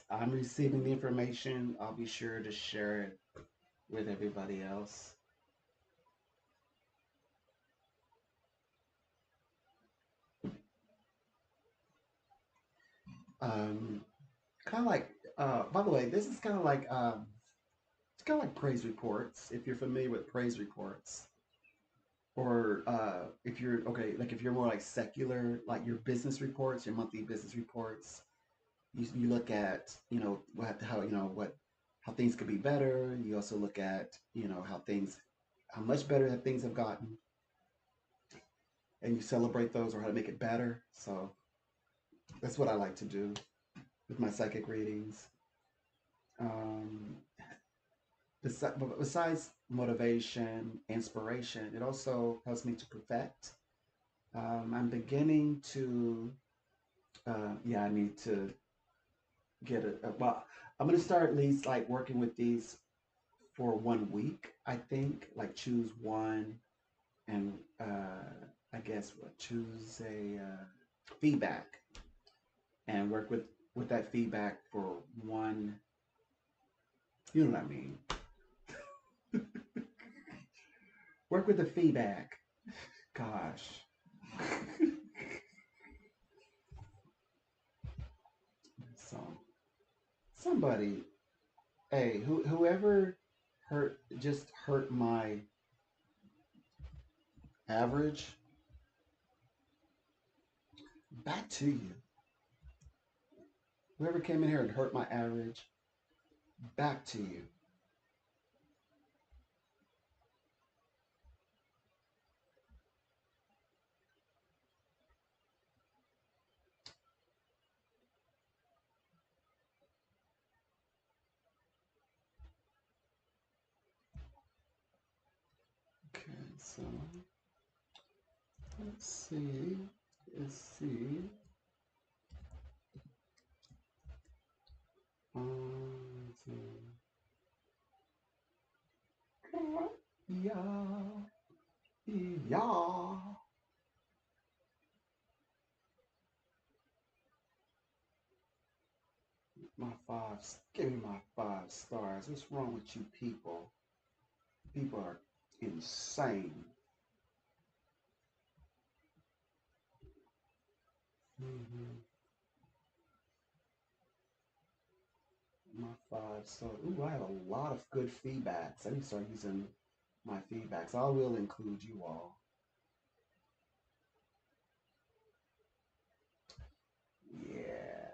I'm receiving the information, I'll be sure to share it with everybody else. Um, Kind of like, by the way, this is kind of like, it's kind of like praise reports. If you're familiar with praise reports, or if you're okay, like if you're more like secular, like your business reports, your monthly business reports, you look at, how, how things could be better. You also look at, how much better that things have gotten, and you celebrate those or how to make it better. So that's what I like to do with my psychic readings. Um, besides motivation, inspiration, it also helps me to perfect. I'm beginning to, yeah, I need to get it. Well, I'm going to start at least like working with these for 1 week, I think. Like choose one and I guess what, choose a feedback and work with that feedback for one, you know what I mean? Work with the feedback. Gosh. So somebody, hey, whoever hurt my average, back to you. Whoever came in here and hurt my average, back to you. Okay, so let's see. Let's see. Let's see. Yeah, yeah. My five. Give me my 5 stars. What's wrong with you people? People are insane. Hmm. My five. So, ooh, I have a lot of good feedbacks. I need to start using my feedbacks. I will include you all. Yeah.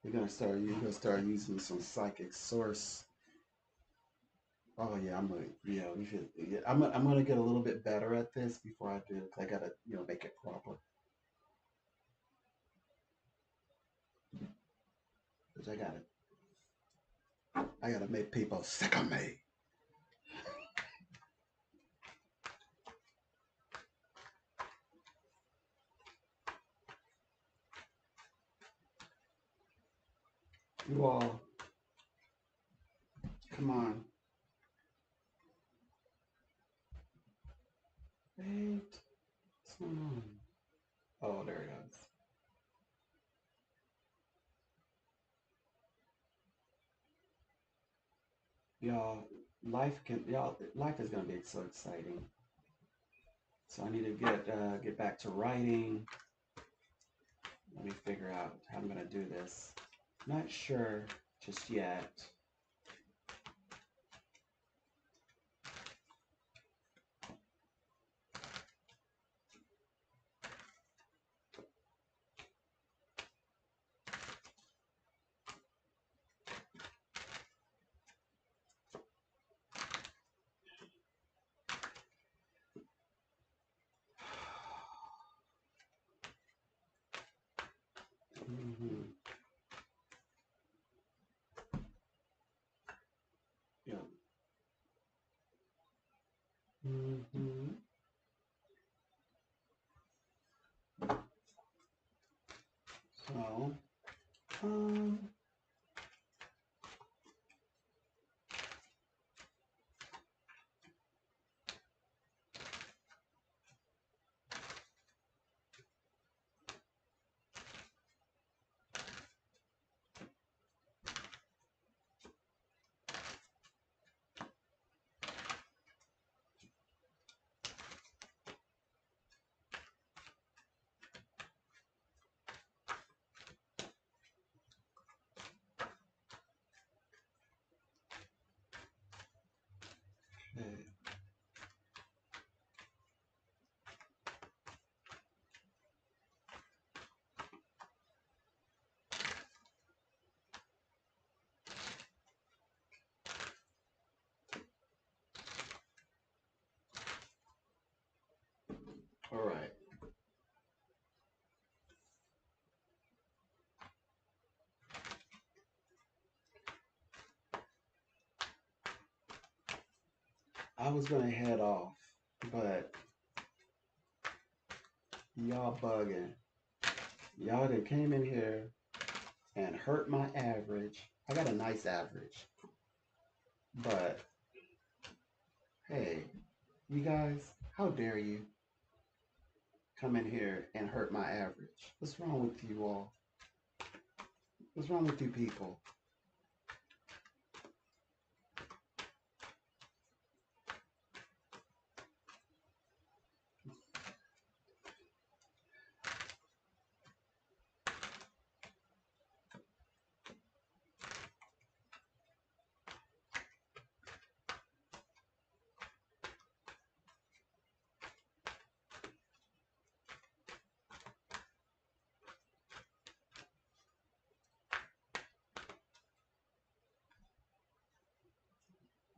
You're gonna start using some psychic source. Oh yeah, yeah, we should, yeah, I'm gonna get a little bit better at this before I do, 'cause I gotta, make it proper. Cause I gotta make people sick of me. You all, come on. Wait, what's going on? Oh, there it is. Life is gonna be so exciting. So I need to get back to writing. Let me figure out how I'm gonna do this. Not sure just yet. Hmm. Yeah. Hmm. So, um, I was gonna head off, but y'all bugging. Y'all that came in here and hurt my average. I got a nice average, but hey, you guys, how dare you come in here and hurt my average? What's wrong with you all? What's wrong with you people?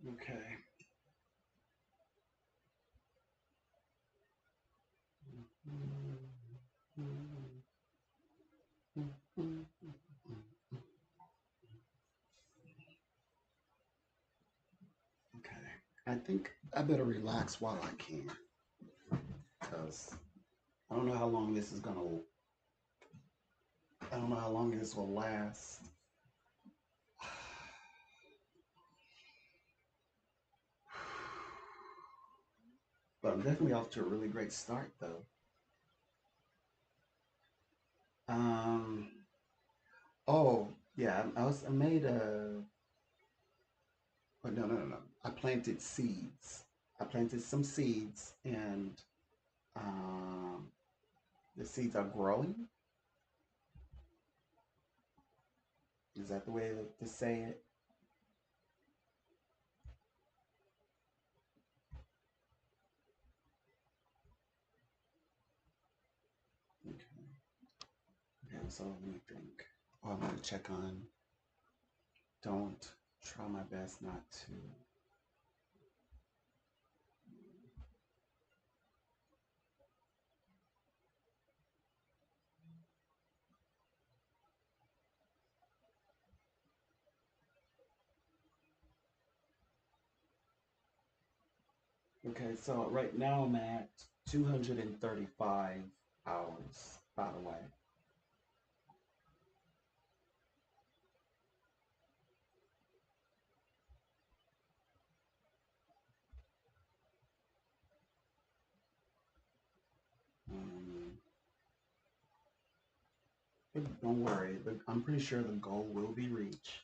Okay. Okay. I think I better relax while I can, because I don't know how long this is gonna. I don't know how long this will last. But I'm definitely off to a really great start, though. Um. Oh, yeah. I made a. Oh, no, no, no, no. I planted seeds. I planted some seeds, and um, the seeds are growing. Is that the way to say it? Okay. Okay. So let me think. Oh, I'm gonna check on. Don't try my best not to. Okay, so right now I'm at 235 hours, by the way. Um, but don't worry, I'm pretty sure the goal will be reached.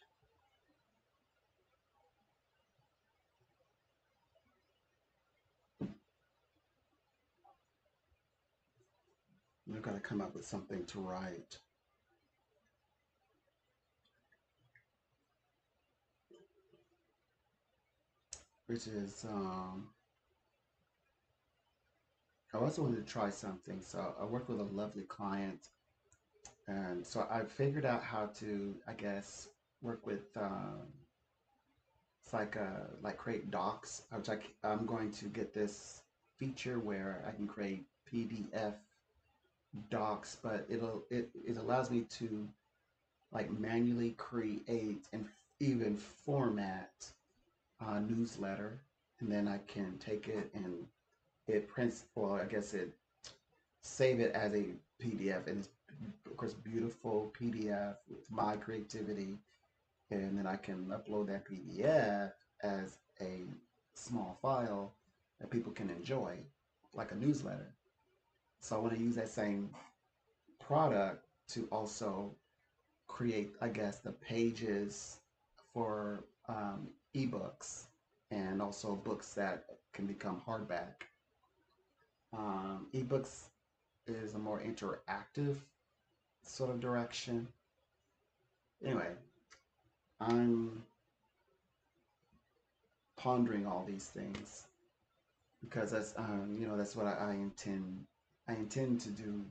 I've got to come up with something to write, which is, I also wanted to try something. So I work with a lovely client, and so I figured out how to, I guess, work with, it's like create docs, which I'm going to get this feature where I can create PDF docs, but it allows me to like manually create and even format a newsletter, and then I can take it and it prints, or I guess it save it as a PDF, and it's of course beautiful PDF with my creativity, and then I can upload that PDF as a small file that people can enjoy, like a newsletter. So I want to use that same product to also create, I guess, the pages for ebooks and also books that can become hardback. Ebooks is a more interactive sort of direction. Anyway, I'm pondering all these things because that's that's what I intend to do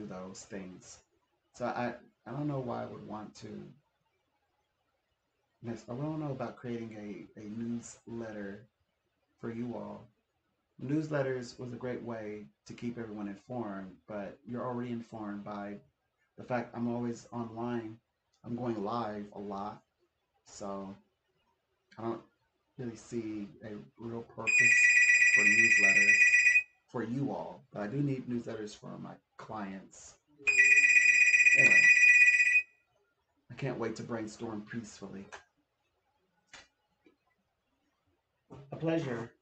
those things. So I don't know why I would want to. Next, I don't know about creating a newsletter for you all. Newsletters was a great way to keep everyone informed, but you're already informed by the fact I'm always online. I'm going live a lot, so I don't. really see a real purpose for newsletters for you all. But I do need newsletters for my clients. Anyway, I can't wait to brainstorm peacefully. A pleasure.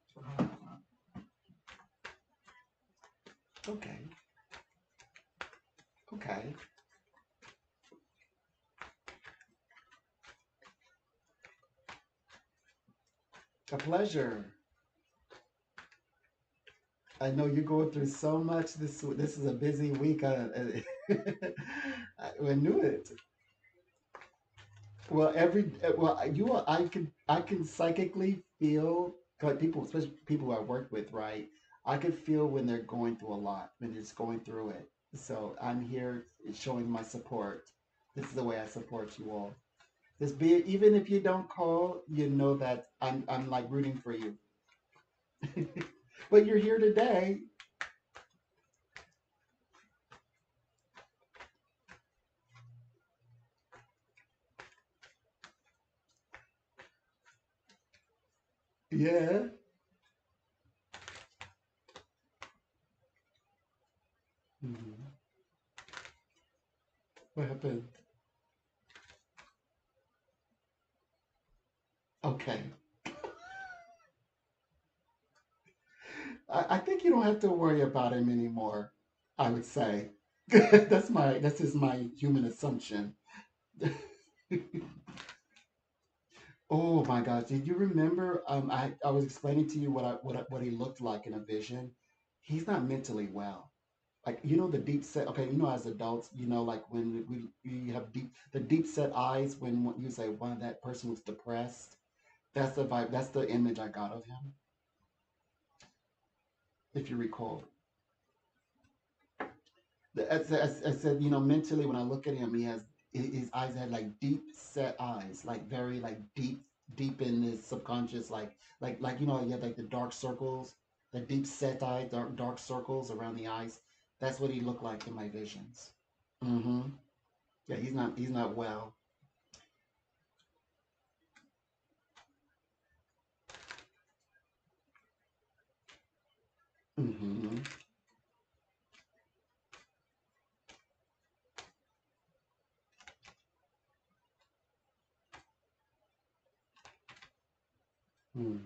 Okay. Okay. A pleasure. I know you're going through so much. This is a busy week. I knew it. I can psychically feel like people, especially people I work with, right? I could feel when they're going through a lot, when they're just going through it. So I'm here showing my support. This is the way I support you all. Just be even if you don't call, you know that I'm like rooting for you. But you're here today. Yeah. Hmm. What happened? Okay. I think you don't have to worry about him anymore. I would say. That's just my human assumption. Oh my gosh, did you remember? I was explaining to you what he looked like in a vision. He's not mentally well. Like the deep set. Okay, as adults, like when we have the deep set eyes when you say one that person was depressed. That's the vibe. That's the image I got of him. If you recall, I said, mentally when I look at him, he has his eyes had like deep set eyes, like very like deep in his subconscious, like he had like the dark circles, the deep set eye, dark circles around the eyes. That's what he looked like in my visions. Mm-hmm. Yeah, he's not well. Mm-hmm. Mm-hmm.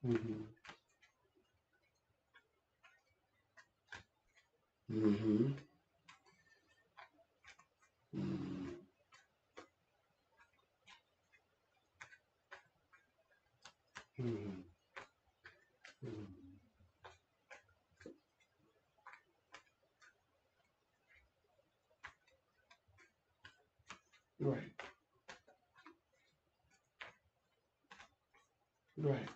Mm-hmm. Mm-hmm. Mm-hmm. Mm-hmm. Right. Right.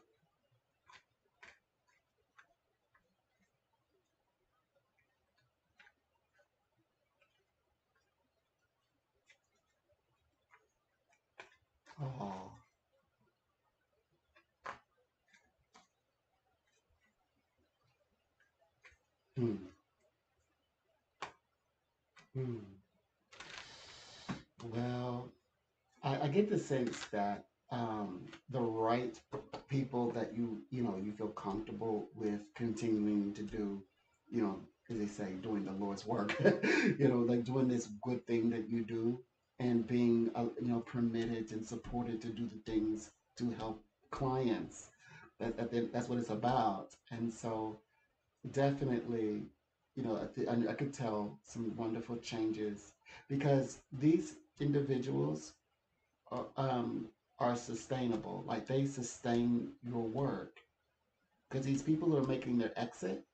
Oh. Mm. Mm. Well, I get the sense that the right people that you feel comfortable with continuing to do, as they say, doing the Lord's work, like doing this good thing that you do and being, permitted and supported to do the things to help clients. That's what it's about. And so definitely, I could tell some wonderful changes because these individuals are, are sustainable. Like they sustain your work because these people who are making their exit,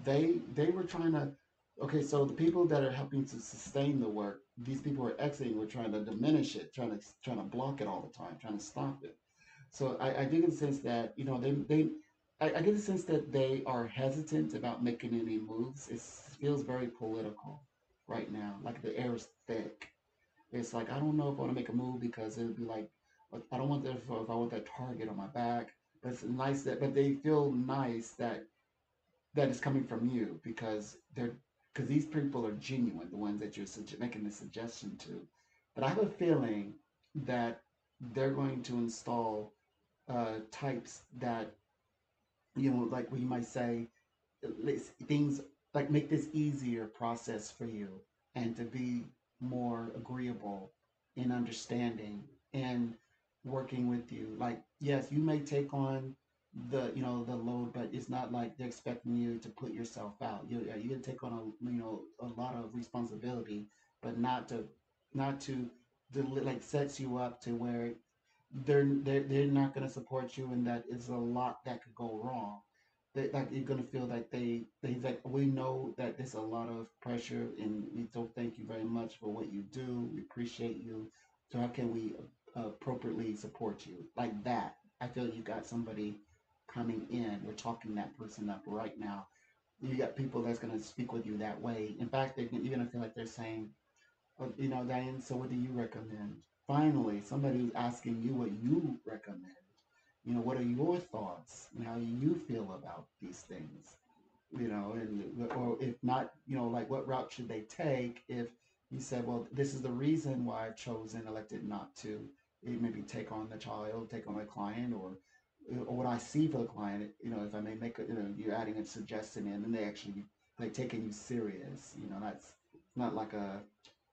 they were trying to. Okay, so the people that are helping to sustain the work, these people who are exiting were trying to diminish it, trying to block it all the time, trying to stop it. So I do get the sense that I get the sense that they are hesitant about making any moves. It feels very political right now. Like the air is thick. It's like I don't know if I want to make a move because it would be like I don't want that if I want that target on my back. But it's nice but they feel nice that it's coming from you because these people are genuine, the ones that you're making the suggestion to. But I have a feeling that they're going to install types that, like we might say, things like make this easier process for you and to be more agreeable in understanding and working with you. Like, yes, you may take on the load, but it's not like they're expecting you to put yourself out. You can take on a lot of responsibility, but not to like sets you up to where they're not going to support you, and that is a lot that could go wrong. Like you're going to feel like they like, we know that there's a lot of pressure, and we don't thank you very much for what you do. We appreciate you. So how can we appropriately support you like that? I feel you got somebody coming in. We're talking that person up right now. You got people that's going to speak with you that way. In fact, you're going to feel like they're saying, Diane, so what do you recommend? Finally, somebody who's asking you what you recommend. What are your thoughts? And how do you feel about these things? And or if not, like what route should they take if you said, well, this is the reason why I've chosen, elected not to maybe take on the child, take on my client, or what I see for the client, if I may make it, you're adding a suggestion in, and they actually like taking you serious. That's not like a,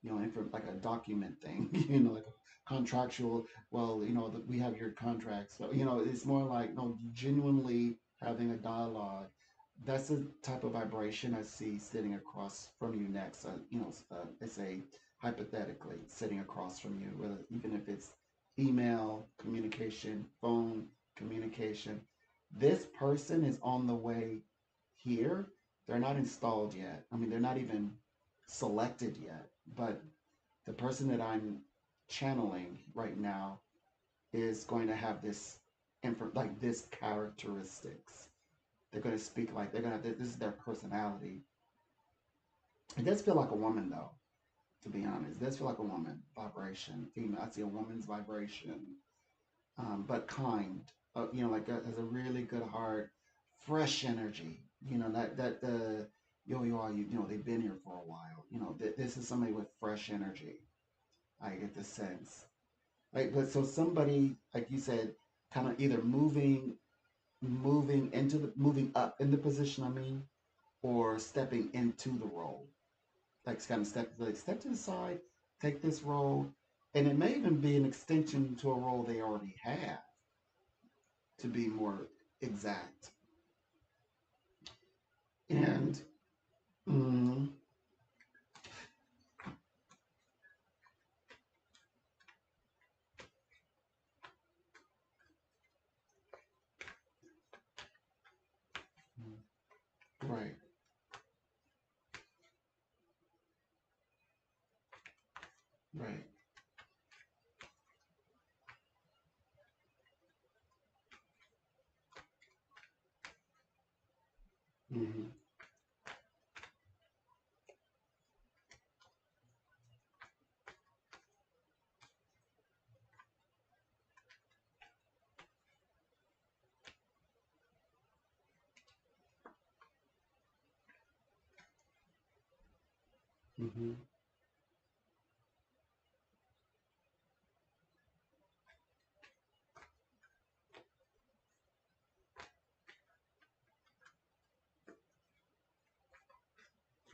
like a document thing, like a contractual. Well, we have your contract, so it's more like no, genuinely having a dialogue. That's the type of vibration I see sitting across from you next. Let's say hypothetically sitting across from you, whether even if it's email communication, phone communication. This person is on the way here. They're not installed yet. I mean, they're not even selected yet. But the person that I'm channeling right now is going to have like this characteristics. They're going to speak like they're going to. This is their personality. It does feel like a woman, though. To be honest, it does feel like a woman vibration. Female. I see a woman's vibration, but kind. Like has a really good heart, fresh energy. That the yo are they've been here for a while. This is somebody with fresh energy. I get the sense. Right, but so somebody, like you said, kind of either moving up in the position, I mean, or stepping into the role. Like kind of step to the side, take this role, and it may even be an extension to a role they already have, to be more exact. And mm, right, right, mm-hmm, mm-hmm,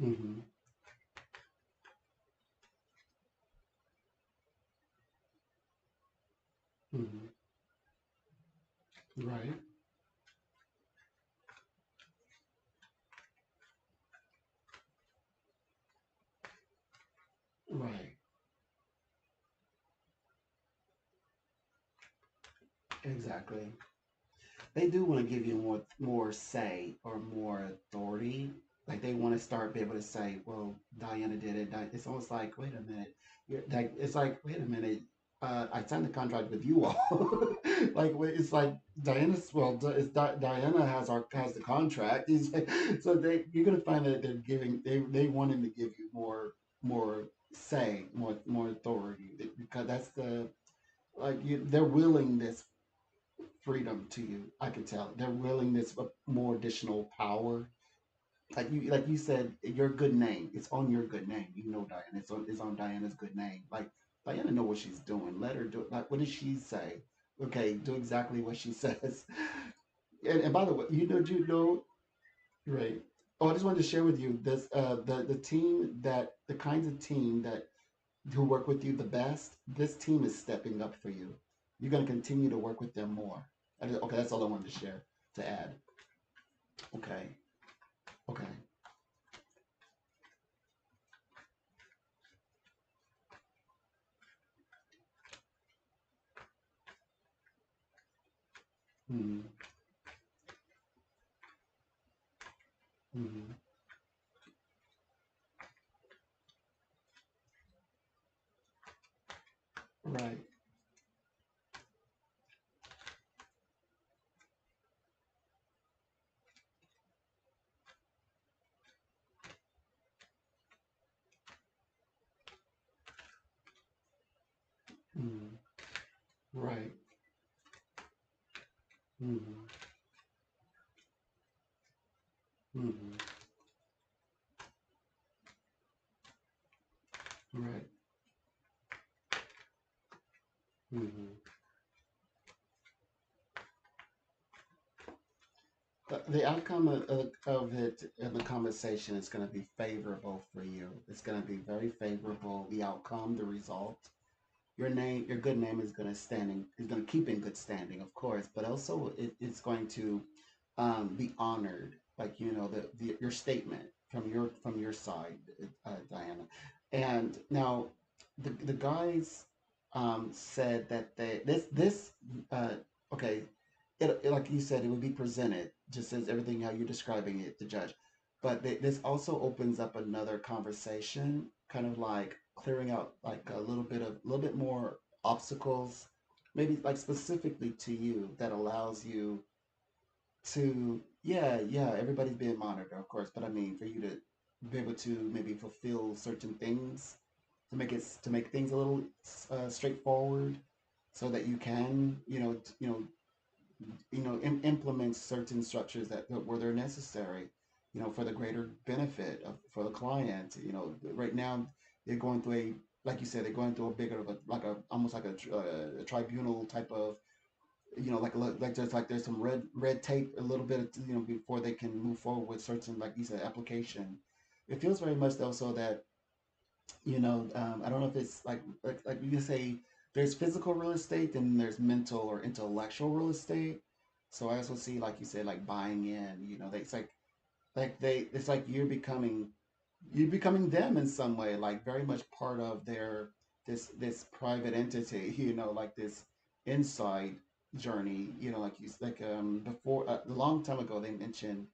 mm-hmm, mm-hmm, right, right, exactly. They do want to give you more say or more authority. Like they want to start be able to say, "Well, Diana did it." It's almost like, wait a minute. It's like, wait a minute. I signed the contract with you all. Like it's like Diana's. Well, Diana has the contract. It's like, so you're gonna find that they're giving they wanting to give you more say, more authority because that's the like they're willing this freedom to you. I can tell their willingness for more additional power. Like you said, your good name. It's on your good name. Diana. It's on Diana's good name. Like Diana know what she's doing. Let her do it. Like, what does she say? Okay, do exactly what she says. And by the way, you know, right? Oh, I just wanted to share with you this. The team that the kinds of team that who work with you the best. This team is stepping up for you. You're going to continue to work with them more. Okay, that's all I wanted to share to add. Okay, okay. Mm-hmm. Mm-hmm. Right. Mm-hmm. Right. Mm-hmm. Mm-hmm. Right. Mm-hmm. The outcome of it in the conversation is going to be favorable for you. It's going to be very favorable. The outcome, the result, your good name is going to is going to keep in good standing, of course, but also it's going to be honored, like your statement from your side, Diana. And now the guys said that this uh, okay, like you said, it would be presented just as everything how you're describing it, the judge. But this also opens up another conversation, kind of like clearing out like a little bit more obstacles, maybe like specifically to you that allows you to, yeah, everybody's being monitored, of course, but I mean for you to be able to maybe fulfill certain things to make things a little straightforward, so that you can implement certain structures that where they're necessary, for the greater benefit of for the client. Right now they're going through like you said, they're going through a bigger of a like a almost like a tribunal type of, like there's some red tape a little bit, before they can move forward with certain, like you said, application. It feels very much though so that, I don't know if it's like you can say there's physical real estate and there's mental or intellectual real estate. So I also see, like you said, like buying in, it's like you're becoming them in some way, like very much part of their this private entity, like this inside journey, before a long time ago they mentioned,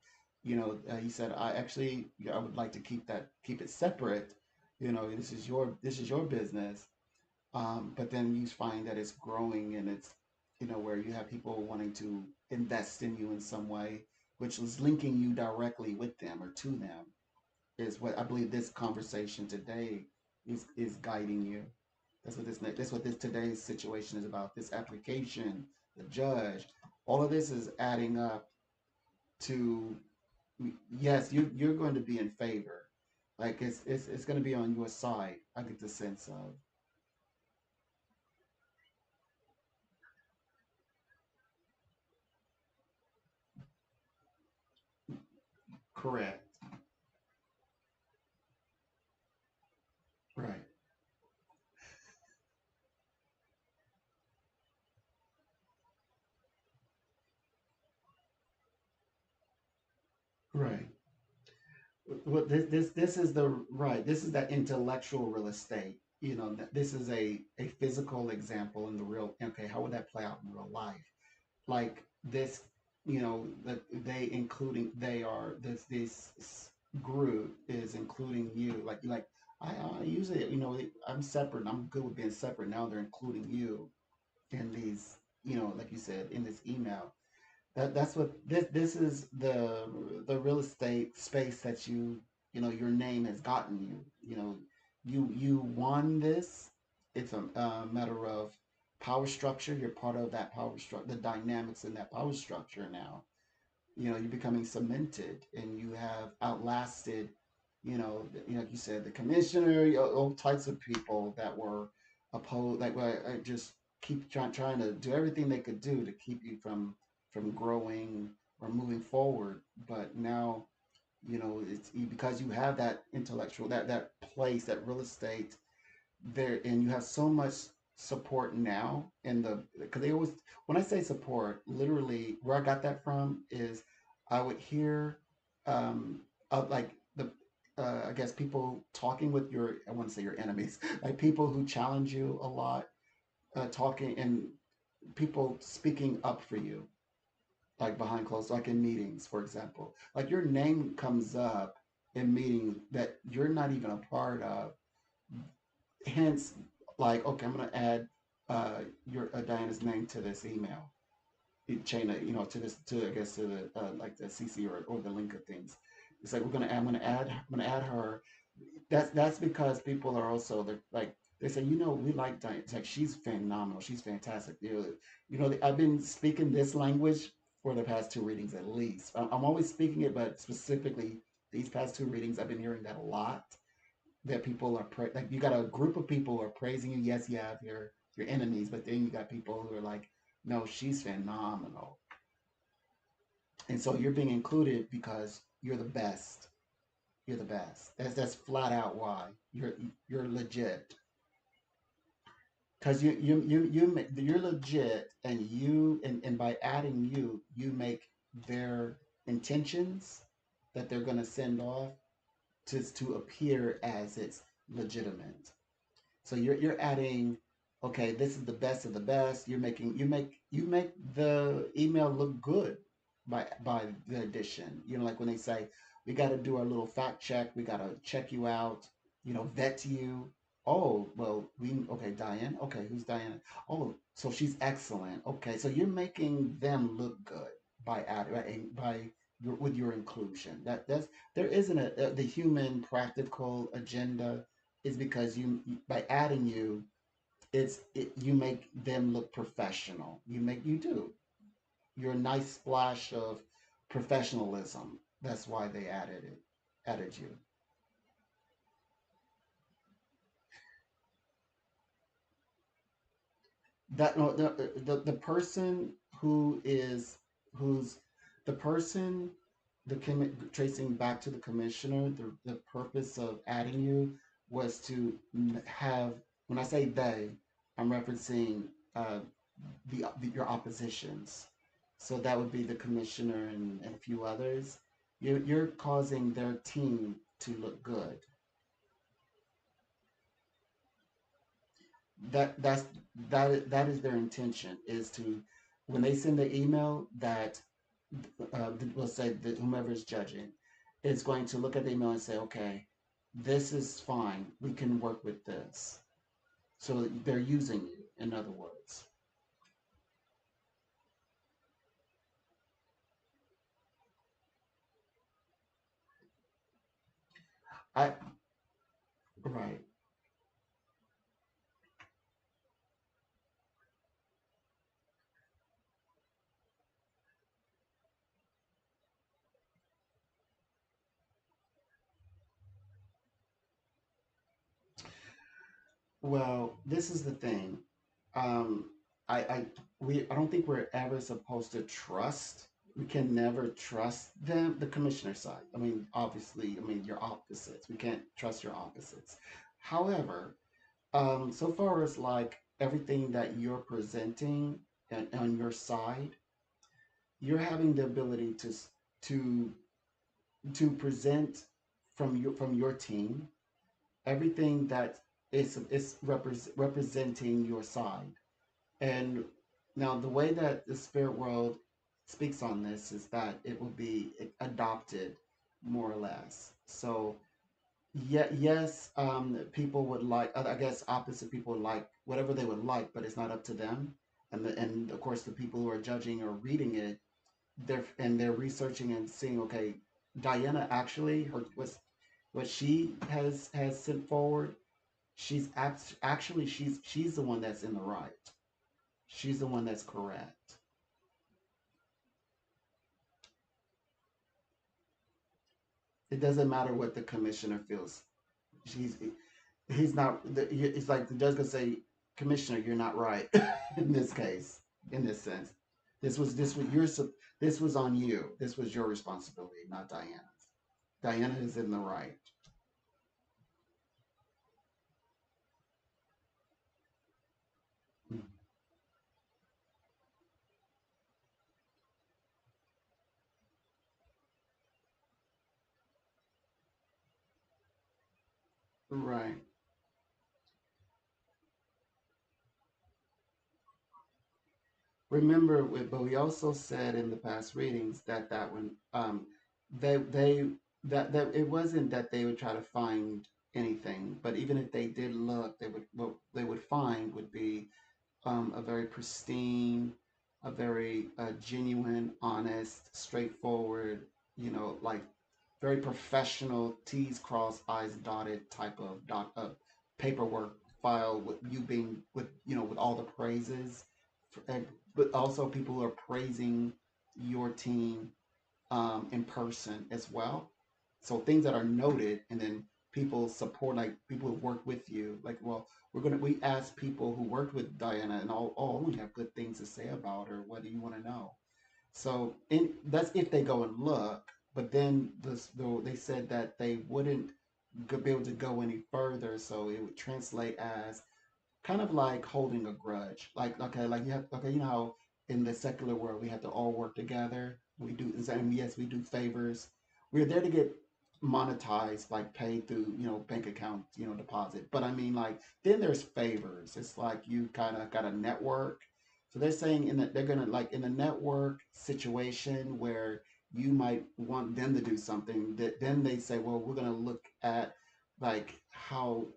he said, I would like to keep it separate, this is your business. But then you find that it's growing, and it's, where you have people wanting to invest in you in some way, which is linking you directly with them or to them, is what I believe this conversation today is guiding you. That's what this today's situation is about. This application, the judge, all of this is adding up to, yes, you're going to be in favor. Like it's going to be on your side. I get the sense of. Correct. Right. Right. Well, this is the right. This is that intellectual real estate. This is a physical example in the real. Okay, how would that play out in real life? Like this, that they are this group is including you. Like I usually, I'm separate. I'm good with being separate. Now they're including you in these, like you said, in this email. That's what this is, the real estate space that your name has gotten you. You won this. It's a matter of power structure. You're part of that power structure, the dynamics in that power structure now. You're becoming cemented, and you have outlasted, like you said, the commissioner, all types of people that were, oppose, like, well, I just keep trying to do everything they could do to keep you from growing or moving forward. But now, it's because you have that intellectual, that place, that real estate there, and you have so much support now in the, because they always, when I say support, literally where I got that from is I would hear of like the I guess people talking with your, I want to say your enemies, like people who challenge you a lot, talking, and people speaking up for you, like behind closed, like in meetings, for example, like your name comes up in meetings that you're not even a part of. Hence, like, okay, I'm going to add your Diana's name to this email chain, to this, to, I guess, to the like the CC, or the link of things. It's like, I'm gonna add her. That's because people are also, they're like, they say, we like Diana. It's like, she's phenomenal. She's fantastic. I've been speaking this language for the past two readings at least. I'm always speaking it, but specifically these past two readings, I've been hearing that a lot, that people are like, you got a group of people who are praising you. Yes, you have your enemies, but then you got people who are like, no, she's phenomenal. And so you're being included because you're the best. You're the best. That's flat out why you're legit. Because you're legit, and and by adding you make their intentions that they're going to send off to appear as it's legitimate. So you're adding, okay, this is the best of the best. You make the email look good by the addition. Like when they say, we got to do our little fact check, we got to check you out, vet you. Oh, well, okay, Diane. Okay, who's Diane? Oh, so she's excellent. Okay, so you're making them look good by adding by with your inclusion. There isn't the human practical agenda, is because by adding you, you make them look professional. You do. You're a nice splash of professionalism. That's why they added you. That no, the person who's the person, tracing back to the commissioner, the purpose of adding you was to have, when I say they, I'm referencing your oppositions. So that would be the commissioner and a few others. You're causing their team to look good. That's that is their intention, is to, when they send the email, that let's say that whomever is judging is going to look at the email and say, okay, this is fine, we can work with this. So they're using you, in other words. I Right. Well, this is the thing. Um, I I don't think we're ever supposed to trust. We can never trust them, the commissioner side. I mean, obviously, I mean, your opposites. We can't trust your opposites. However, so far as like everything that you're presenting and on your side, you're having the ability to present from your team everything that is representing your side. And now the way that the spirit world speaks on this is that it will be adopted, more or less. So, yeah, yes, people would like, I guess opposite people would like whatever they would like, but it's not up to them. And of course, the people who are judging or reading it, they're researching and seeing, okay, Diana actually, her what she has sent forward, actually, she's the one that's in the right. She's the one that's correct. It doesn't matter what the commissioner feels. She's He's not. It's like the judge could say. Commissioner, you're not right in this case, in this sense. This was on you. This was your responsibility, not Diana's. Diana is in the right. Mm. Right. Remember, but we also said in the past readings that that when they that it wasn't that they would try to find anything, but even if they did look, they would what they would find would be a very pristine, a very genuine, honest, straightforward, like very professional, T's crossed, I's dotted type of paperwork file with you being with with all the praises, and, but also people who are praising your team in person as well. So things that are noted, and then people support, like people who work with you. Like, well, we asked people who worked with Diana, and all we have good things to say about her. What do you want to know? So that's if they go and look. But then they said that they wouldn't be able to go any further, so it would translate as kind of like holding a grudge. Like, okay, like you have, okay, you know how in the secular world we have to all work together. We do, and yes, we do favors. We're there to get monetized, like paid through, bank account, deposit. But I mean, like, then there's favors. It's like you kind of got a network. So they're saying in that they're gonna like in a network situation where you might want them to do something that then they say, well, we're gonna look at like how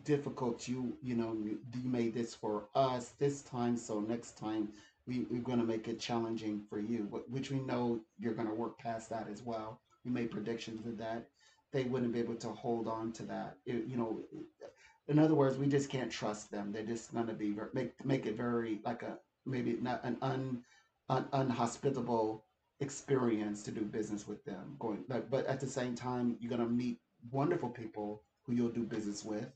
difficult you made this for us this time, so next time we're going to make it challenging for you, which we know you're going to work past that as well. We made predictions of that. They wouldn't be able to hold on to that. In other words, we just can't trust them. They're just going to be make it very like a maybe not an unhospitable experience to do business with them. Going, but at the same time, you're going to meet wonderful people who you'll do business with,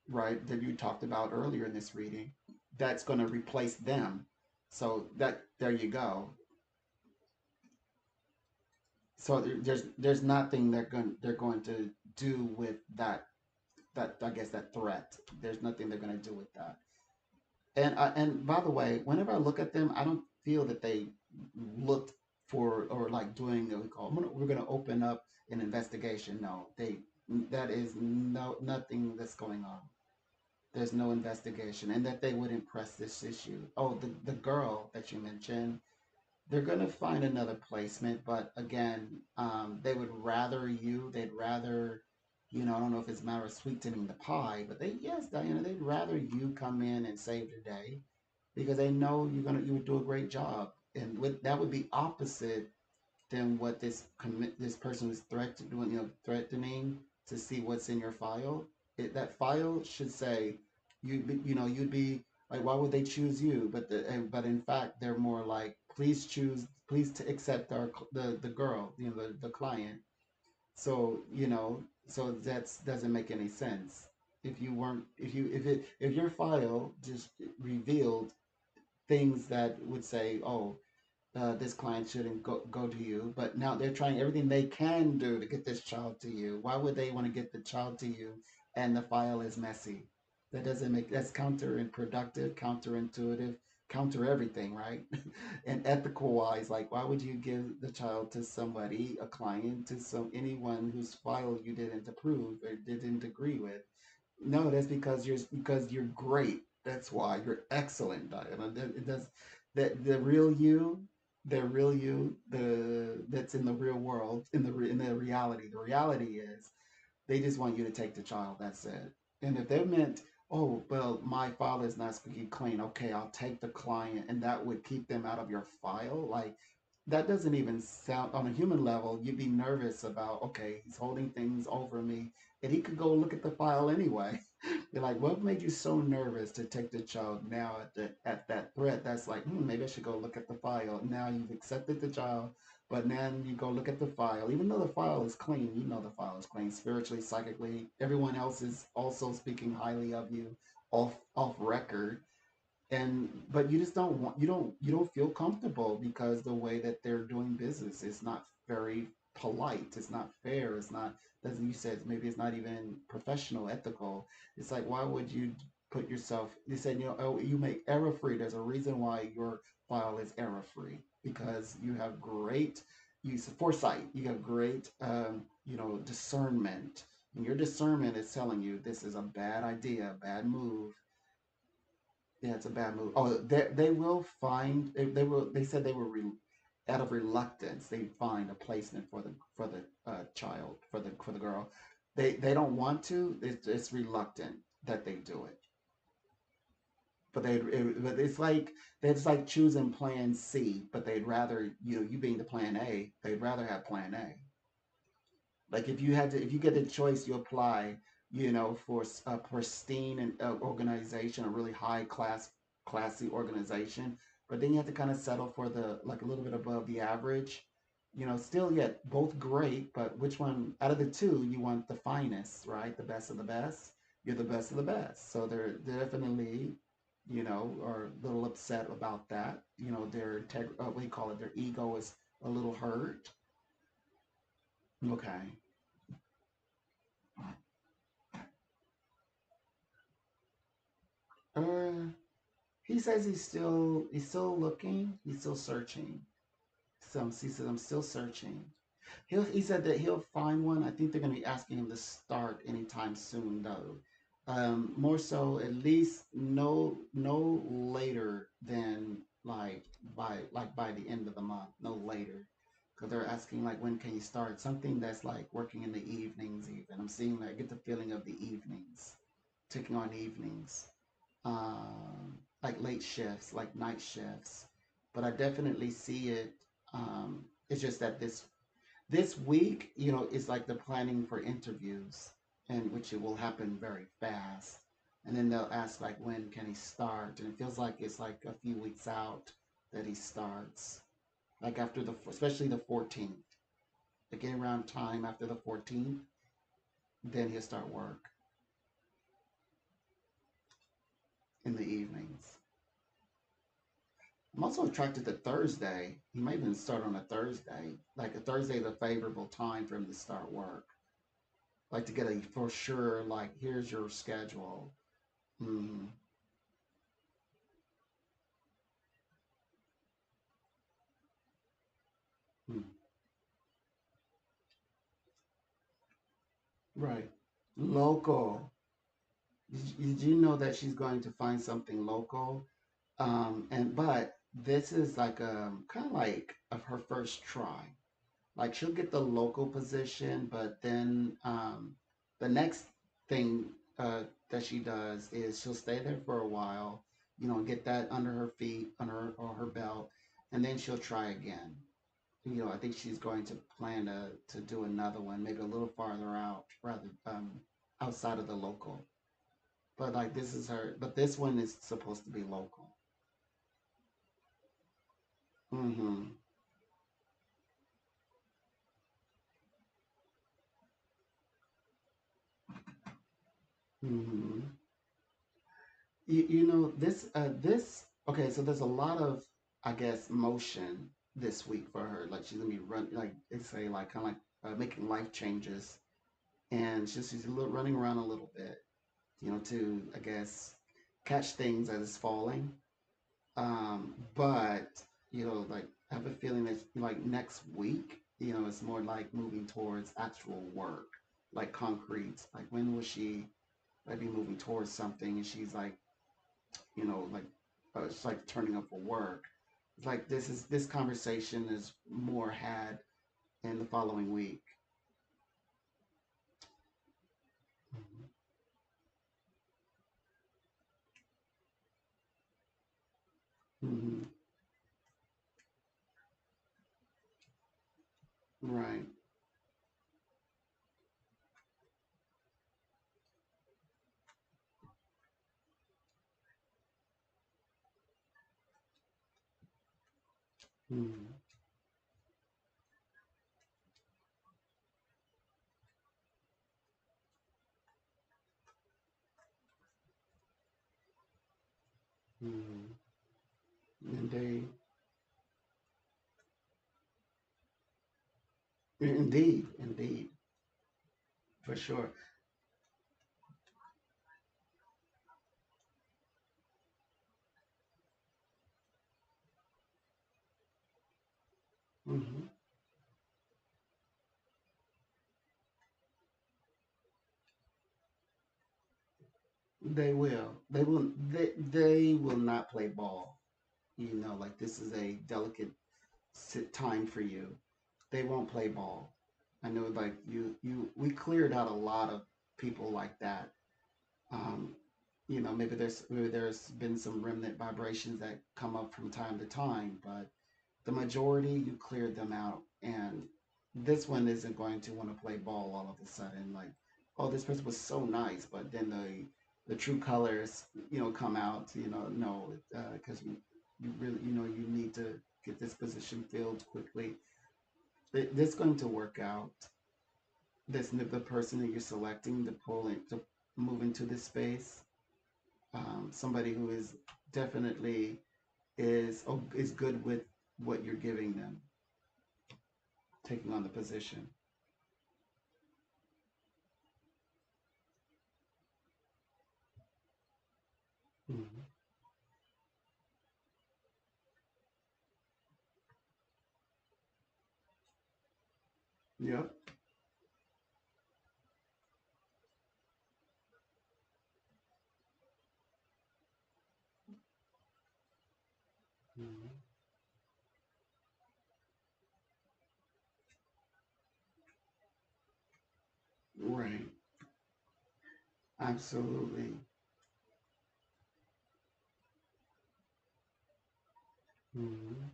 right, that you talked about earlier in this reading, that's going to replace them. So that there you go. So there's nothing they're going to do with that I guess that threat. There's nothing they're going to do with that. And by the way, whenever I look at them, I don't feel that they looked for or like doing what we call we're going to open up an investigation. No, they that is nothing that's going on. There's no investigation, and that they wouldn't press this issue. Oh, the girl that you mentioned, they're going to find another placement, but again, they would rather they'd rather, I don't know if it's a matter of sweetening the pie, but yes, Diana, they'd rather you come in and save the day because they know you would do a great job. And that would be opposite than what this person was threatening to see what's in your file. That file should say you'd be like, why would they choose you? But in fact they're more like, please to accept the girl, the client. So so that's doesn't make any sense. If you weren't if your file just revealed things that would say, oh, this client shouldn't go to you, but now they're trying everything they can do to get this child to you. Why would they want to get the child to you and the file is messy? That's counterproductive, counterintuitive, counter everything, right? And ethical wise, like why would you give the child to somebody, a client, to anyone whose file you didn't approve or didn't agree with? No, that's because you're great. That's why you're excellent, Diana. It does that the real you, that's in the real world, in the reality. The reality is they just want you to take the child. That's it. And if they meant, oh, well, my father is not speaking clean. Okay, I'll take the client, and that would keep them out of your file. Like that doesn't even sound on a human level. You'd be nervous about, okay, he's holding things over me, and he could go look at the file anyway. You're like, what made you so nervous to take the child now at that threat? That's like, maybe I should go look at the file. Now you've accepted the child, but then you go look at the file. Even though the file is clean, the file is clean spiritually, psychically. Everyone else is also speaking highly of you. off record, and but you just don't want you don't feel comfortable because the way that they're doing business is not very polite, it's not fair, it's not, as you said, maybe it's not even professional, ethical. It's like, why would you put yourself, they said, you know, oh, you make error free, there's a reason why your file is error free, because you have great use of foresight, you have great you know, discernment, and your discernment is telling you this is a bad idea, a bad move. Yeah, it's a bad move. Oh, they will find, they will, they said they were out of reluctance they find a placement for the child, for the girl. They don't want to. It's reluctant that they do it. But but it's like it's like choosing Plan C, but they'd rather, you know, you being the Plan A, they'd rather have Plan A. Like if you had to, if you get the choice, you apply, you know, for a pristine and organization, a really high class, classy organization. But then you have to kind of settle for the, like a little bit above the average. You know, still yet both great, but which one out of the two you want the finest, right? The best of the best. You're the best of the best. So they're definitely, you know, are a little upset about that. You know, what do you call it? Their ego is a little hurt. Okay. Uh, He says he's still looking, he's still searching. So he said I'm still searching. He said that he'll find one. I think they're gonna be asking him to start anytime soon though. More so at least no later than by the end of the month, no later. Because they're asking like when can you start? Something that's like working in the evenings even. I'm seeing that, I get the feeling of the evenings, taking on evenings, like late shifts, like night shifts. But I definitely see it. It's just that this week, you know, is like the planning for interviews, and which it will happen very fast. And then they'll ask like when can he start, and it feels like it's like a few weeks out that he starts, like after the, especially the 14th, like around time after the 14th, then he'll start work in the evenings. I'm also attracted to Thursday. He might even start on a Thursday. Like a Thursday is a favorable time for him to start work. Like to get a for sure, like here's your schedule. Mm, mm, right. Local. Did you know that she's going to find something local? And but this is like kind of like of her first try. Like she'll get the local position, but then the next thing that she does is she'll stay there for a while, you know, get that under her feet, under her, or her belt, and then she'll try again. You know, I think she's going to plan to do another one, maybe a little farther out, rather outside of the local. But like this is her, but this one is supposed to be local. Mm-hmm. Mm-hmm. You know this okay, so there's a lot of, I guess, motion this week for her, like she's gonna be run, like they say, like kind of like making life changes, and she's a little, running around a little bit, you know, to, I guess, catch things as it's falling. But you know, like I have a feeling that like next week, you know, it's more like moving towards actual work, like concrete, like when will she like be moving towards something, and she's like, you know, like it's like turning up for work. It's like this conversation is more had in the following week. Hmm. Right. Hmm. Mm-hmm. Indeed. Indeed. Indeed. For sure. Hmm. They will. They will. They will not play ball. You know, like this is a delicate time for you. They won't play ball. I know, like we cleared out a lot of people like that. Um, you know, maybe there's been some remnant vibrations that come up from time to time, but the majority you cleared them out, and this one isn't going to want to play ball all of a sudden. Like, oh, this person was so nice, but then the true colors, come out. No, because you really, you need to get this position filled quickly. This going to work out. This the person that you're selecting to pull in to move into this space. Somebody who is definitely is good with what you're giving them, taking on the position. Hmm. Yep. Hmm. Right. Absolutely. Hmm.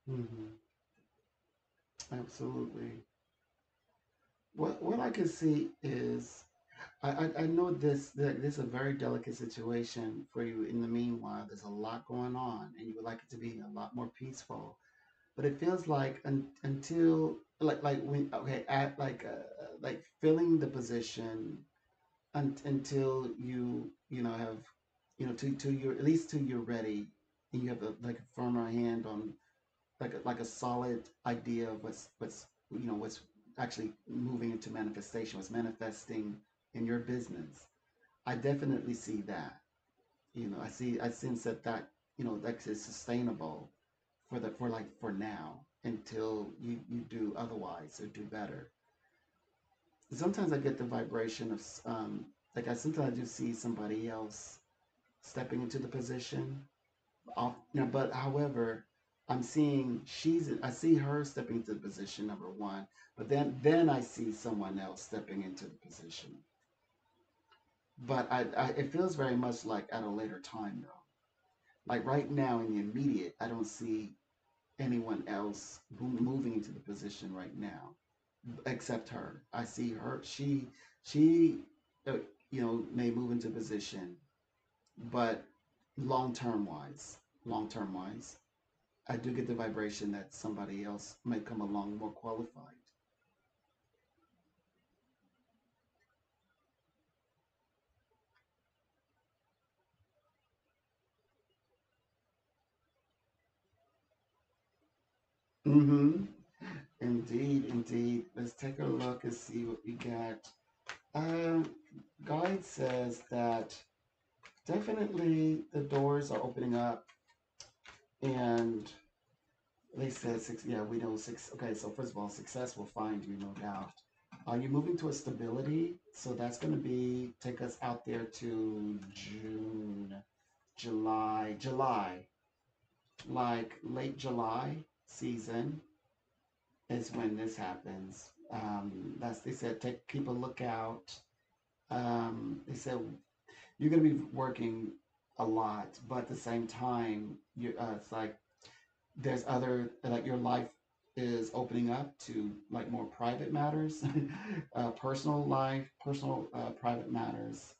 Hmm. Absolutely. What I can see is I know this is a very delicate situation for you. In the meanwhile, there's a lot going on, and you would like it to be a lot more peaceful. But it feels like until like when okay at like filling the position until you have to your at least till you're ready and you have like a firmer hand on like a solid idea of what's actually moving into manifestation, what's manifesting in your business. I definitely see that. I sense that that is sustainable for now until you do otherwise or do better. Sometimes I get the vibration of like I sometimes I do see somebody else stepping into the position. But however, I see her stepping into the position number one, but then I see someone else stepping into the position. But it feels very much like at a later time though. Like right now in the immediate, I don't see anyone else moving into the position right now except her. I see her. She uh, may move into position, but long term wise, I do get the vibration that somebody else might come along more qualified. Mm-hmm. Indeed, indeed. Let's take a look and see what we got. Um, Guide says that definitely the doors are opening up, and they said six. Yeah, we know six. Okay, so first of all, success will find you, no doubt. You're moving to a stability, so that's going to be take us out there to June, July, like late July season is when this happens. That's they said keep a lookout. They said you're going to be working a lot, but at the same time, it's like there's other like your life is opening up to like more private matters, personal life, personal private matters,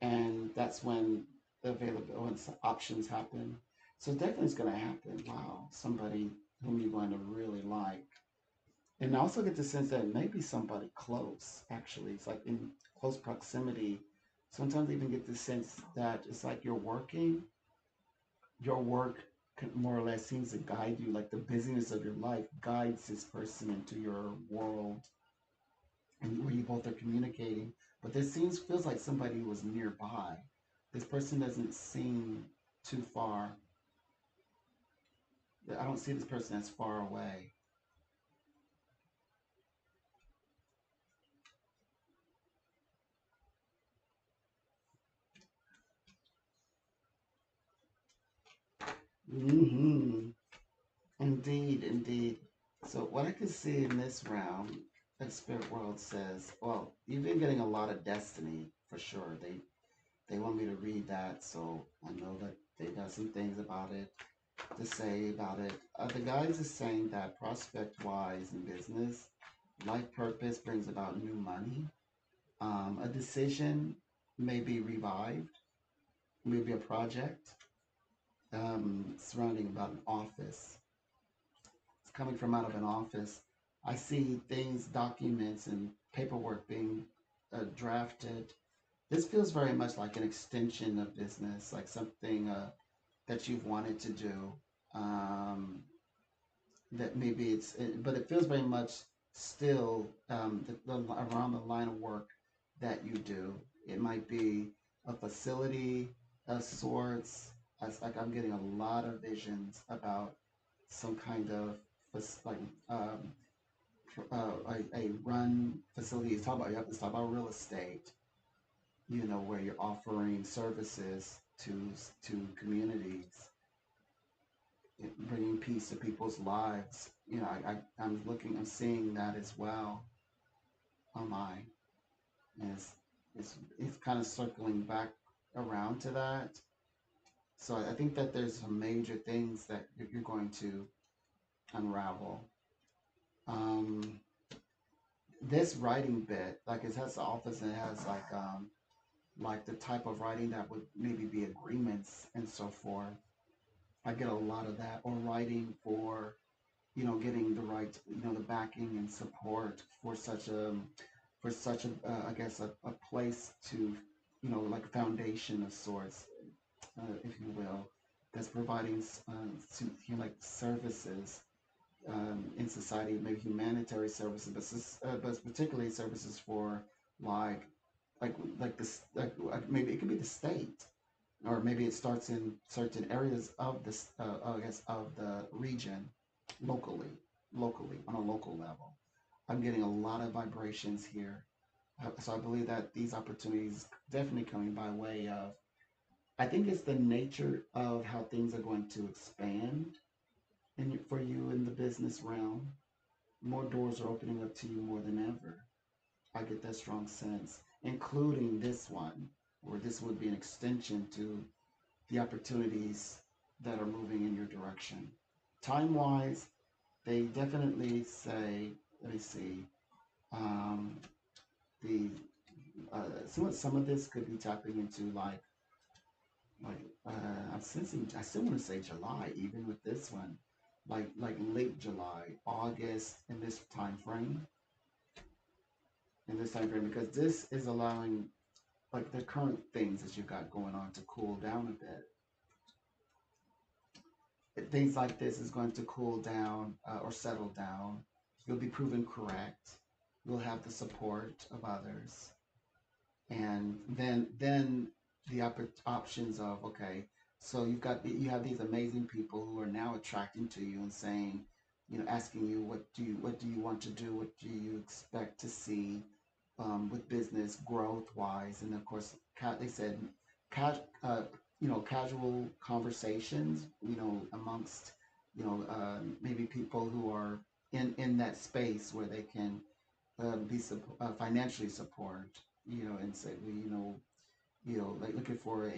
and that's when the available when options happen. So definitely it's going to happen. Wow, somebody whom you're going to really like. And I also get the sense that maybe somebody close, actually. It's like in close proximity. Sometimes I even get the sense that it's like you're working, your work more or less seems to guide you, like the busyness of your life guides this person into your world and where you both are communicating. But this seems feels like somebody was nearby. This person doesn't seem too far. I don't see this person as far away. Hmm. Indeed, indeed. So what I can see in this round, that Spirit World says, well, you've been getting a lot of destiny for sure. They want me to read that, so I know that they got some things about it to say about it. The guys is saying that prospect wise in business, life purpose brings about new money. A decision may be revived, maybe a project surrounding about an office. It's coming from out of an office. I see things, documents, and paperwork being drafted. This feels very much like an extension of business, like something that you've wanted to do. Um, that maybe but it feels very much still around the line of work that you do. It might be a facility of sorts. It's like I'm getting a lot of visions about some kind of like um, a run facility. It's talk about you have to talk about real estate. Where you're offering services to communities, bringing peace to people's lives. I'm seeing that as well online. And it's kind of circling back around to that. So I think that there's some major things that you're going to unravel. Um, this writing bit, like it has the office and it has like the type of writing that would maybe be agreements and so forth. I get a lot of that, or writing for getting the right, the backing and support for such a, I guess a place to, like a foundation of sorts, if you will, that's providing like services in society, maybe humanitarian services, but particularly services for like like this, maybe it could be the state, or maybe it starts in certain areas of this, I guess, of the region, locally, locally on a local level. I'm getting a lot of vibrations here, so I believe that these opportunities definitely coming by way of. I think it's the nature of how things are going to expand for you in the business realm. More doors are opening up to you more than ever. I get that strong sense, including this one, where this would be an extension to the opportunities that are moving in your direction. Time wise, they definitely say, let me see, um, the some of this could be tapping into like I'm sensing. I still want to say July, even with this one, like late July, August, in this time frame, because this is allowing like the current things that you've got going on to cool down a bit. If things like this is going to cool down or settle down, you'll be proven correct. You'll have the support of others, and then the options of, okay, so you have these amazing people who are now attracting to you and saying, asking you, what do you want to do, what do you expect to see with business growth wise, and of course they said ca- uh, casual conversations, amongst maybe people who are in that space where they can financially support, and say, well, like looking for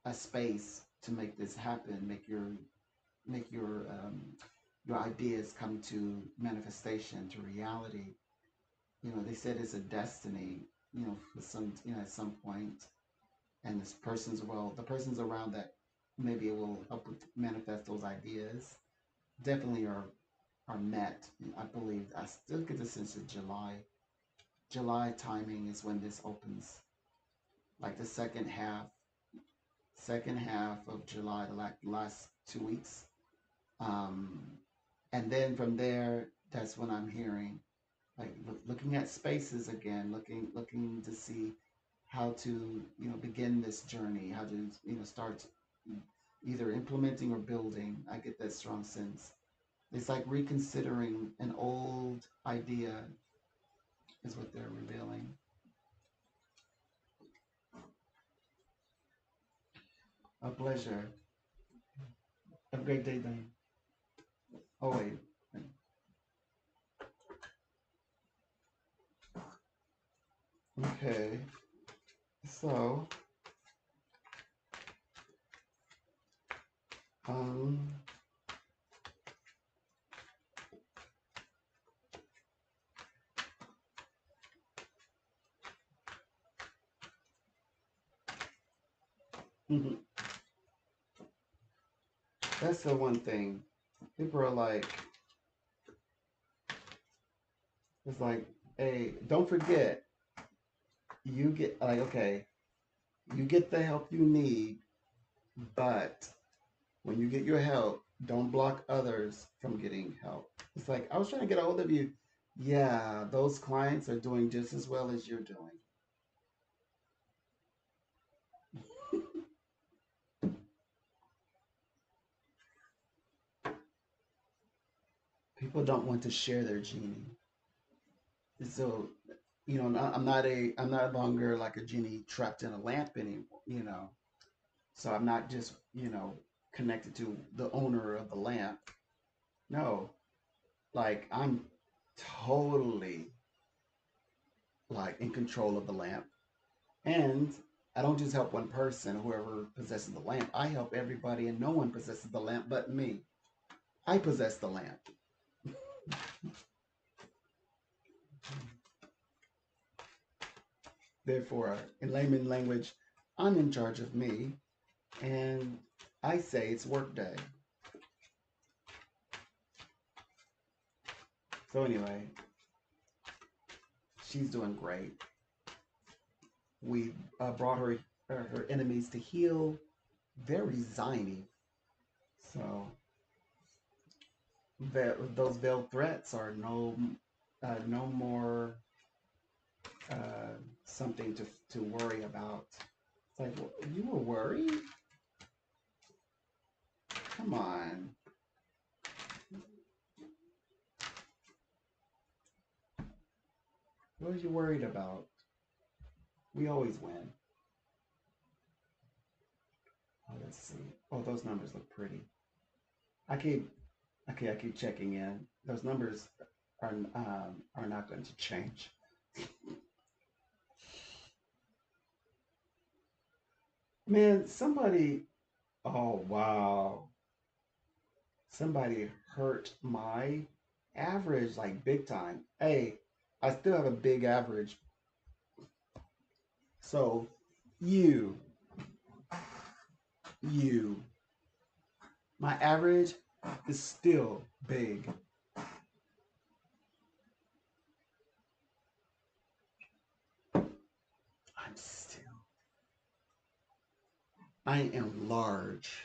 a space to make this happen, make your ideas come to manifestation, to reality. They said it's a destiny, for some, at some point, and the person's around that maybe it will help manifest those ideas. Definitely are met. I believe I still get the sense of July. July timing is when this opens. like the second half of July, the last 2 weeks. Um, and then from there, that's when I'm hearing, like looking at spaces again, looking to see how to begin this journey, how to start either implementing or building. I get that strong sense. It's like reconsidering an old idea is what they're revealing. A pleasure. Have a great day, then. Oh wait. Okay. So, um, that's the one thing. People are like, it's like, hey, don't forget, you get like, okay, you get the help you need, but when you get your help, don't block others from getting help. It's like, I was trying to get a hold of you. Yeah, those clients are doing just as well as you're doing. People don't want to share their genie. So, I'm not longer like a genie trapped in a lamp anymore. So I'm not just, connected to the owner of the lamp. No, like I'm totally like in control of the lamp. And I don't just help one person, whoever possesses the lamp. I help everybody, and no one possesses the lamp but me. I possess the lamp. Therefore, in layman language, I'm in charge of me, and I say it's work day. So anyway, she's doing great. We brought her enemies to heel. They're resigning. So those veiled threats are no more uh, something to worry about. It's like, well, you were worried? Come on. What are you worried about? We always win. Oh, let's see. Oh, those numbers look pretty. I keep I keep checking in. Those numbers are not going to change. Man, somebody. Oh wow. Somebody hurt my average like big time. Hey, I still have a big average. So you, you, my average is still big. I'm still, I am large,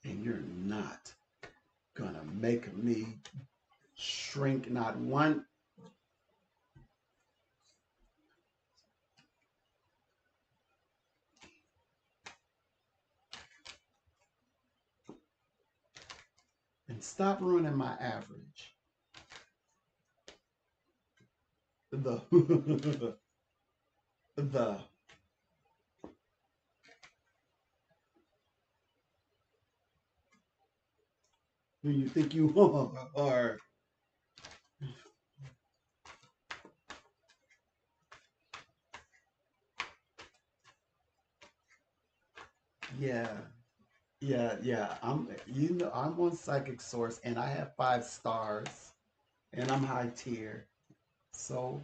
and you're not gonna make me shrink not one. And stop ruining my average. The, the, who you think you are. Yeah. Yeah. I'm on Psychic Source and I have 5 stars and I'm high tier. So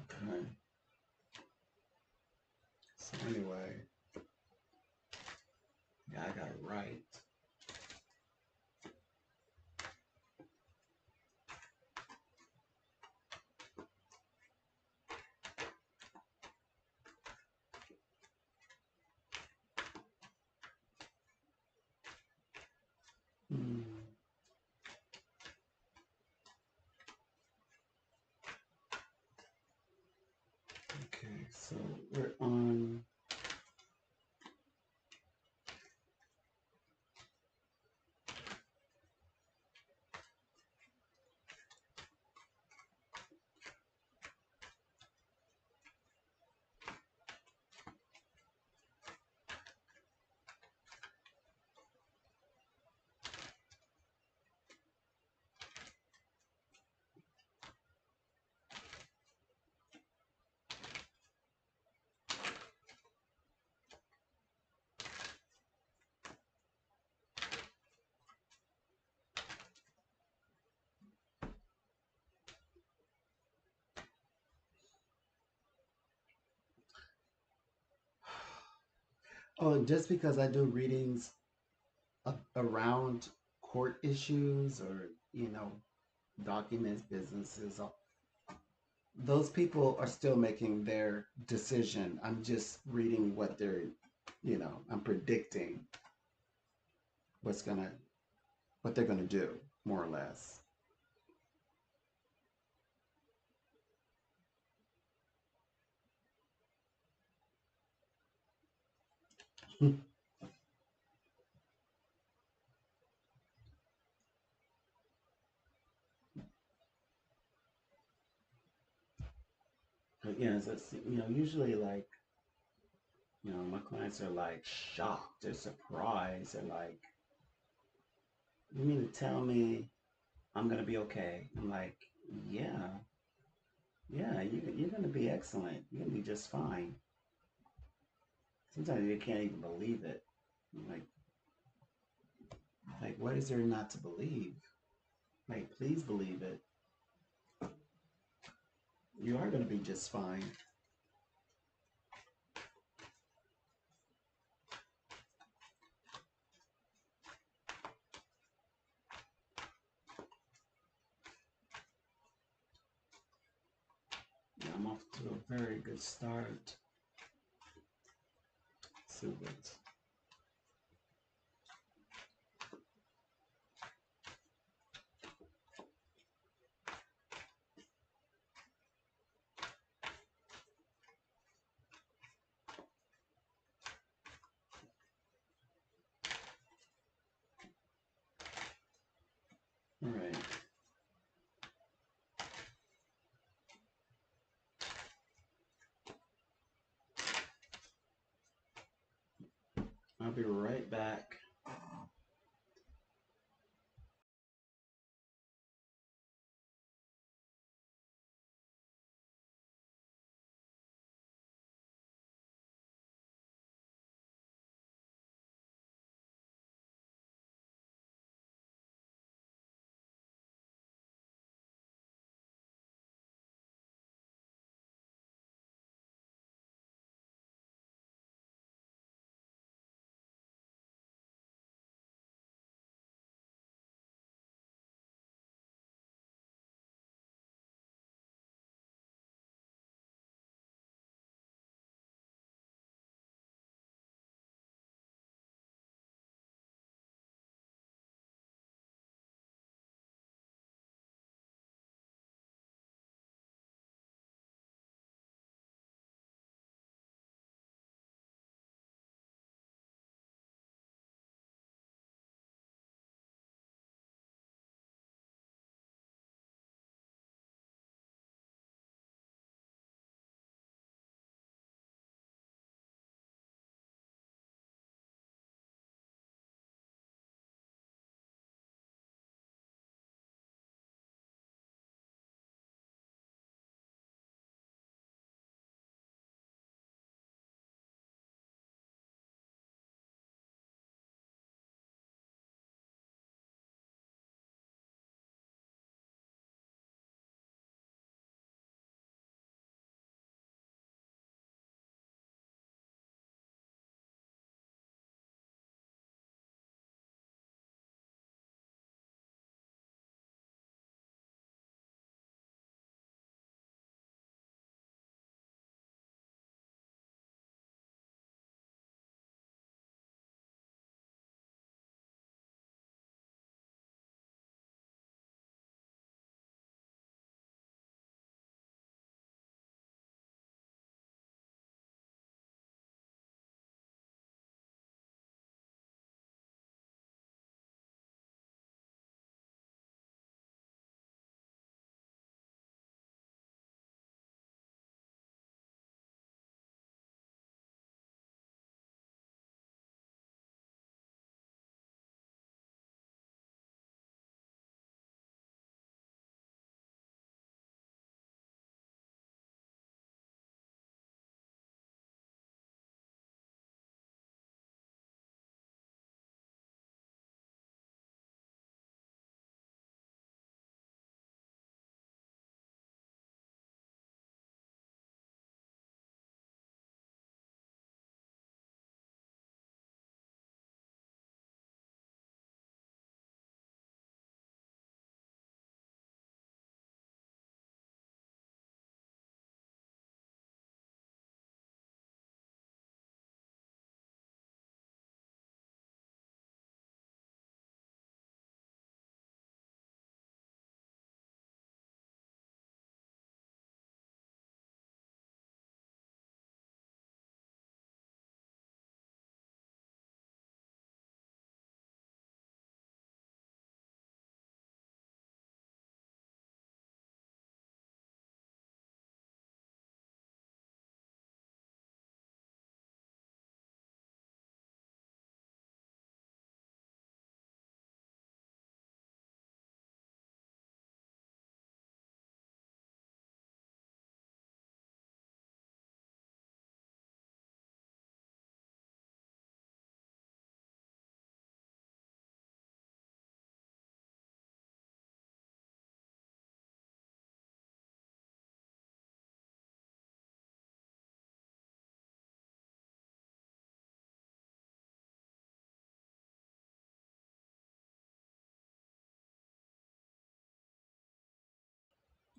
Okay. So anyway, yeah, I got it right. Hmm. Okay, so we're on. Oh, just because I do readings around court issues or documents, businesses, those people are still making their decision. I'm just reading what I'm predicting what's gonna what they're gonna do, more or less. But yeah, so usually like, my clients are like shocked, they're surprised, they're like, "You mean to tell me I'm gonna be okay?" I'm like, "Yeah, yeah, you're gonna be excellent. You're gonna be just fine." Sometimes you can't even believe it. Like, what is there not to believe? Like, please believe it. You are gonna be just fine. Yeah, I'm off to a very good start. Super. All right. I'll be right back.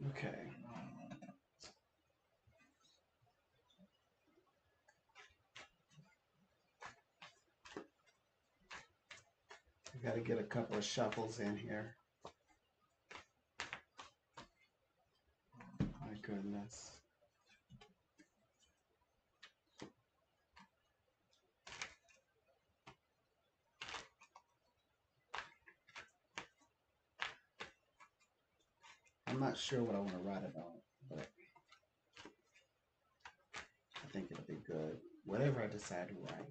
Okay. We got to get a couple of shuffles in here. My goodness. I'm not sure what I want to write about, but I think it'll be good. Whatever I decide to write.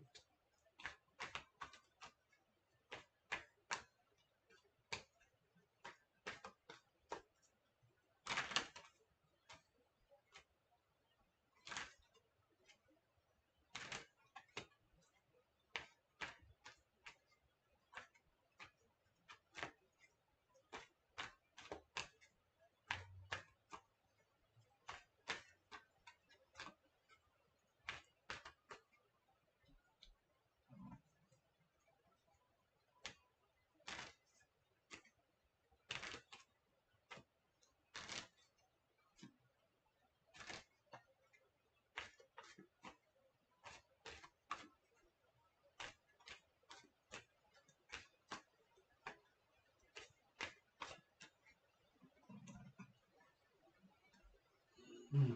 Hmm.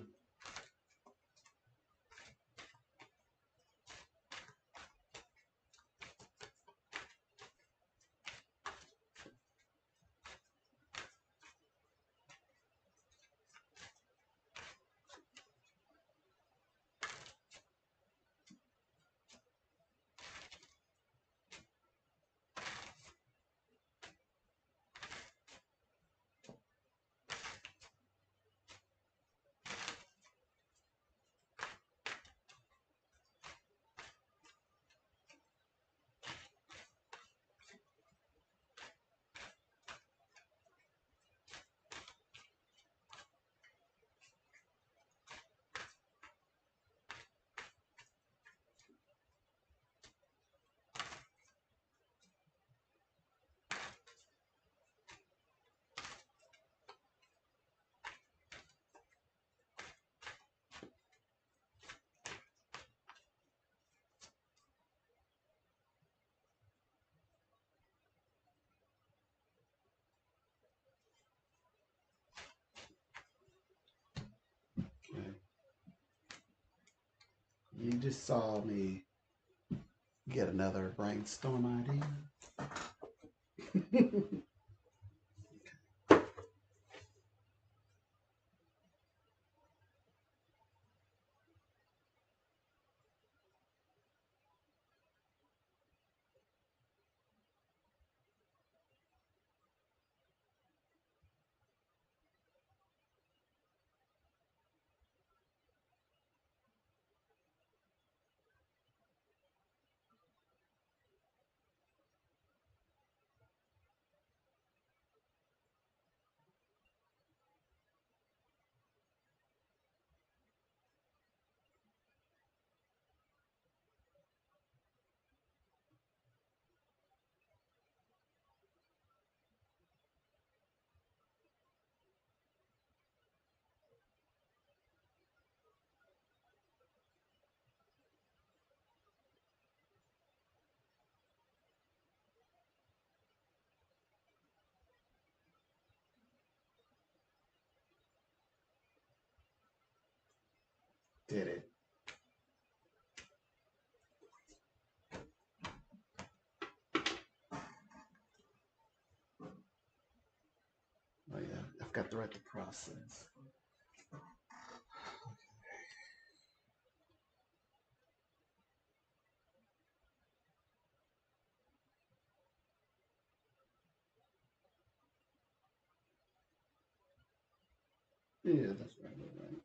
Okay. You just saw me get another brainstorm idea. Did it. Oh yeah, I've got to write the process. Yeah, that's right. Right.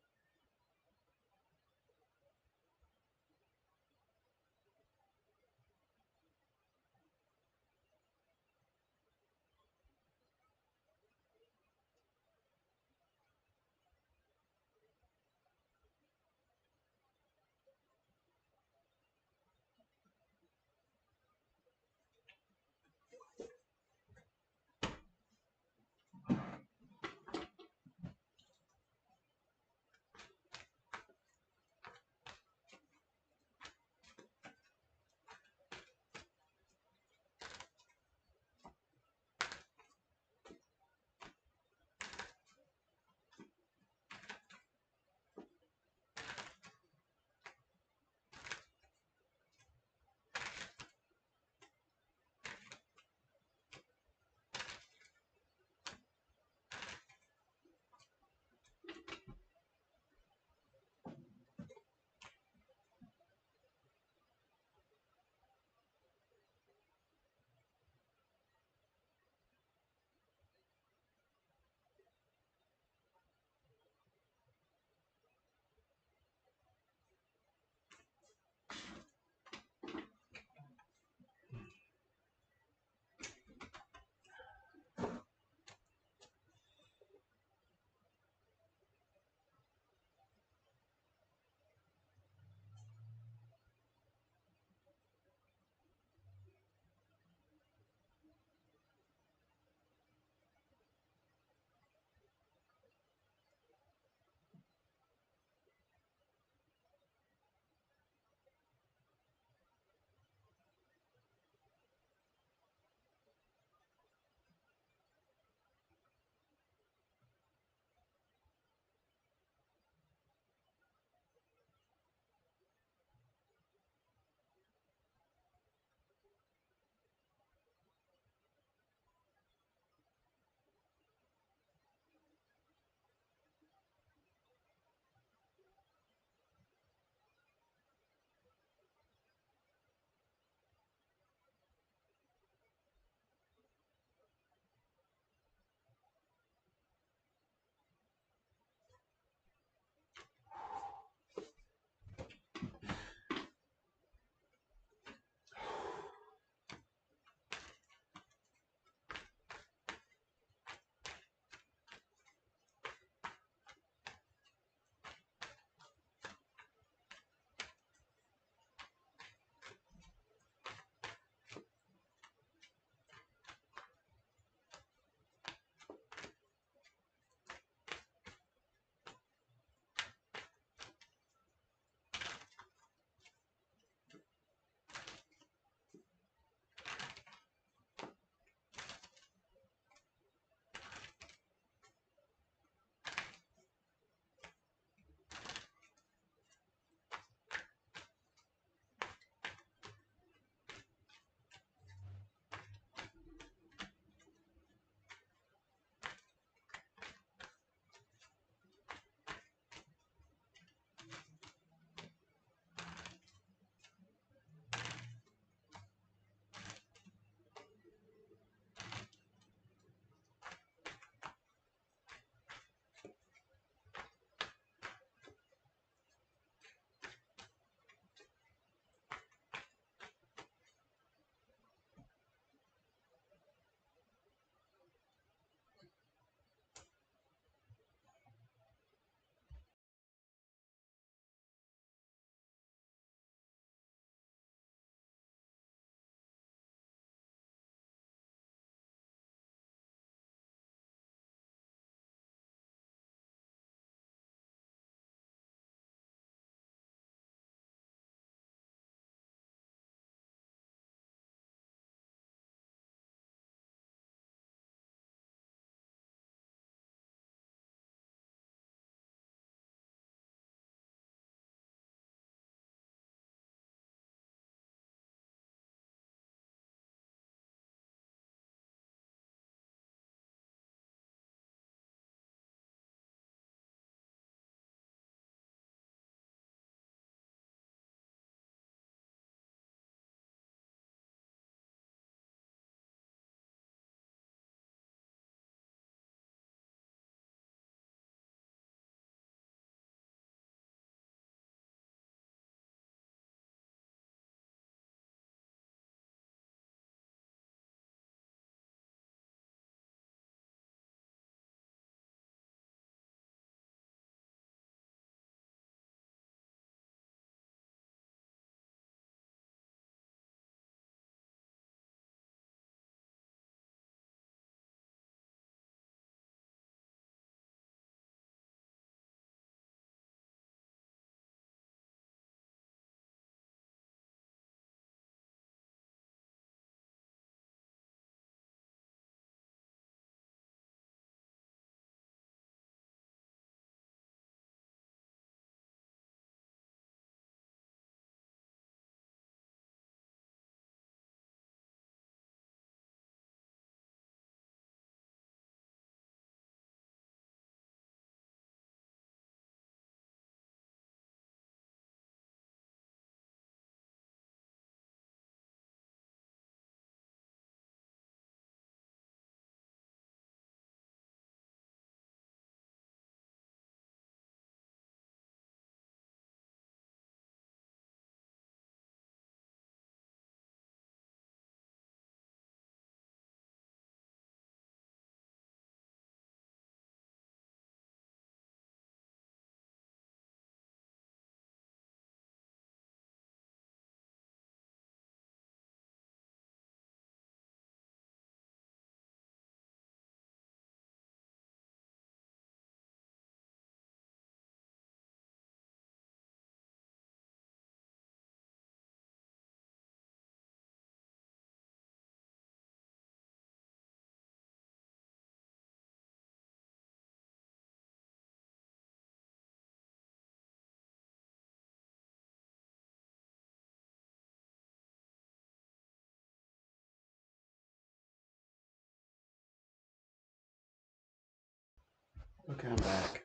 Okay, I'm back.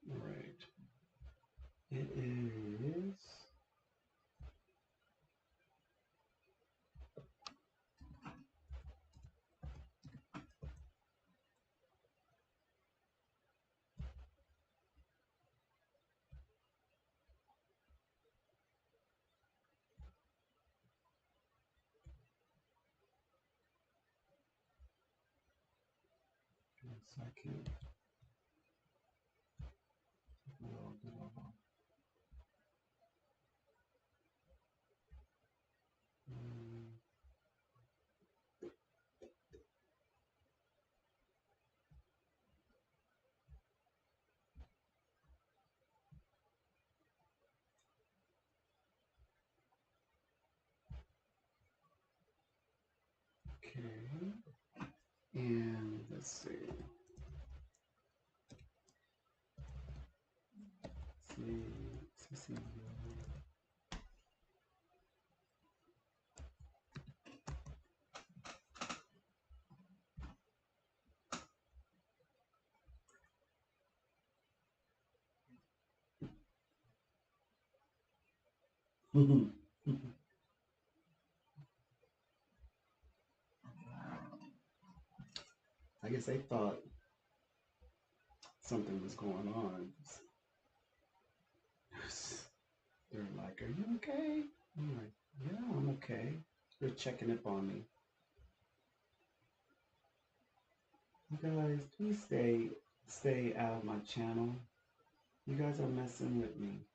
All right. It is. Yes, I can. Little bit of, okay. And let's see. See. I guess they thought something was going on. They're like, "Are you okay?" I'm like, "Yeah, I'm okay." They're checking up on me. You guys, please stay out of my channel. You guys are messing with me.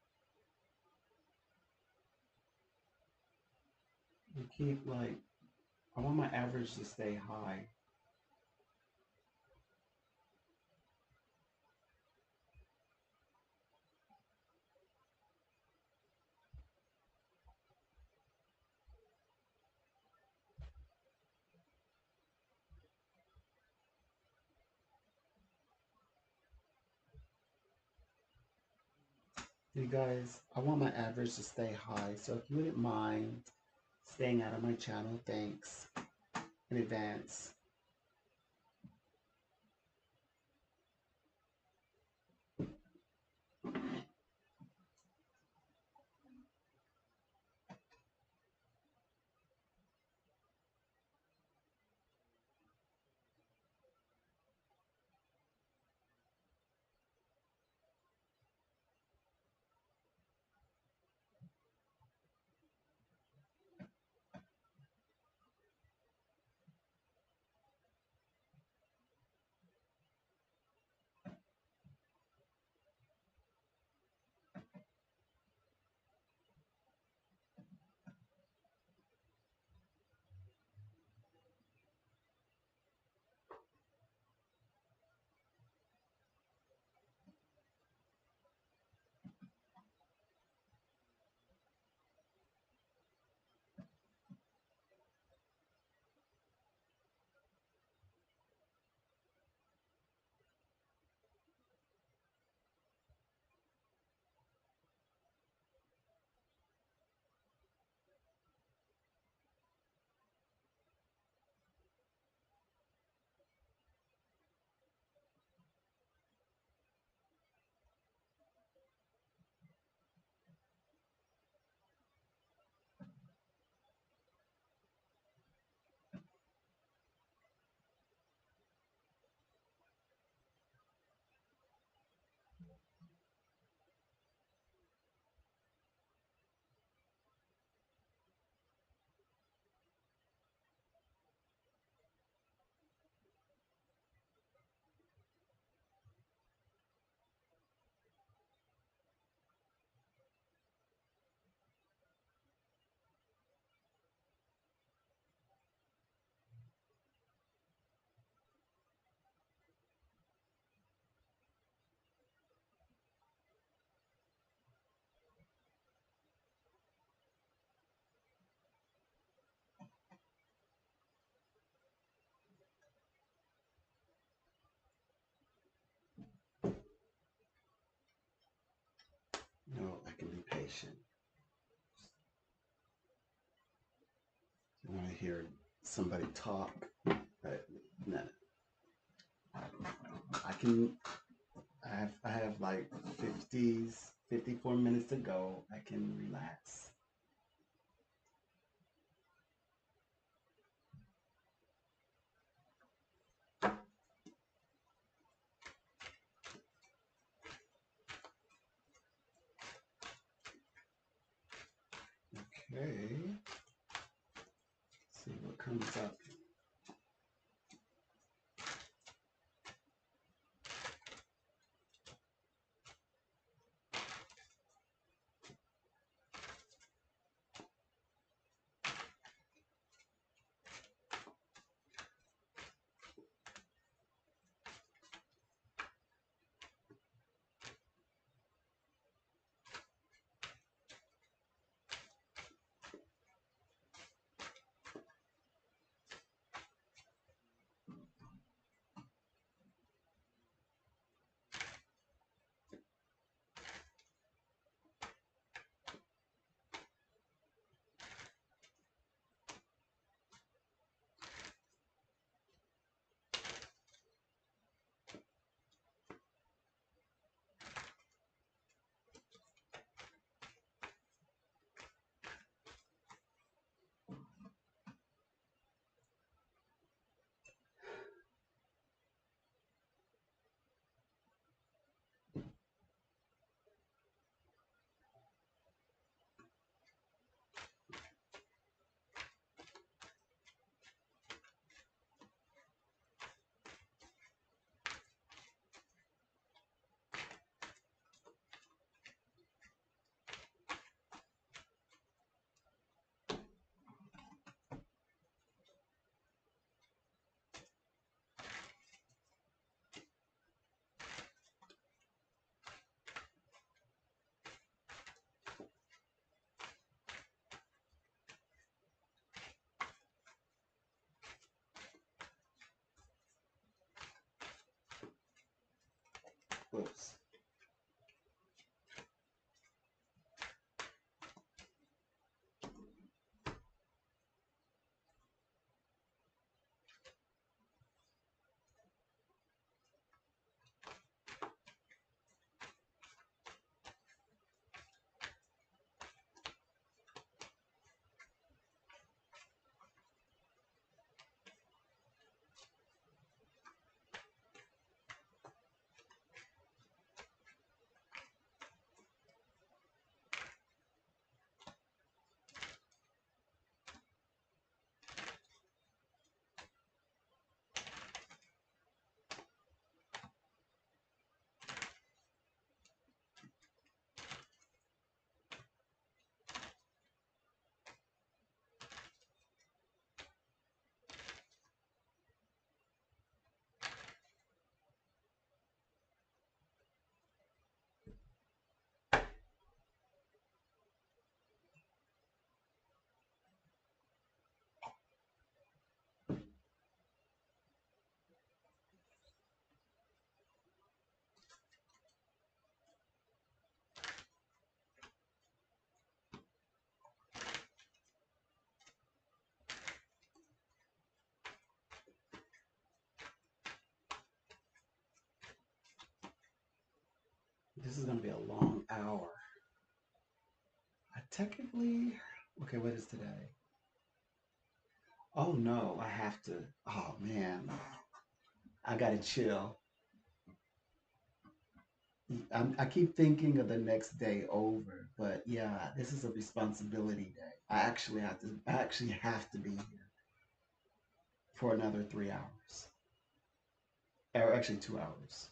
You keep like, I want my average to stay high. You guys, I want my average to stay high. So if you wouldn't mind staying out of my channel, thanks in advance. No, I can be patient. When hear somebody talk. But no, I can. I have like 54 minutes to go. I can relax. Okay. See what comes up. Whoops. This is gonna be a long hour. I technically. Okay, what is today? Oh no, I have to. Oh man, I gotta chill. I keep thinking of the next day over, but yeah, this is a responsibility day. I actually have to. I actually have to be here for another 3 hours, or actually 2 hours.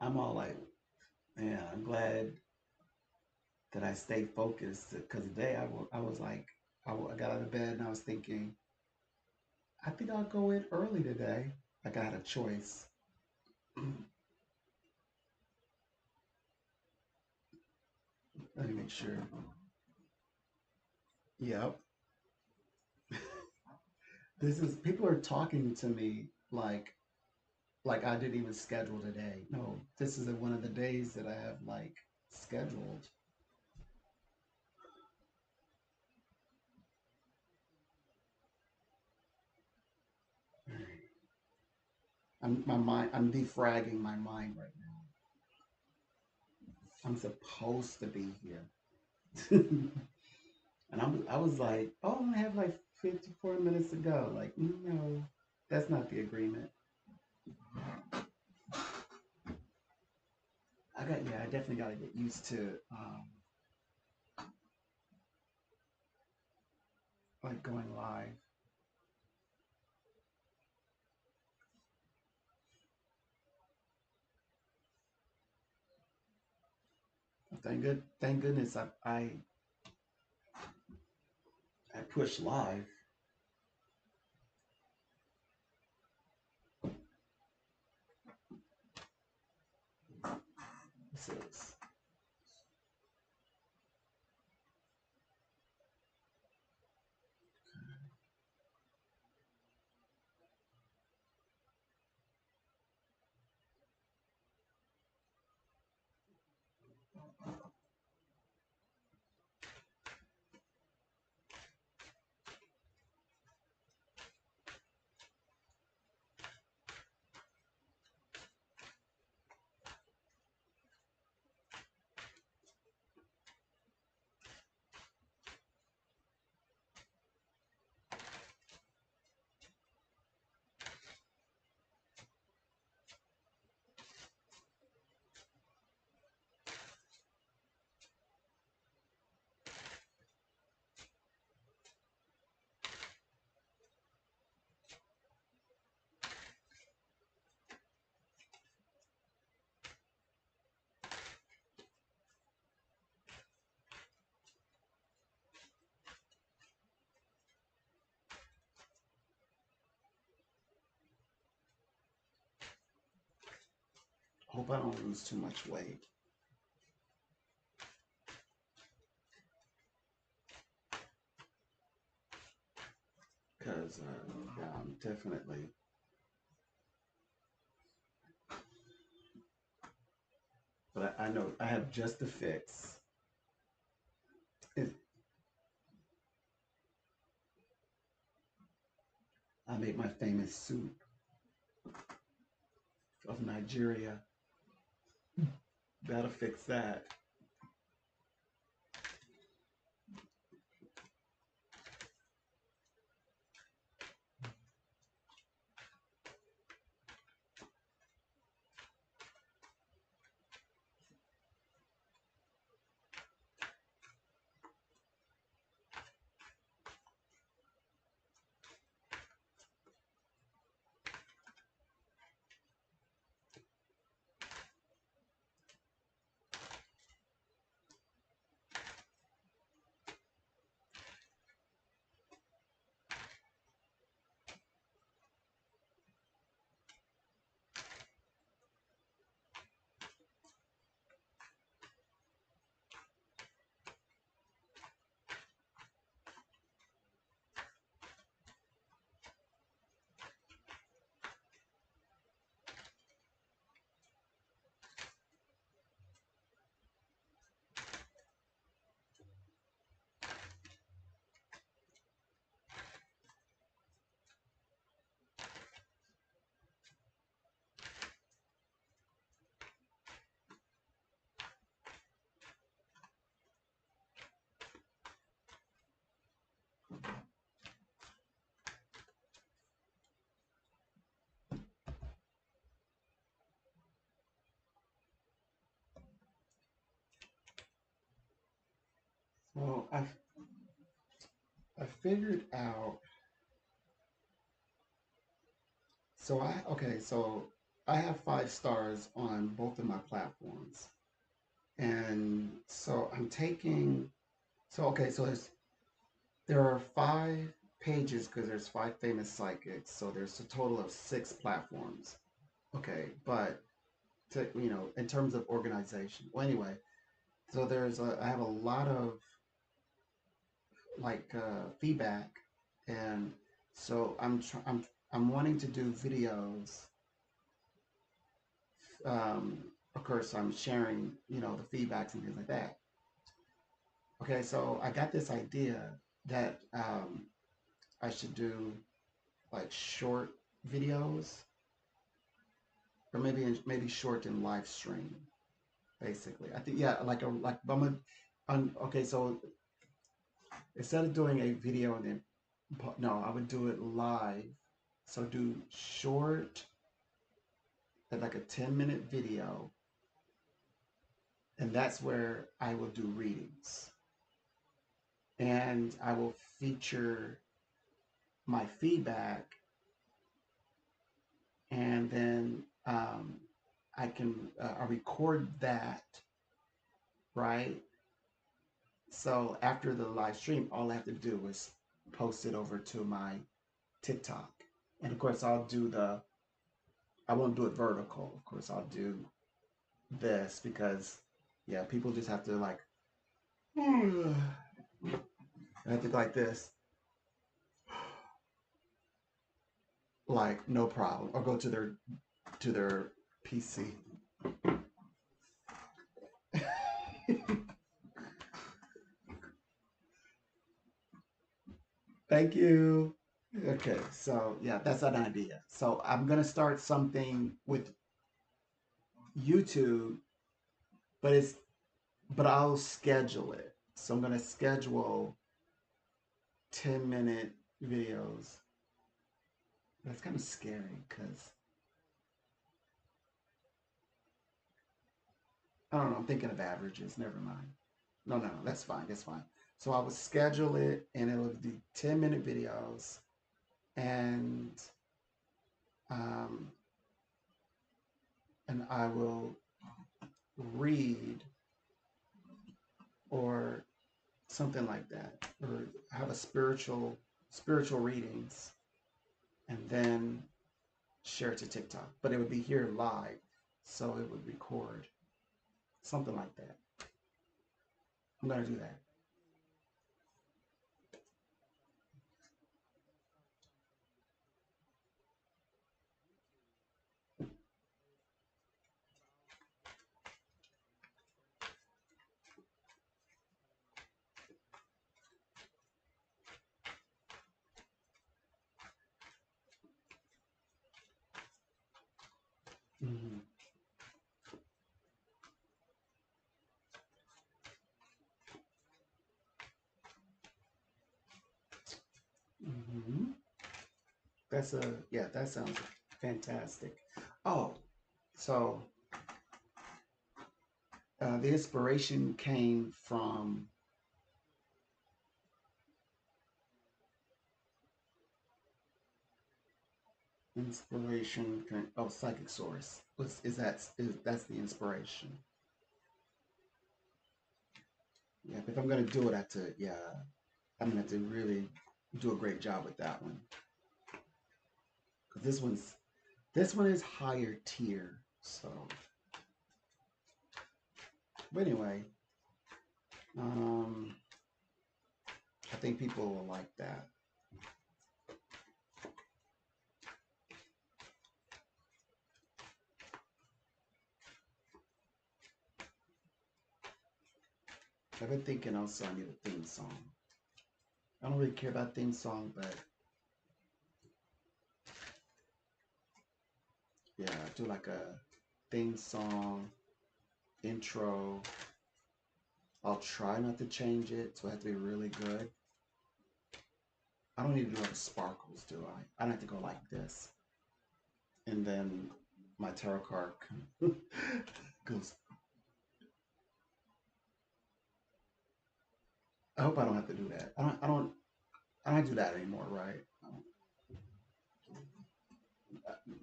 I'm all like, man, I'm glad that I stayed focused because today I was like, I got out of bed and I was thinking, I think I'll go in early today. Like I had a choice. Let me make sure. Yep. This is people are talking to me like I didn't even schedule today. No, this is one of the days that I have like scheduled. I'm defragging my mind right now. I'm supposed to be here. And I was like, oh, I have like 54 minutes to go. Like, no, that's not the agreement. I definitely got to get used to like going live. Thank goodness I pushed live. This is Hope I don't lose too much weight because yeah, I'm definitely. But I know I have just the fix. It, I made my famous soup of Nigeria. That'll fix that. Well, I figured out. So I have 5 stars on both of my platforms, and so I'm taking. So okay, so there are 5 pages because there's 5 famous psychics, so there's a total of 6 platforms. Okay, but in terms of organization. Well, anyway, so I have a lot of like feedback, and so I'm wanting to do videos, um, of course, I'm sharing, the feedbacks and things like that. Okay, so I got this idea that I should do like short videos, or maybe short and live stream. Basically, I think yeah, like okay. So instead of doing a video and then no, I would do it live. So do short, like a 10-minute video, and that's where I will do readings, and I will feature my feedback, and then I record that, right? So after the live stream, all I have to do is post it over to my TikTok, and of course I won't do it vertical. Of course, I'll do this because yeah, people just have to like I have to go like this, like no problem, or go to their PC. Thank you. Okay, so yeah, that's an idea. So I'm gonna start something with YouTube, but I'll schedule it. So I'm gonna schedule 10-minute videos. That's kind of scary because I don't know. I'm thinking of averages. Never mind. No, no, that's fine. That's fine. So I will schedule it, and it'll be 10-minute videos, and um, I will read or something like that, or have a spiritual readings, and then share it to TikTok. But it would be here live, so it would record something like that. I'm gonna do that. Mm-hmm. Mm-hmm. That sounds fantastic. Oh, so the inspiration came from psychic source. That's the inspiration? Yeah, if I'm gonna do it, I have to yeah, I'm gonna have to really do a great job with that one because this one is higher tier. So, but anyway, um, I think people will like that. I've been thinking also I need a theme song. I don't really care about theme song, but yeah, do like a theme song intro. I'll try not to change it, so I have to be really good. I don't need to do like sparkles, do I? I don't have to go like this, and then my tarot card goes. I hope I don't have to do that. I don't do that anymore, right?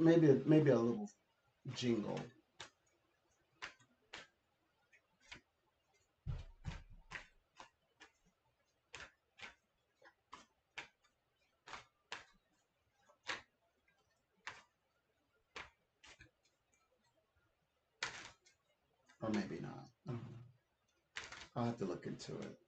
Maybe a little jingle, or maybe not. I don't know. I'll have to look into it.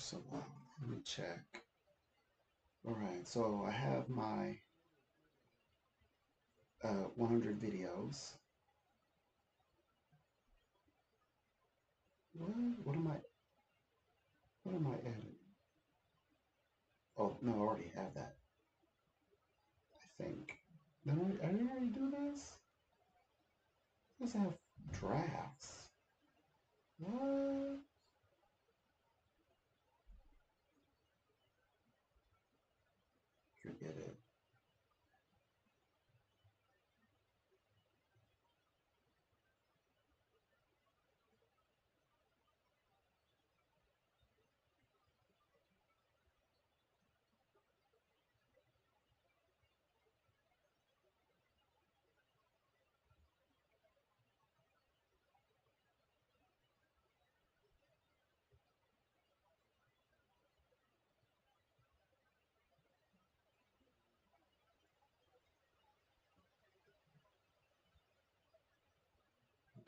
so long. Let me check. All right, so I have my 100 videos. What? What am I editing? Oh, no, I already have that, I think. I didn't already do this? Let's have drafts. What? Forget it.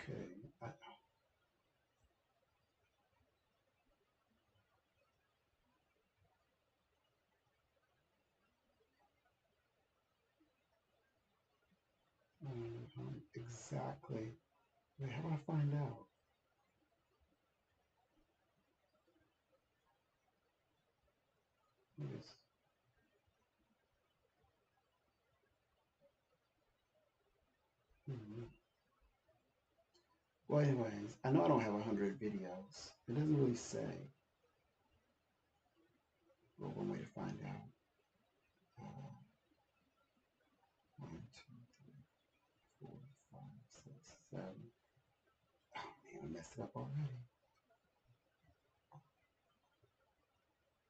Okay. I, exactly. Wait, how do I find out? What is, hmm. Well, anyways, I know I don't have 100 videos. It doesn't really say. Well, one way to find out. Uh, 1, 2, 3, 4, 5, 6, 7. Oh man, I messed it up already.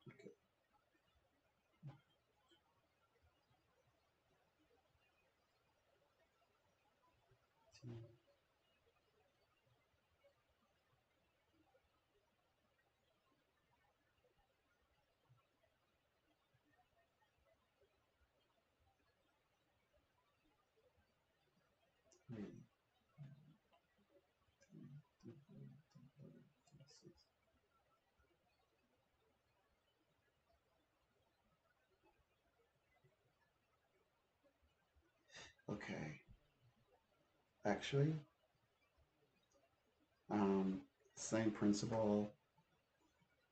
Okay. 2, 3, 2, 3, 6. Okay. Actually, um, same principle.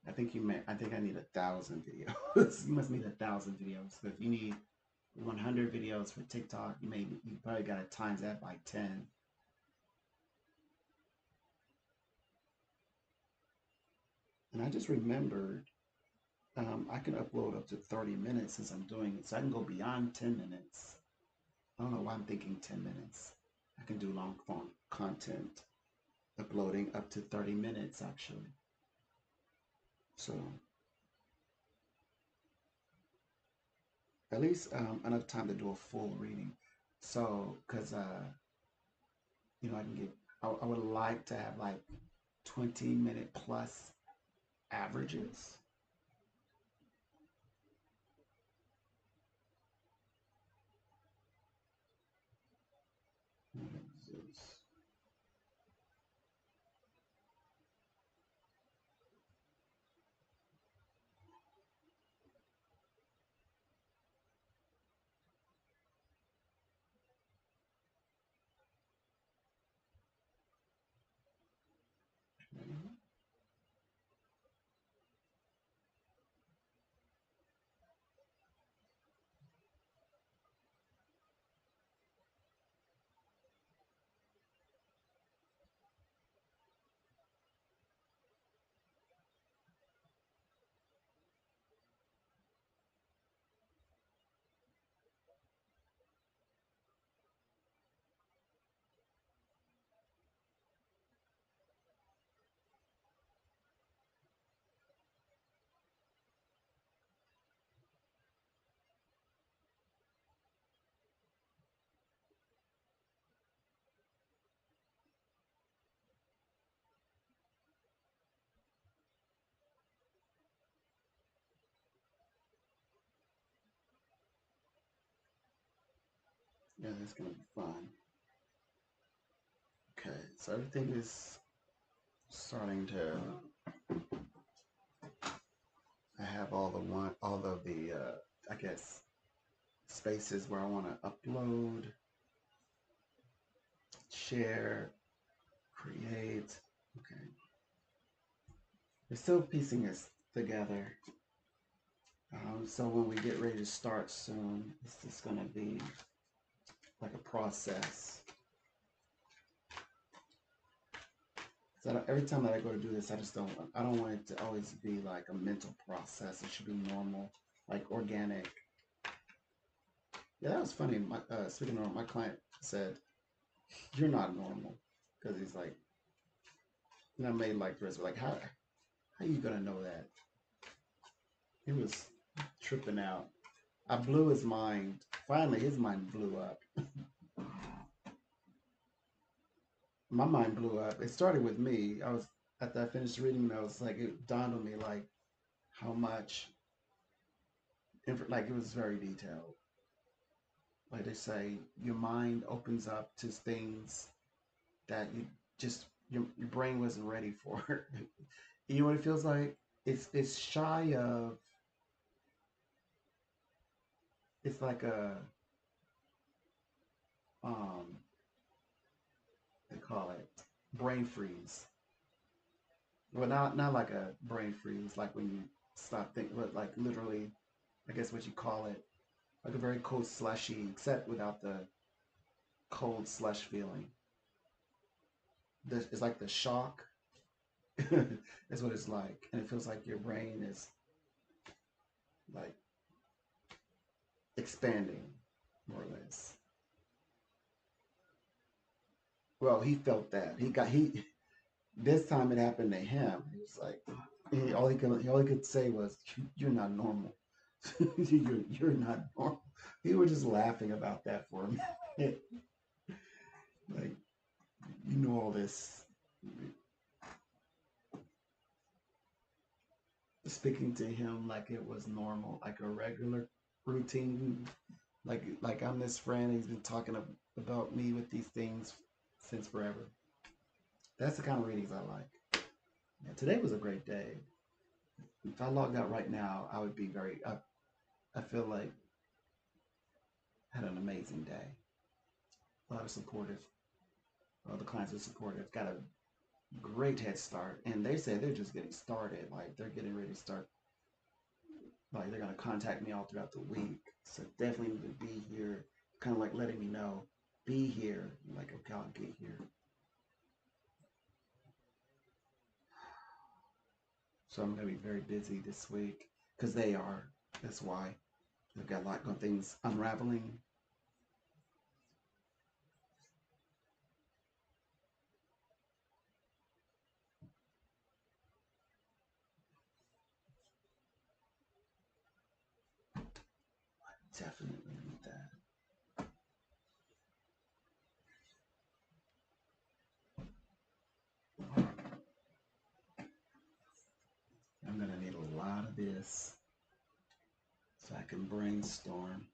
I think I need 1,000 videos. You must need 1,000 videos. So if you need 100 videos for TikTok, you probably got to times that by 10. And I just remembered I can upload up to 30 minutes since I'm doing it. So I can go beyond 10 minutes. I don't know why I'm thinking 10 minutes. I can do long form content, uploading up to 30 minutes actually. So at least enough time to do a full reading. So, because, I can I would like to have like 20-minute plus averages. What is this? Okay. Yeah, that's gonna be fun. Okay, so everything is starting to have all of the I guess spaces where I want to upload, share, create. Okay, we're still piecing this together. So when we get ready to start soon, it's just gonna be like a process. So every time that I go to do this, I don't want it to always be like a mental process. It should be normal, like organic. Yeah, that was funny. Speaking of, my client said, "You're not normal," because he's like, I made like this, like, how you gonna know that? He was tripping out. I blew his mind. Finally, his mind blew up. My mind blew up. It started with me. I was after I finished reading, I was like, it dawned on me like how much, like it was very detailed. Like they say, your mind opens up to things that you just your brain wasn't ready for. You know what it feels like? It's shy of. It's like a um they call it brain freeze. Well, not like a brain freeze, like when you stop thinking, but like literally, I guess what you call it, like a very cold slushy, except without the cold slush feeling. It's like the shock. Is what it's like, and it feels like your brain is like expanding, more or less. Well, he felt that he this time it happened to him. He was like, all he could say was, "You're not normal. You're not normal." We were just laughing about that for a minute. Like, you know all this. Speaking to him like it was normal, like a regular routine. Like I'm this friend. He's been talking about me with these things since forever. That's the kind of readings I like. Yeah, today was a great day. If I logged out right now, I would be very. I feel like I had an amazing day. A lot of supportive. All the clients are supportive. Got a great head start, and they say they're just getting started. Like they're getting ready to start. Like they're gonna contact me all throughout the week. So definitely need to be here. Kind of like letting me know, be here. I'm like, okay, I'll get here. So I'm gonna be very busy this week because they are. That's why they've got a lot of things unraveling. Definitely need that. I'm gonna need a lot of this so I can brainstorm.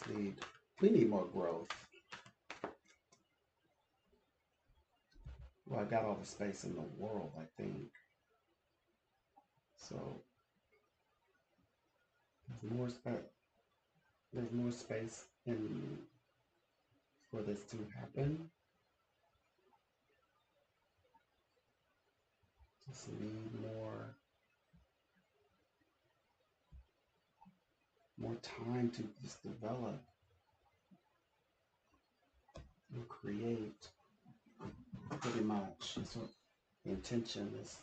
we need more growth. Well, I got all the space in the world, I think. So there's more space. There's more space in for this to happen. Just need more time to just develop and create. Pretty much. That's what the intention is.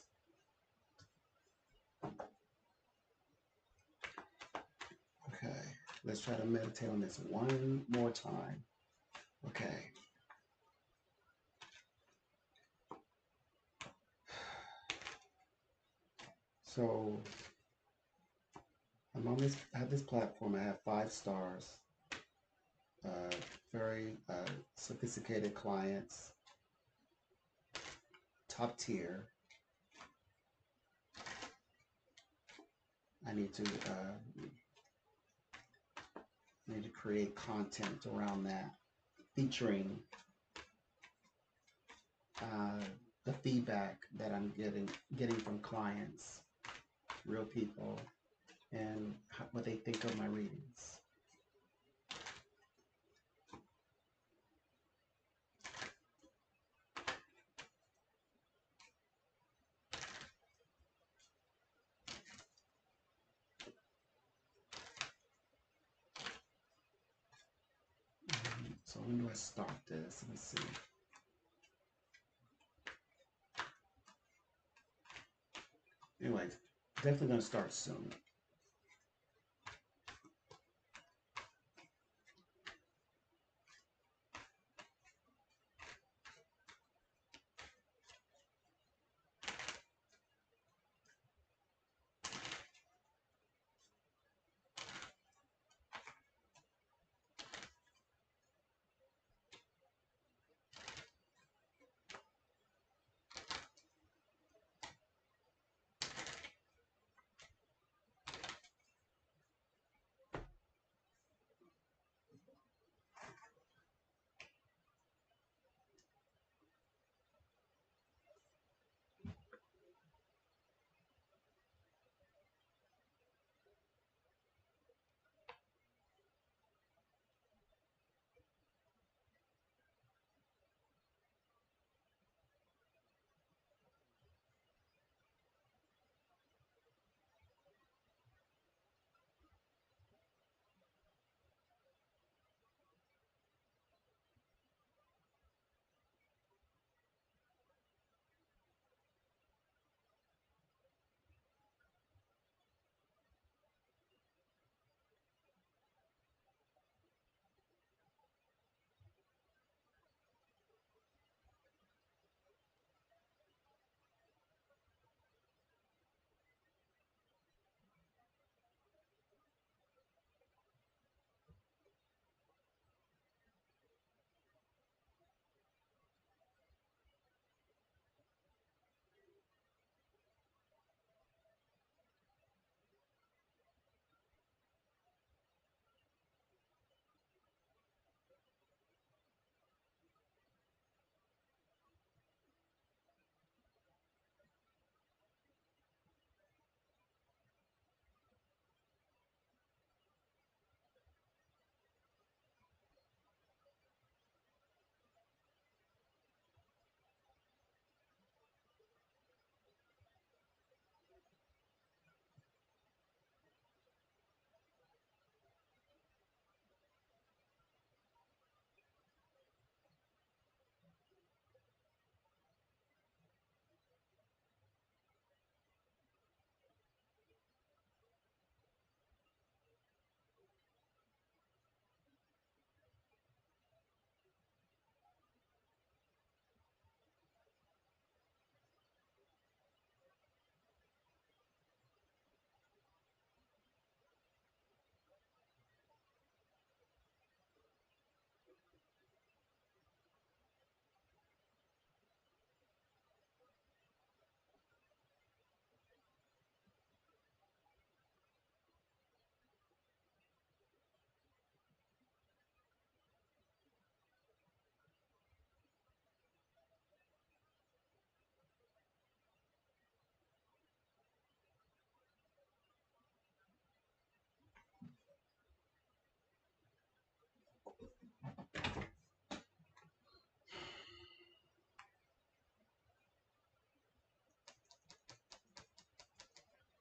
Okay. Let's try to meditate on this one more time. Okay. So I'm on this. I have this platform. I have 5 stars. Very sophisticated clients. Top tier. I need to create content around that, featuring uh, the feedback that I'm getting from clients, real people, and what they think of my readings. So when do I start this? Let me see. Anyways, definitely gonna start soon.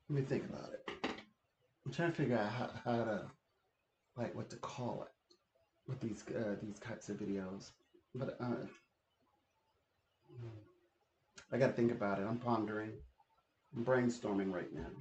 Let me think about it. I'm trying to figure out how to like what to call it with these types of videos. But I got to think about it. I'm pondering. I'm brainstorming right now.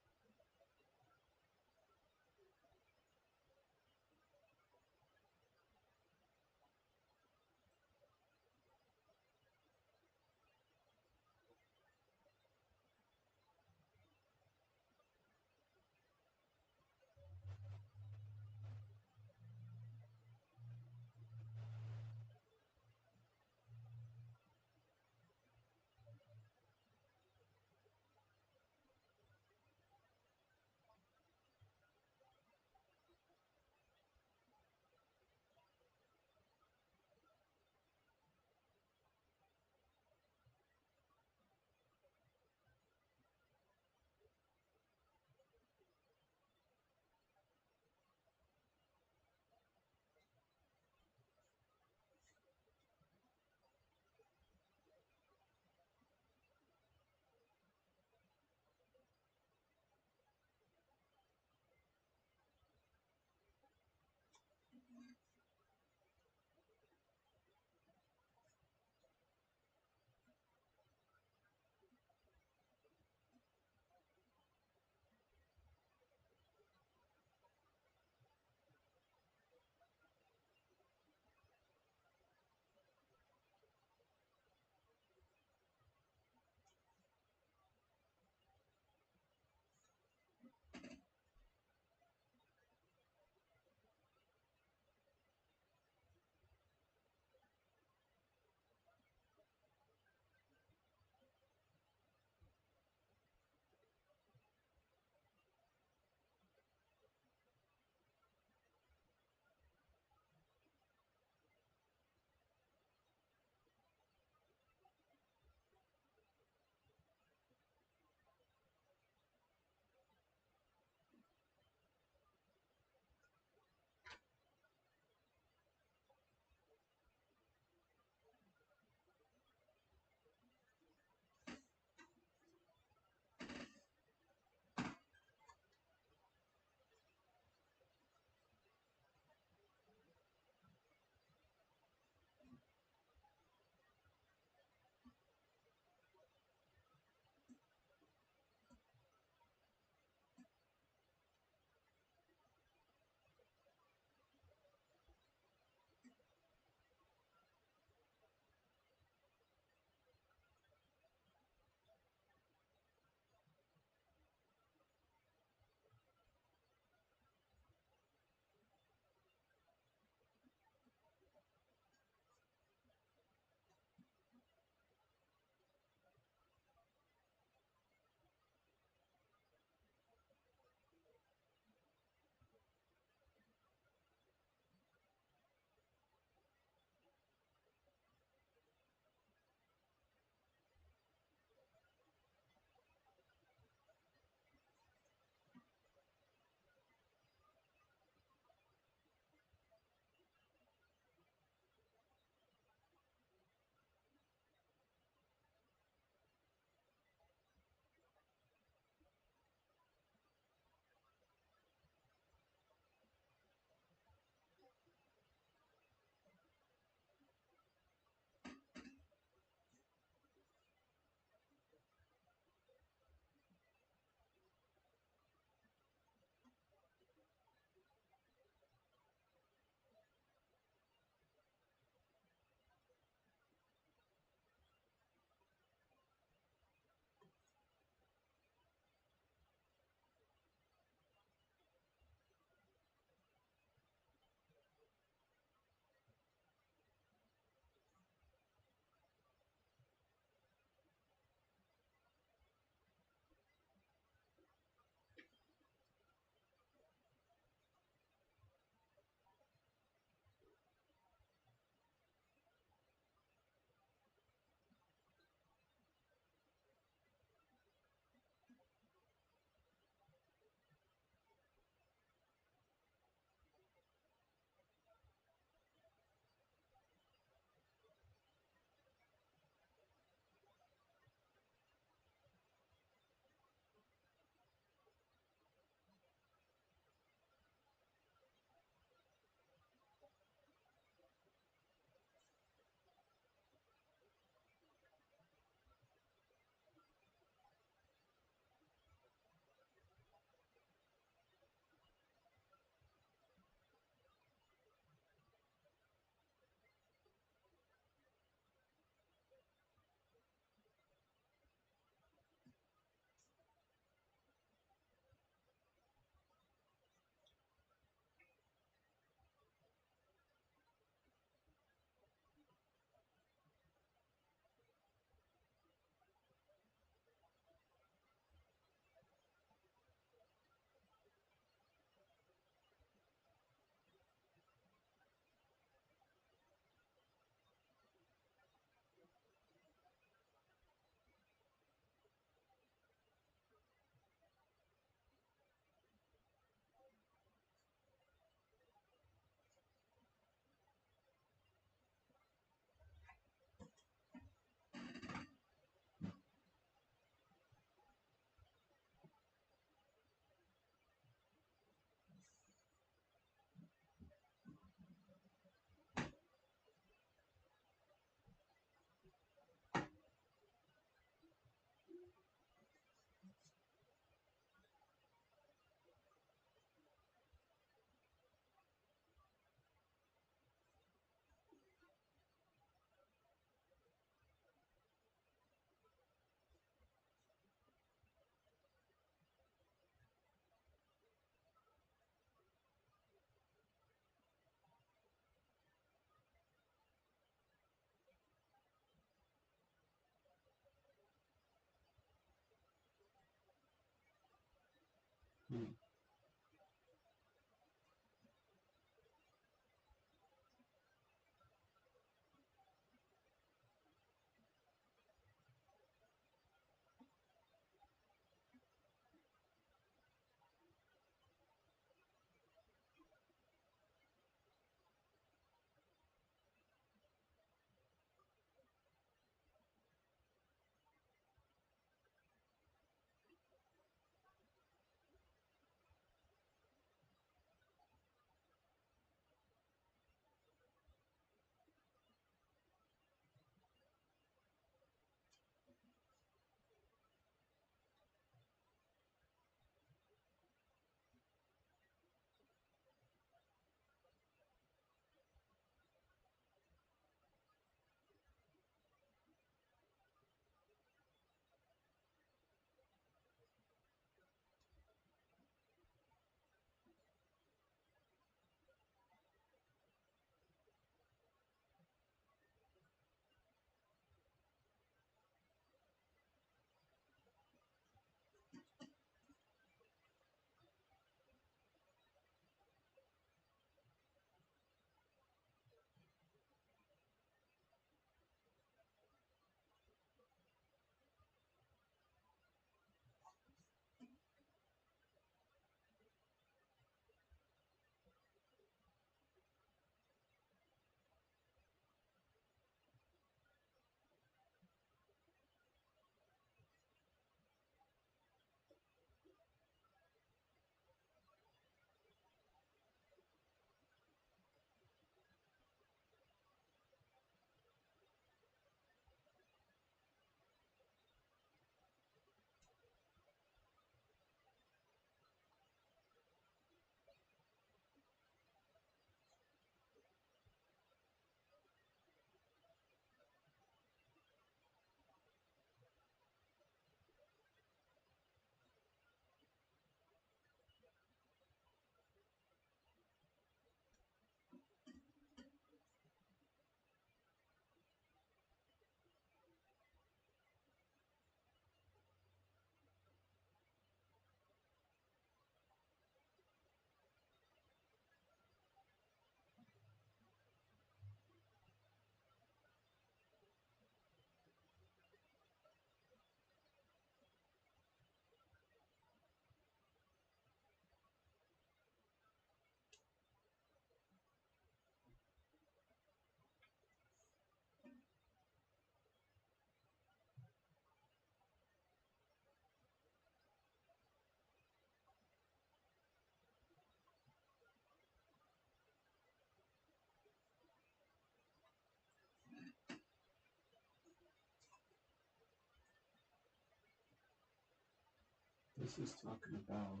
this is talking about.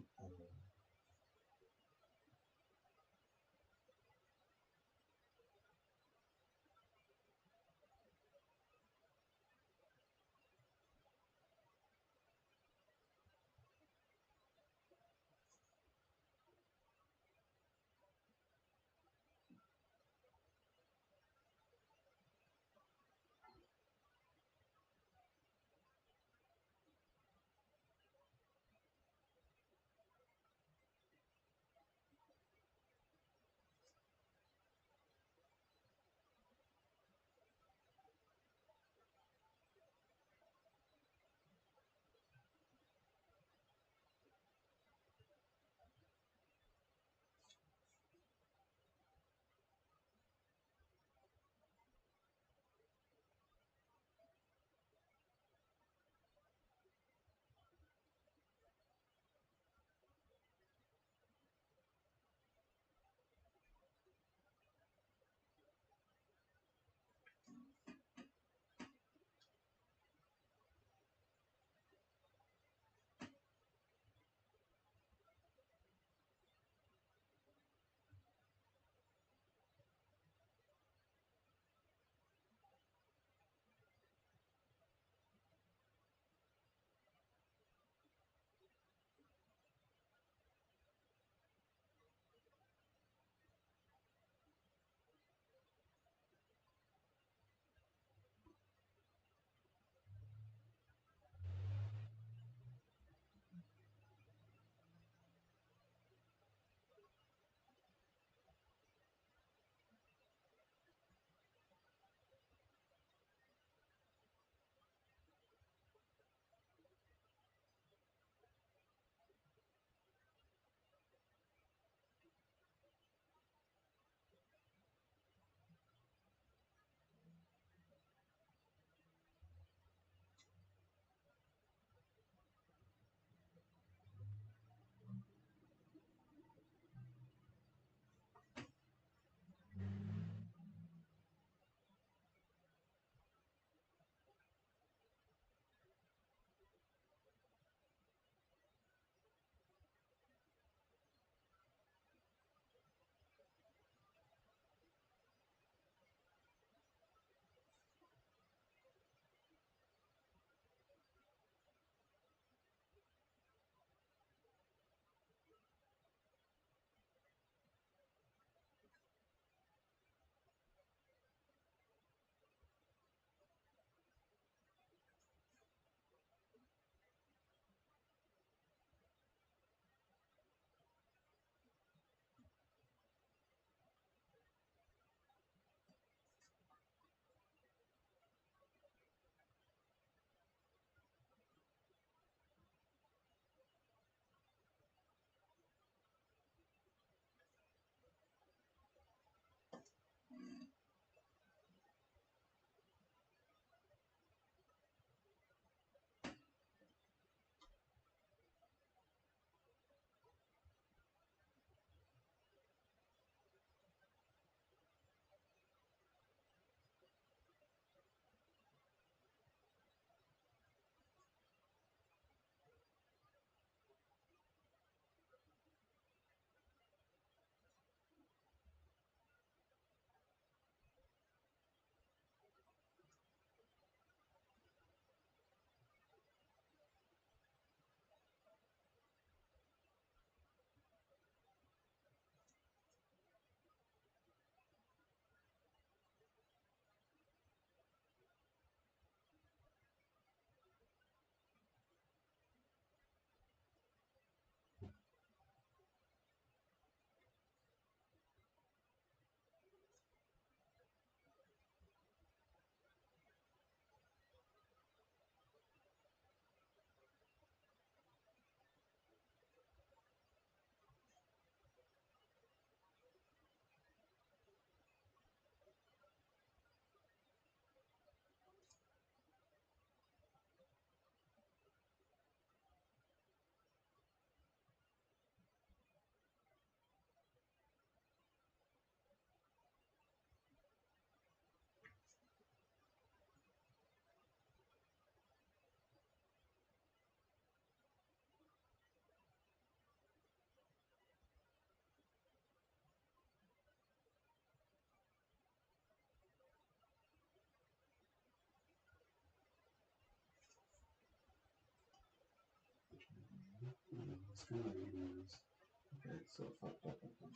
It's kind of use. Okay, so if I pop up on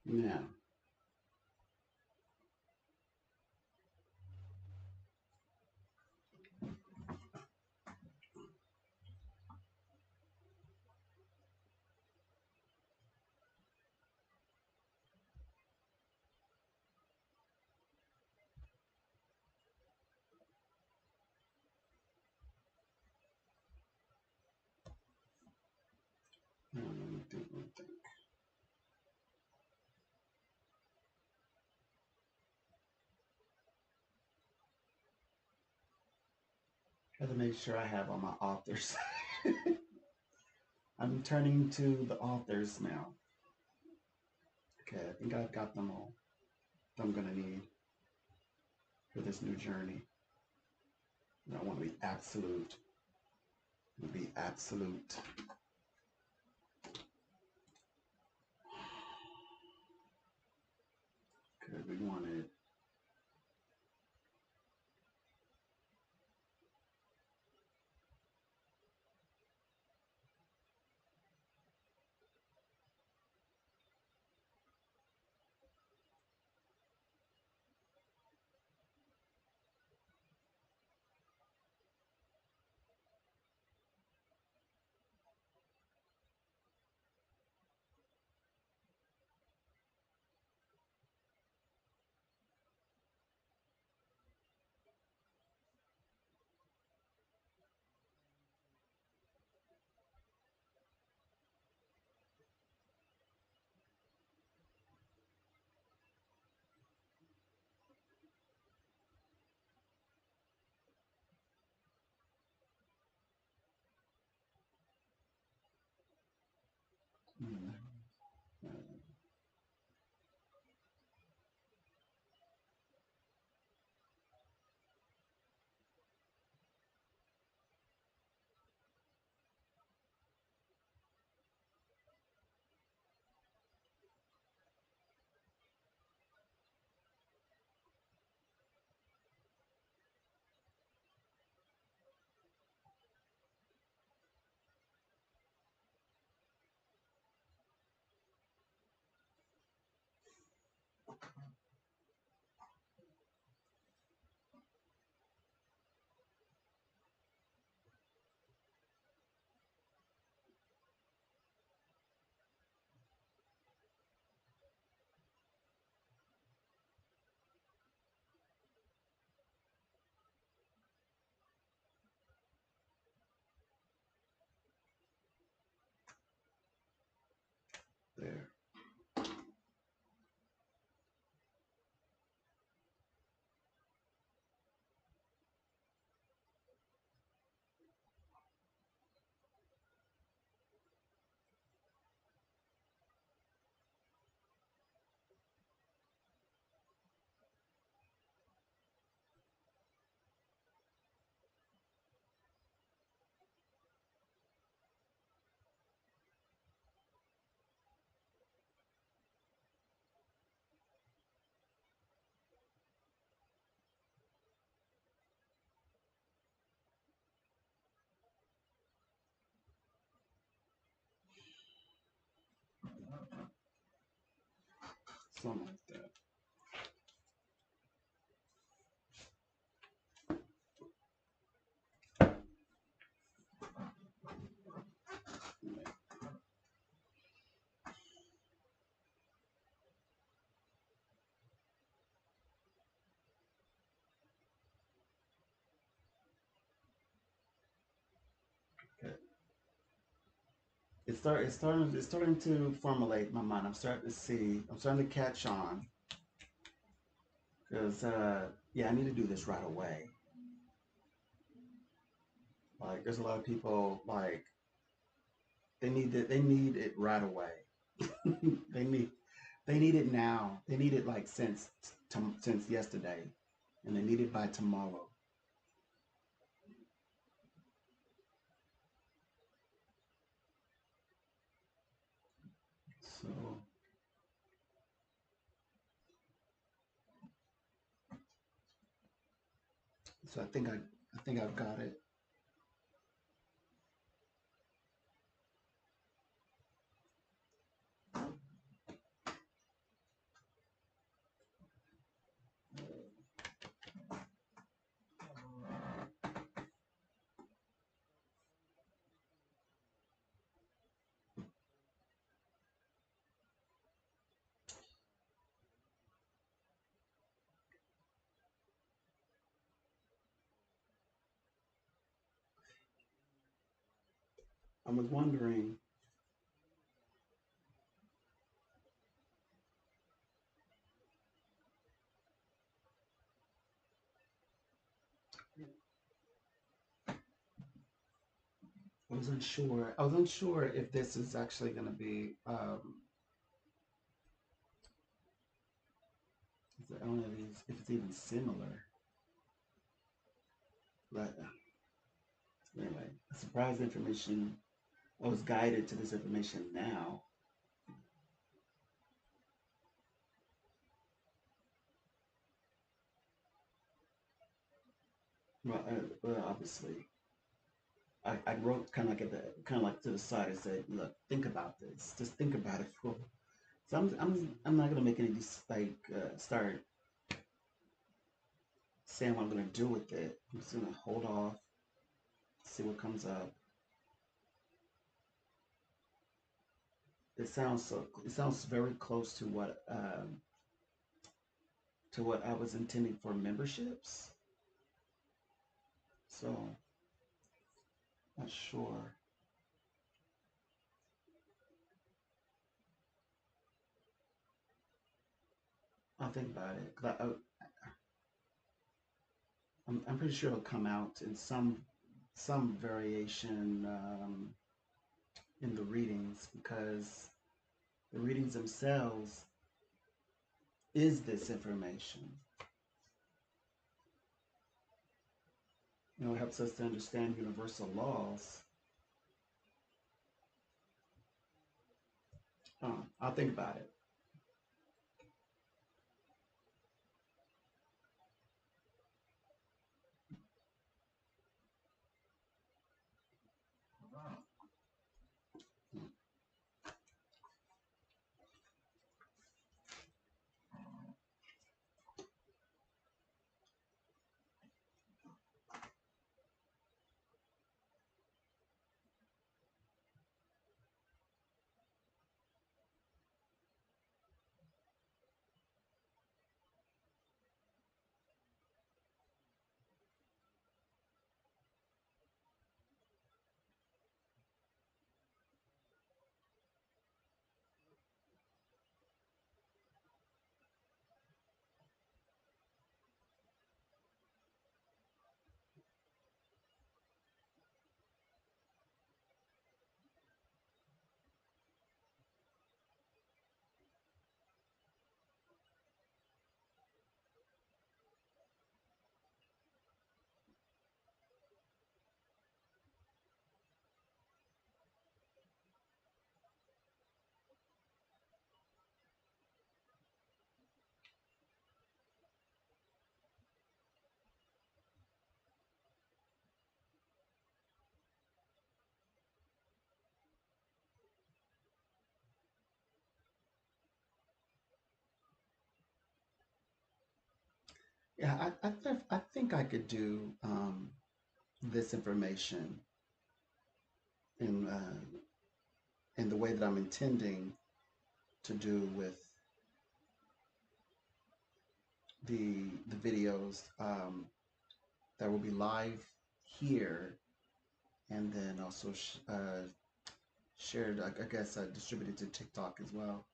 Yeah. Let me do one thing. I have to make sure I have all my authors. I'm turning to the authors now. Okay, I think I've got them all that I'm gonna need for this new journey. I want to be absolute. I want to be absolute. Okay, we wanted. Hmm, there. Something like that. Yeah. Okay. It's starting to formulate my mind. I'm starting to see. I'm starting to catch on because yeah, I need to do this right away. Like, there's a lot of people like they need it right away. they need they need it now. They need it like since yesterday, and they need it by tomorrow. So So I think I've got it. I was wondering. I was unsure if this is actually going to be. I don't know if it's even similar. But anyway, surprise information. I was guided to this information now. Well, obviously, I wrote kind of like kind of like to the side. I said, "Look, think about this. Just think about it for." So I'm not gonna make any like start saying what I'm gonna do with it. I'm just gonna hold off, see what comes up. It sounds very close to what I was intending for memberships. So not sure. I'll think about it. 'Cause I'm pretty sure it'll come out in some variation in the readings because the readings themselves is this information. It helps us to understand universal laws. I'll think about it. Yeah, I think I could do this information in in the way that I'm intending to do with the videos that will be live here and then also shared, I guess, distributed to TikTok as well.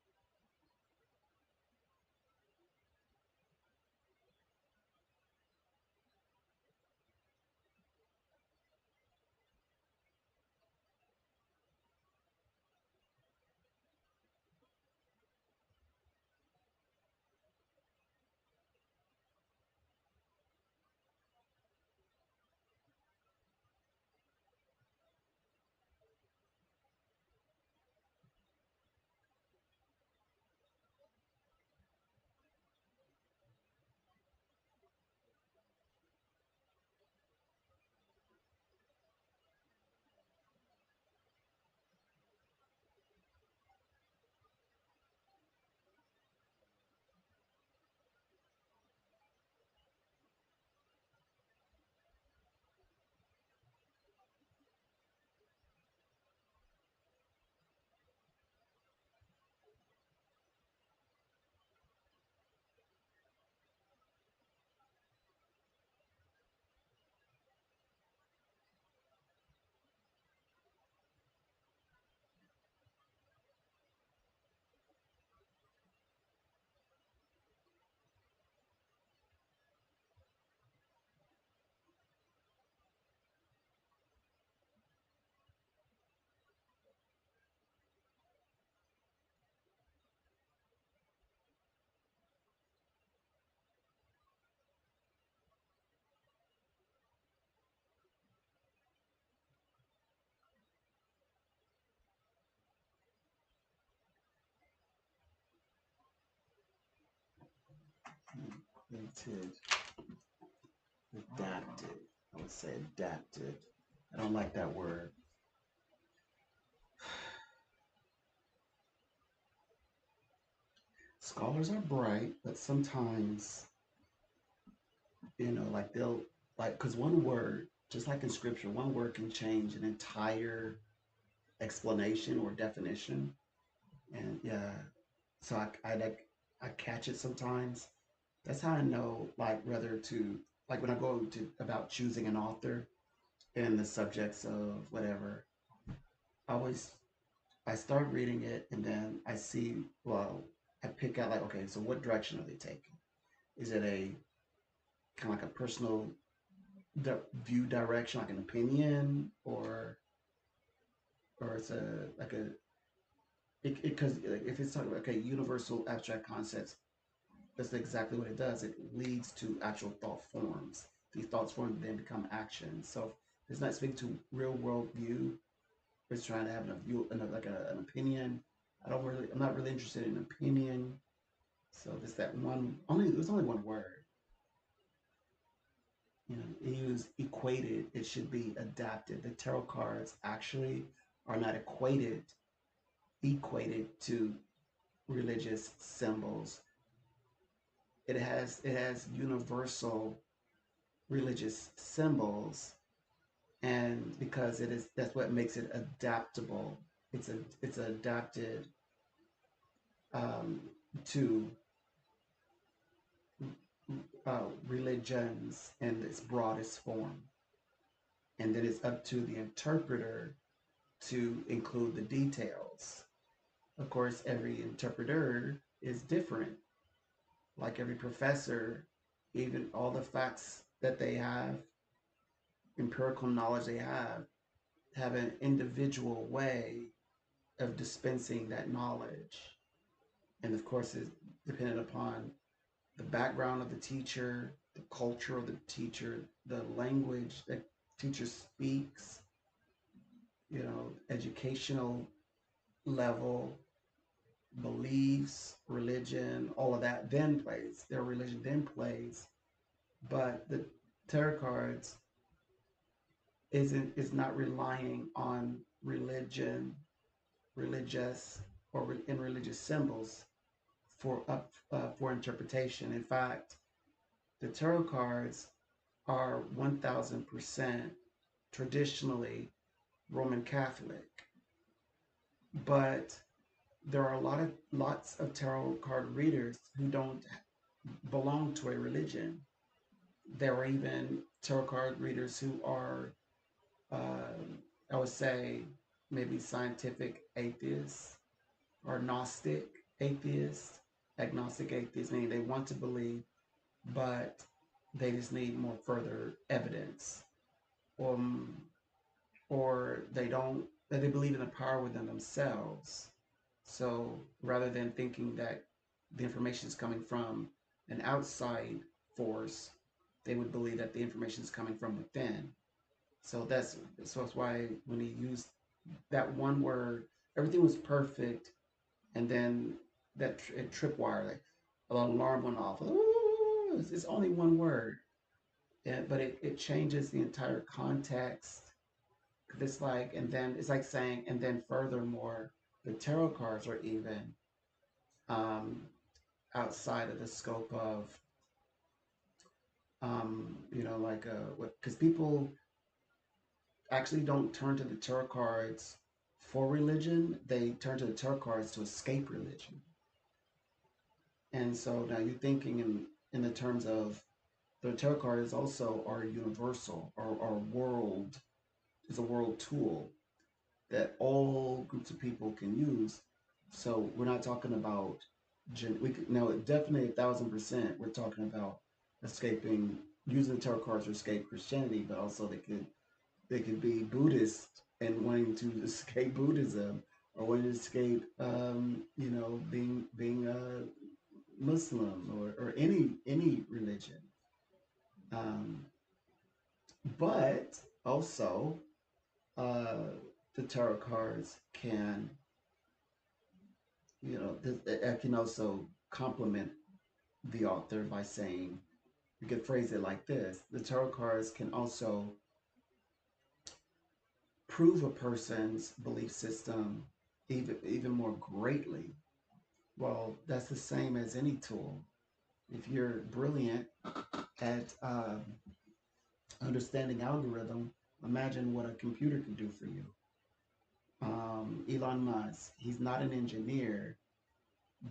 Adapted. Adapted. I would say adapted. I don't like that word. Scholars are bright, but sometimes, like they'll, like, because one word, just like in scripture, one word can change an entire explanation or definition. And yeah, so I catch it sometimes. That's how I know, like, whether to, like, when I go to about choosing an author and the subjects of whatever, I always I start reading it and then I see, well, I pick out like, okay, so what direction are they taking? Is it a kind of like a personal view direction, like an opinion, or it's a like a because if it's talking about, okay, universal abstract concepts, that's exactly what it does. It leads to actual thought forms. These thoughts forms then become actions. So it's not speaking to real world view. It's trying to have an view, like an opinion. I'm not really interested in opinion. So there's that one. Only it was only one word. It was equated. It should be adapted. The tarot cards actually are not equated to religious symbols. It has universal religious symbols, and because that's what makes it adaptable. It's adapted um, to religions in its broadest form, and then it's up to the interpreter to include the details. Of course, every interpreter is different. Like every professor, even all the facts that they have, empirical knowledge they have an individual way of dispensing that knowledge. And of course, it's dependent upon the background of the teacher, the culture of the teacher, the language that teacher speaks, educational level, beliefs, religion, all of that then plays. Their religion then plays. But the tarot cards is not relying on religion, religious, or in religious symbols for interpretation. In fact, the tarot cards are 1000% traditionally Roman Catholic, but there are lots of tarot card readers who don't belong to a religion. There are even tarot card readers who are, I would say, maybe scientific atheists or Gnostic atheists, agnostic atheists, meaning they want to believe, but they just need more further evidence, um, or they believe in the power within themselves. So rather than thinking that the information is coming from an outside force, they would believe that the information is coming from within. So that's why when he used that one word, everything was perfect, and then that tripwire, like an alarm went off. Ooh, it's only one word, but it changes the entire context. It's like, and then it's like saying, and then furthermore, the tarot cards are even um, outside of the scope of, like because people actually don't turn to the tarot cards for religion. They turn to the tarot cards to escape religion. And so now you're thinking in the terms of the tarot cards also are universal or world is a world tool that all groups of people can use. So we're not talking about we could now definitely 1000%. We're talking about escaping using the tarot cards to escape Christianity, but also they could be Buddhist and wanting to escape Buddhism, or wanting to escape being a Muslim or any religion. Um, but also uh, the tarot cards can, it can also complement the author by saying, you could phrase it like this: the tarot cards can also prove a person's belief system even more greatly. Well, that's the same as any tool. If you're brilliant at understanding algorithm, imagine what a computer can do for you. Elon Musk, he's not an engineer,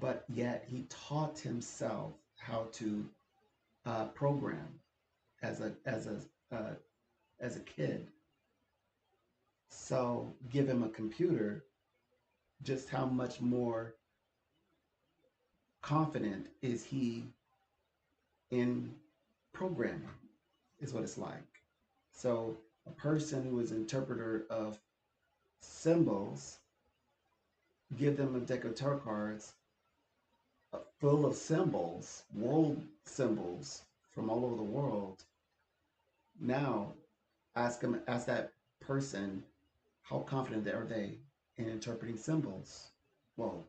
but yet he taught himself how to program as uh, as a kid. So give him a computer, just how much more confident is he in programming? Is what it's like. So a person who is an interpreter of symbols, give them a deck of tarot cards full of symbols, world symbols from all over the world. Now, ask that person, how confident are they in interpreting symbols? Well,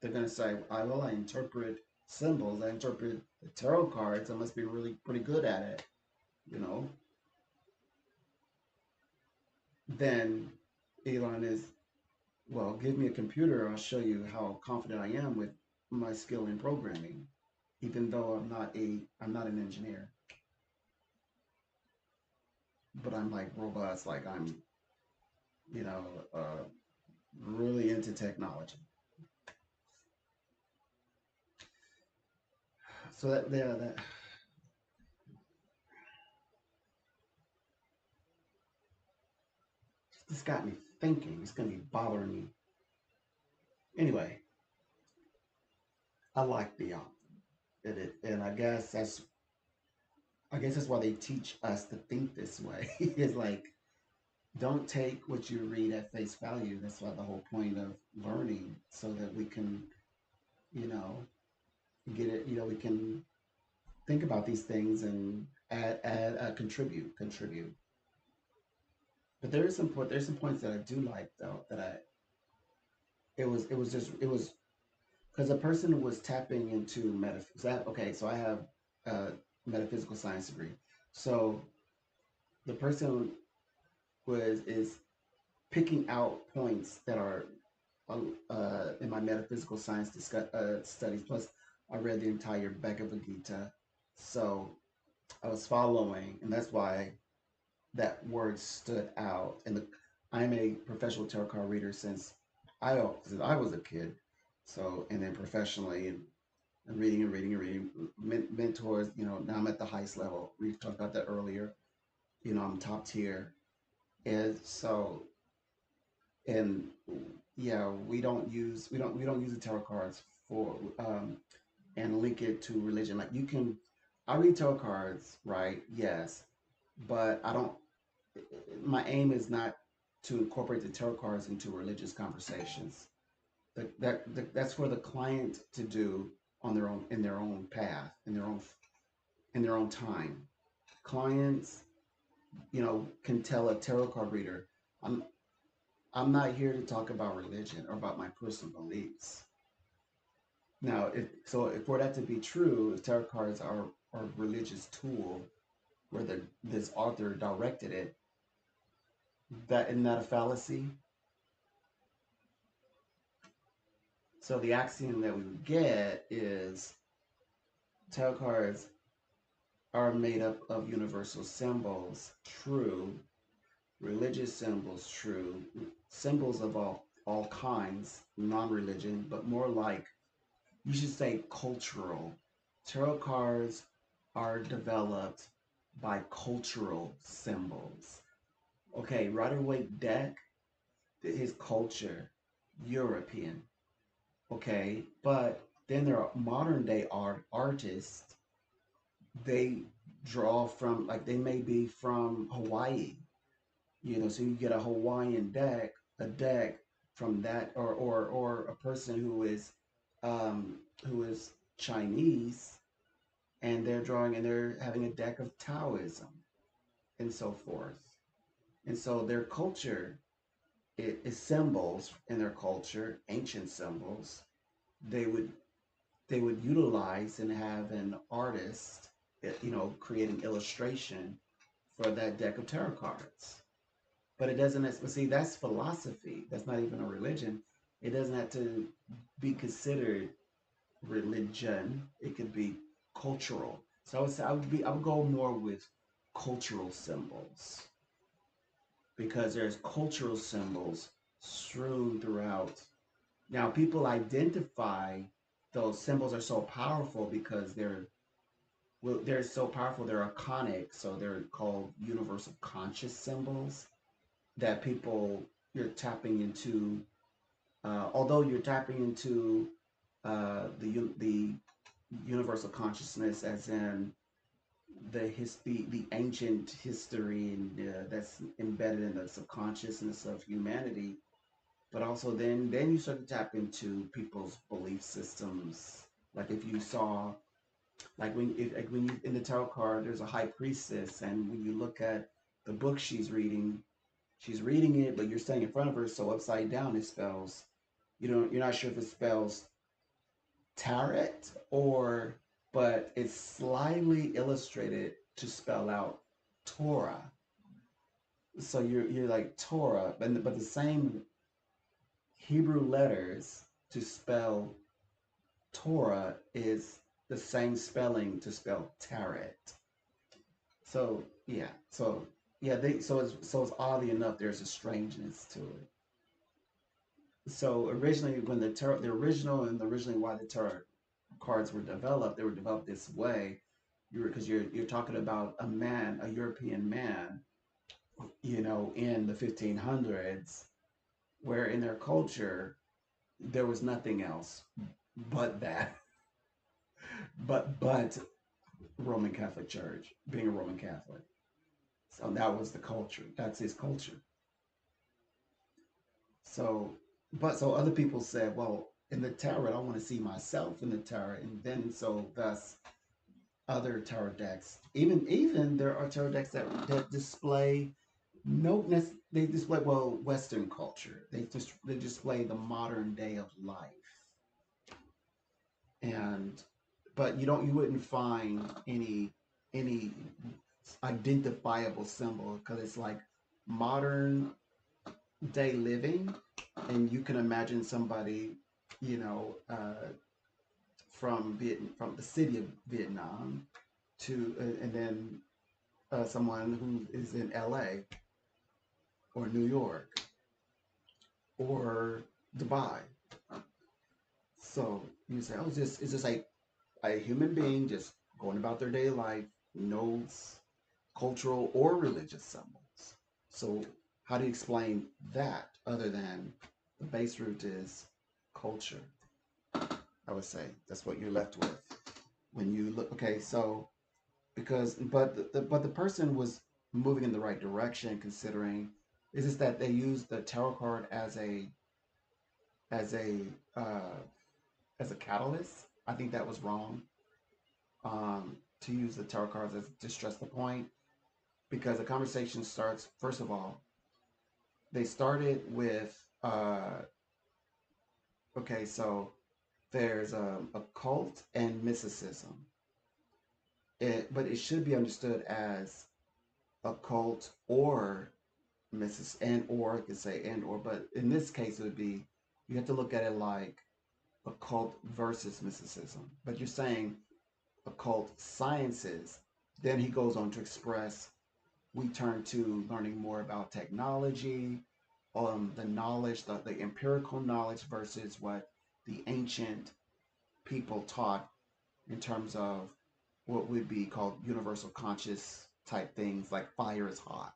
they're going to say, I interpret symbols. I interpret the tarot cards. I must be really pretty good at it, you know. Then Elon is, well, give me a computer. I'll show you how confident I am with my skill in programming, even though I'm not an engineer, but I'm like robust. Like I'm, you know, really into technology. So that this got me thinking. It's gonna be bothering me. Anyway, I like the author. And I guess that's why they teach us to think this way. It's like, don't take what you read at face value. That's why the whole point of learning, so that we can, you know, get it. You know, we can think about these things and contribute. But there's some points that I do like though. That I it was just it was because a person was tapping into metaphysics. Okay, so I have a metaphysical science degree. So the person was is picking out points that are in my metaphysical science studies. Plus, I read the entire Bhagavad Gita, so I was following, and that's why that word stood out. I'm a professional tarot card reader since I was a kid. So, and then professionally, and reading and reading and reading, mentors. You know, now I'm at the highest level. We talked about that earlier. You know, I'm top tier, and so and yeah, we don't use the tarot cards for and link it to religion. Like you can, I read tarot cards, right? Yes, but I don't. My aim is not to incorporate the tarot cards into religious conversations. That's for the client to do on their own in their own path in their own time. Clients, you know, can tell a tarot card reader, I'm I'm not here to talk about religion or about my personal beliefs. Now, if for that to be true, if tarot cards are a religious tool where this author directed it, that isn't that a fallacy? So the axiom that we would get is tarot cards are made up of universal symbols, true, religious symbols, true, symbols of all kinds, non-religion, but more like you should say cultural. Tarot cards are developed by cultural symbols. Okay, Rider Waite deck, his culture, European. Okay, but then there are modern day artists. They draw from like they may be from Hawaii, you know, so you get a Hawaiian deck, a deck from that, or a person who is Chinese, and they're drawing and they're having a deck of Taoism and so forth. And so their culture is symbols in their culture, ancient symbols. They would they would utilize and have an artist, create an illustration for that deck of tarot cards. But it doesn't, but see, that's philosophy. That's not even a religion. It doesn't have to be considered religion. It could be cultural. So I would go more with cultural symbols because there's cultural symbols strewn throughout. Now people identify those symbols are so powerful because they're so powerful. They're iconic, so they're called universal conscious symbols that people you're tapping into. Although you're tapping into the universal consciousness, as in the ancient history and that's embedded in the subconsciousness of humanity. But also then you start to tap into people's belief systems. Like if you saw like when you in the tarot card, there's a high priestess, and when you look at the book she's reading it, but you're standing in front of her, so upside down it spells. You're not sure if it spells tarot or, but it's slightly illustrated to spell out Torah. So you're like Torah, but the same Hebrew letters to spell Torah is the same spelling to spell tarot. So yeah, so it's oddly enough there's a strangeness to it. So originally, when the original and originally why the tarot cards were developed, they were developed this way. Because you're talking about a man, a European man, in the 1500s, where in their culture there was nothing else but that, but Roman Catholic Church, being a Roman Catholic. So that was the culture. That's his culture. So, but so other people said, well, in the tarot, I want to see myself in the tarot, and then so thus other tarot decks. Even there are tarot decks that display they display Western culture. They display the modern day of life, and but you wouldn't find any identifiable symbol because it's like modern day living, and you can imagine somebody, you know, from the city of Vietnam to and then someone who is in L.A. or New York or Dubai. So you say, oh, it's just like a human being just going about their daily life, knows cultural or religious symbols. So how do you explain that other than the base root is culture? I would say that's what you're left with when you look. Okay, so because but the person was moving in the right direction considering is just that they used the tarot card as a uh, as a catalyst. I think that was wrong, to use the tarot cards as to stress the point because the conversation starts. First of all, they started with okay, so there's a cult and mysticism. But it should be understood as occult or Mrs. and or I could say and or, but in this case it would be you have to look at it like occult versus mysticism. But you're saying occult sciences. Then he goes on to express we turn to learning more about technology, the knowledge, the empirical knowledge versus what the ancient people taught in terms of what would be called universal conscious type things like fire is hot.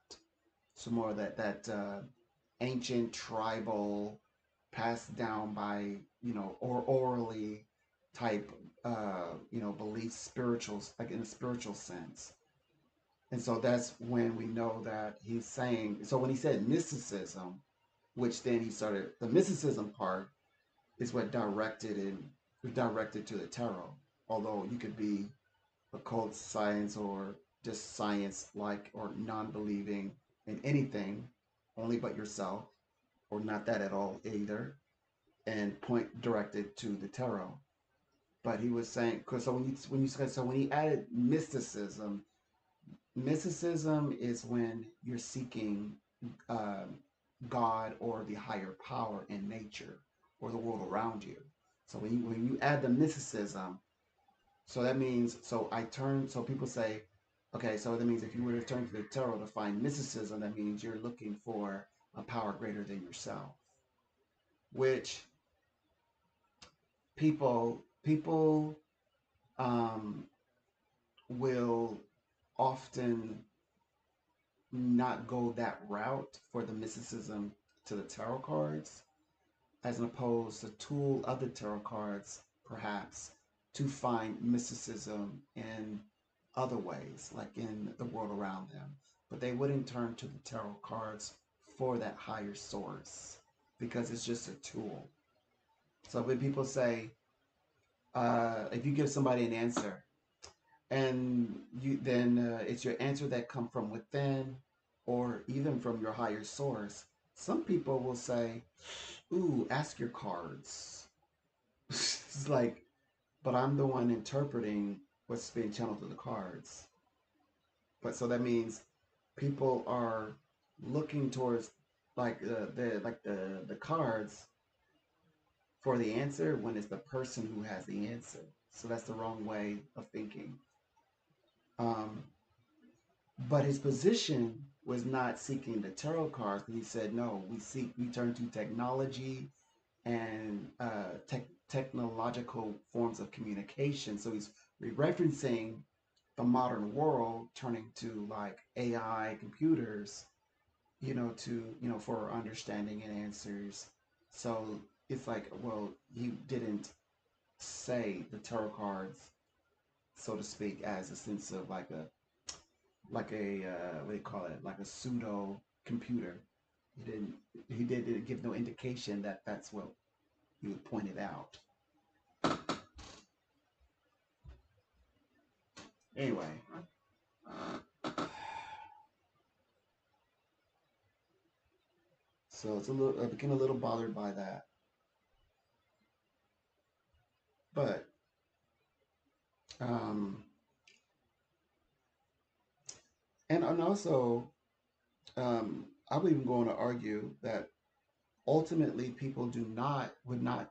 So more of that ancient tribal passed down by or orally type beliefs, spirituals, like in a spiritual sense. And so that's when we know that he's saying, so when he said mysticism, which then he started, the mysticism part is what directed to the tarot. Although you could be occult science or just science like or non-believing in anything only but yourself or not that at all either and point directed to the tarot. But he was saying, because so when you said, so when he added mysticism, mysticism is when you're seeking um, God or the higher power in nature or the world around you. So when you add the mysticism, so that means, so I turn, so people say, okay, so that means if you were to turn to the tarot to find mysticism, that means you're looking for a power greater than yourself, which people um, will often not go that route for the mysticism to the tarot cards, as opposed to tool of the tarot cards, perhaps, to find mysticism in other ways, like in the world around them. But they wouldn't turn to the tarot cards for that higher source because it's just a tool. So when people say, if you give somebody an answer, and you then it's your answer that come from within or even from your higher source, some people will say, ooh, ask your cards. It's like, but I'm the one interpreting what's being channeled through the cards. But so that means people are looking towards the cards for the answer when it's the person who has the answer. So that's the wrong way of thinking. um, But his position was not seeking the tarot cards. He said, no, we turn to technology and technological forms of communication. So he's referencing the modern world, turning to like AI computers, for understanding and answers. So it's like, well, he didn't say the tarot cards, so to speak, as a sense of what do you call it, like a pseudo computer. He didn't give no indication that that's what you pointed out. Anyway, so it's a little, I became a little bothered by that. But um, and also, I would even go on to argue that ultimately people would not.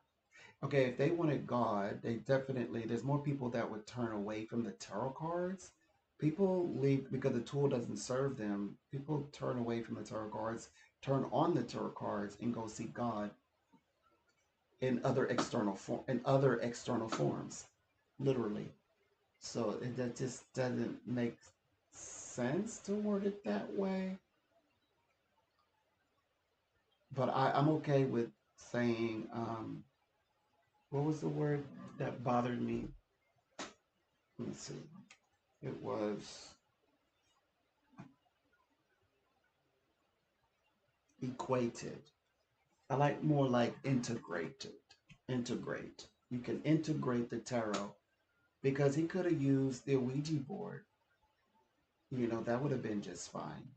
Okay, if they wanted God, they definitely, there's more people that would turn away from the tarot cards. People leave because the tool doesn't serve them. People turn away from the tarot cards, turn on the tarot cards, and go seek God in other external forms, literally. So that just doesn't make sense to word it that way. But I'm okay with saying, what was the word that bothered me? Let me see. It was equated. I like more like integrated. Integrate. You can integrate the tarot because he could have used the Ouija board. That would have been just fine.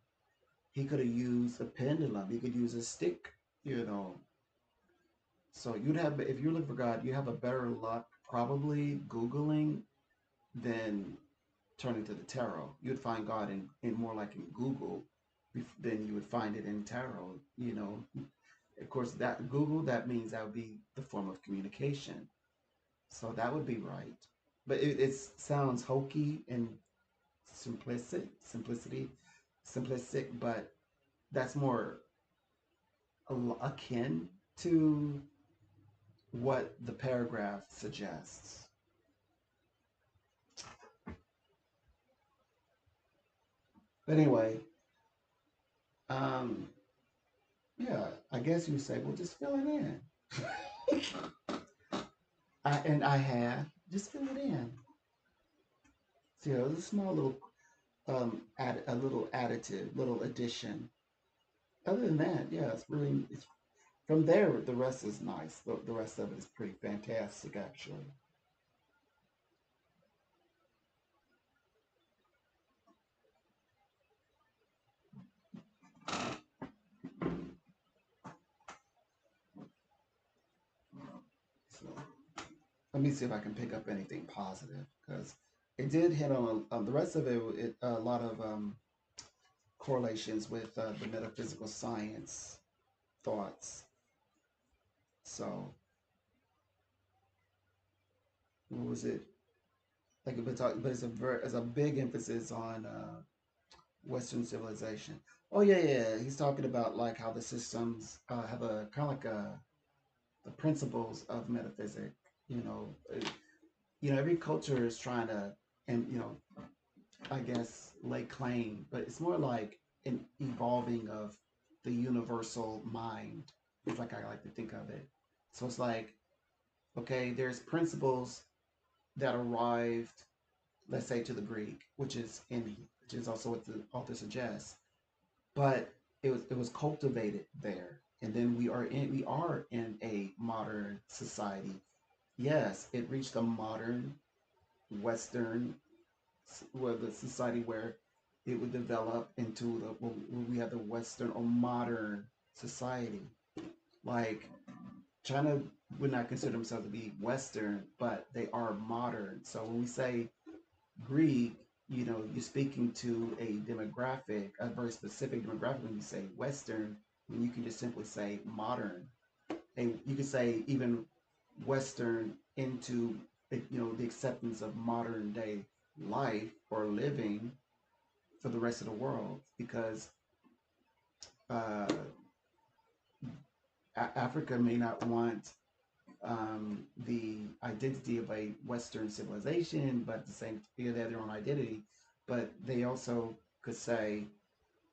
He could have used a pendulum. He could use a stick, you know. So you'd have, if you're looking for God, you have a better luck probably Googling than turning to the tarot. You'd find God in more like in Google than you would find it in tarot. Of course, that Google, that means that would be the form of communication. So that would be right. But it sounds hokey and simplistic, but that's more akin to what the paragraph suggests. But anyway, um, yeah, I guess you say, well, just fill it in. I have, just fill it in. So, it's a small little add a little additive, little addition. Other than that, yeah, it's from there. The rest is nice. The rest of it is pretty fantastic, actually. So let me see if I can pick up anything positive because it did hit on the rest of it. A lot of correlations with the metaphysical science thoughts. So what was it like? But it's a big emphasis on Western civilization. Oh yeah, yeah. He's talking about like how the systems have a kind of like a the principles of metaphysics. You know, every culture is trying to, and I guess lay claim, but it's more like an evolving of the universal mind. It's like I like to think of it. So it's like, okay, there's principles that arrived, let's say, to the Greek, which is also what the author suggests, but it was cultivated there, and then we are in a modern society. Yes, it reached a modern Western where the society where it would develop into where we have the Western or modern society. Like China would not consider themselves to be Western, but they are modern. So when we say Greek, you're speaking to a demographic, a very specific demographic. When you say Western, when you can just simply say modern, and you can say even Western into the acceptance of modern day life or living for the rest of the world, because uh, Africa may not want the identity of a Western civilization, but the same, they have their own identity. But they also could say,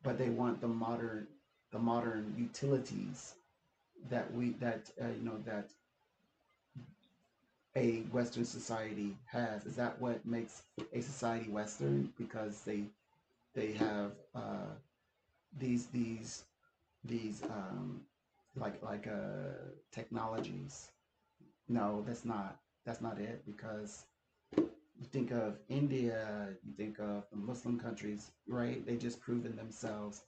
but they want the modern utilities that a Western society has. Is that what makes a society Western? Because they have these technologies. No, that's not it, because you think of India, you think of the Muslim countries, right? They just proven themselves.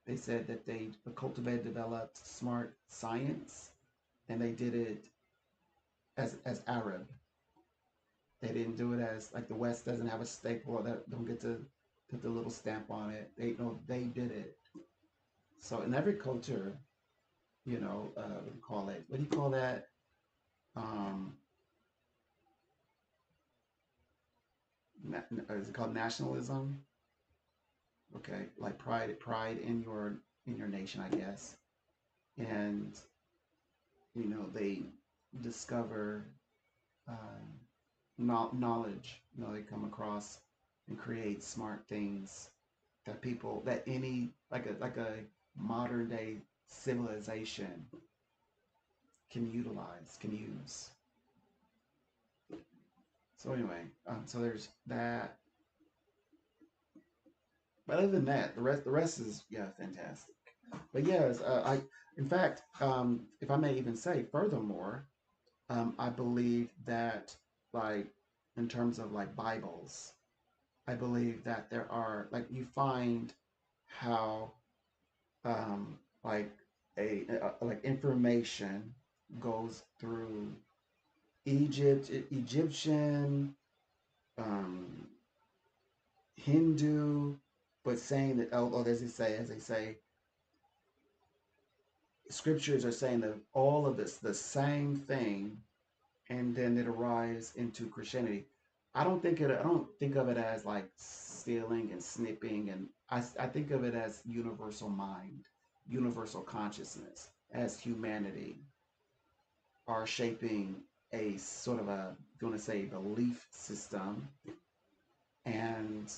They said that they cultivated, developed smart science, and they did it as Arab. They didn't do it as like the West doesn't have a staple that don't get to put the little stamp on it. They know they did it. So in every culture, what do you call it? What do you call that? Um, is it called nationalism? Okay, like pride in your nation, I guess. And they discover um, knowledge. They come across and create smart things that any like a modern day civilization can utilize, can use. So anyway, so there's that. But other than that, the rest is, yeah, fantastic. But yes, in fact, if I may even say, furthermore, I believe that, like, in terms of like Bibles, I believe that there are, like, you find how like like information goes through Egyptian, um, Hindu, but saying that, as they say, scriptures are saying that all of this the same thing, and then it arrives into Christianity. I don't think of it as like stealing and snipping, and I think of it as universal mind, universal consciousness, as humanity are shaping a sort of a, if you want to say, belief system, and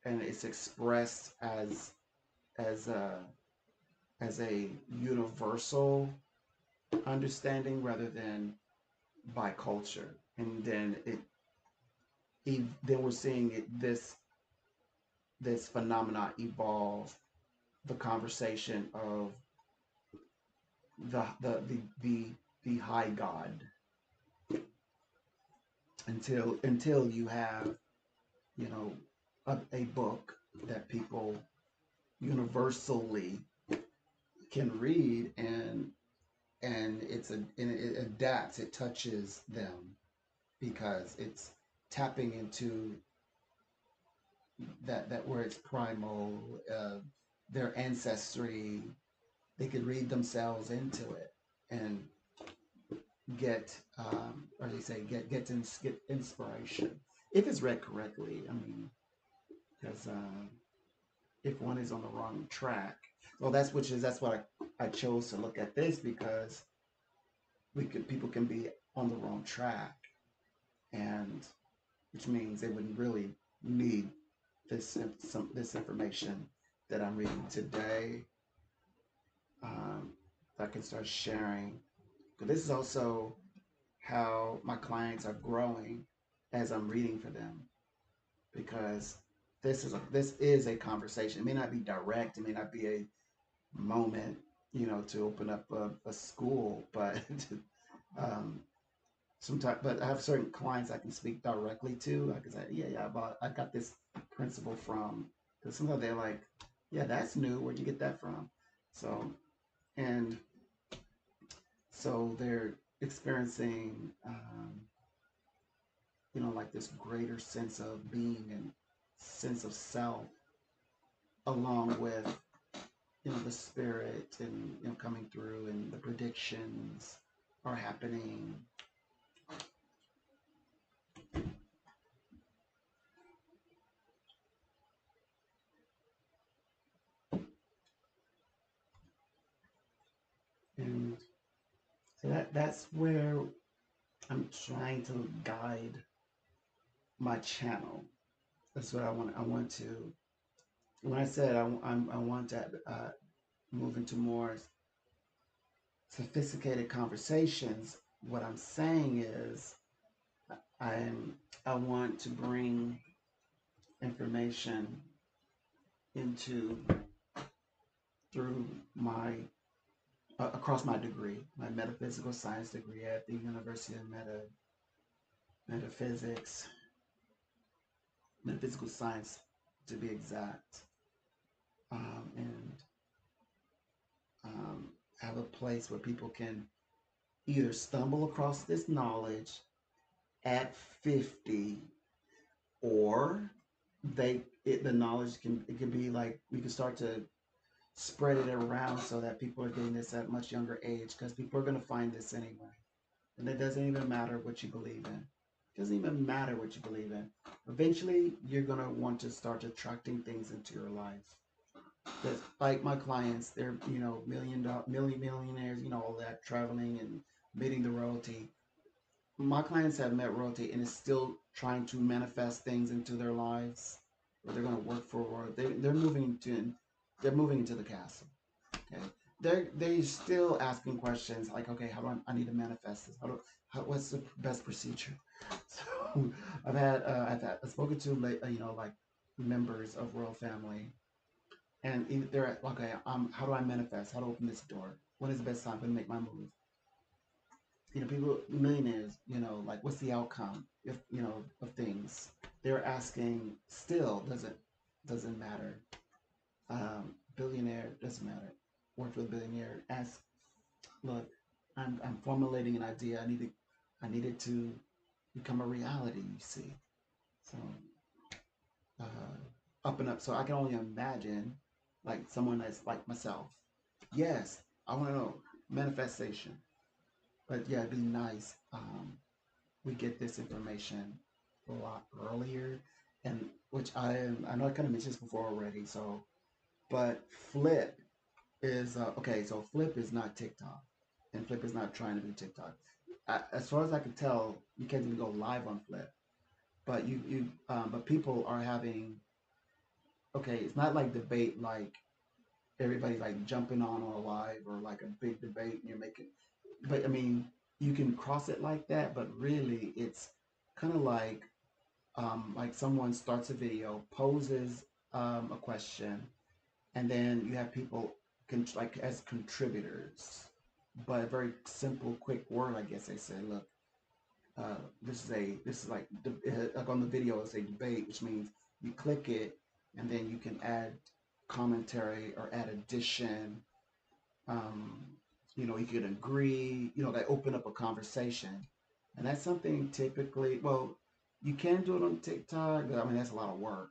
it's expressed as a as a universal understanding rather than by culture. And then then we're seeing this phenomena evolve the conversation of the high God, until you have, you know a book that people universally can read, and and it adapts, it touches them because it's tapping into that where it's primal, uh, their ancestry. They could read themselves into it and get, or they say, get inspiration if it's read correctly. I mean, because if one is on the wrong track, well, that's what I chose to look at this because people can be on the wrong track, and which means they wouldn't really need this information that I'm reading today. I can start sharing. But this is also how my clients are growing as I'm reading for them because this is a conversation. It may not be direct. It may not be a moment, to open up a school, but um, sometimes. But I have certain clients I can speak directly to. I can say, yeah, but I got this principle from. Because sometimes they're like, yeah, that's new. Where'd you get that from? So and so they're experiencing, like this greater sense of being and sense of self, along with the spirit and coming through, and the predictions are happening. And so that's where I'm trying to guide my channel. That's what I want to. When I said I want to move into more sophisticated conversations, what I'm saying is I'm I want to bring information into through my across my degree, my metaphysical science degree at the University of Metaphysics, metaphysical science to be exact, and have a place where people can either stumble across this knowledge at 50, or the knowledge it can be like we can start to spread it around so that people are getting this at a much younger age, because people are going to find this anyway. And it doesn't even matter what you believe in. It doesn't even matter what you believe in. Eventually, you're going to want to start attracting things into your life. Because, like my clients, they're, millionaires, all that traveling and meeting the royalty. My clients have met royalty and is still trying to manifest things into their lives, where they're going to work for, or they're moving into the castle. Okay, they're still asking questions like, okay, how do I need to manifest this? What's the best procedure? So I've spoken to like members of royal family, and they're okay. How do I manifest? How to open this door? When is the best time to make my move? People, millionaires, like what's the outcome if of things? They're asking still doesn't matter. Billionaire doesn't matter. Worked with a billionaire. Ask, look, I'm formulating an idea. I need it to become a reality. You see, so up and up. So I can only imagine, like someone that's like myself. Yes, I want to know manifestation, but yeah, it'd be nice. We get this information a lot earlier, and which I know I kind of mentioned this before already. So, but Flip is okay. So Flip is not TikTok, and Flip is not trying to be TikTok. As far as I can tell, you can't even go live on Flip. But but people are having, okay. It's not like debate, like everybody's like jumping on a live or like a big debate, and you're making. But I mean, you can cross it like that, but really, it's kind of like someone starts a video, poses a question, and then you have people like as contributors, but a very simple, quick word. I guess they say, look, this is like on the video, it's a debate, which means you click it, and then you can add commentary or add addition, um, You can agree, they open up a conversation. And that's something typically, well, you can do it on TikTok, but I mean, that's a lot of work.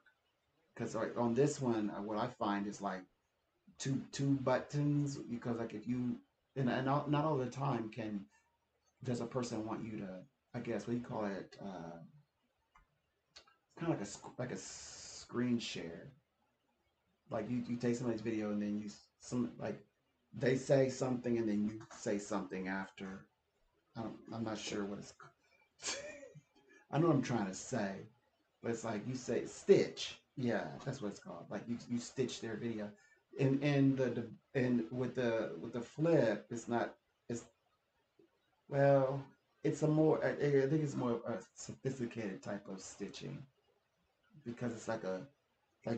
Because like on this one, what I find is like two buttons, because like if you, and not all the time does a person want you to, I guess, what do you call it? It's kind of like a screen share. Like you take somebody's video and then some like they say something and then you say something after. I'm not sure what it's. I know what I'm trying to say, but it's like you say stitch. Yeah, that's what it's called. Like you stitch their video, and with the flip, it's not. It's well, it's a more. I think it's more a sophisticated type of stitching because it's like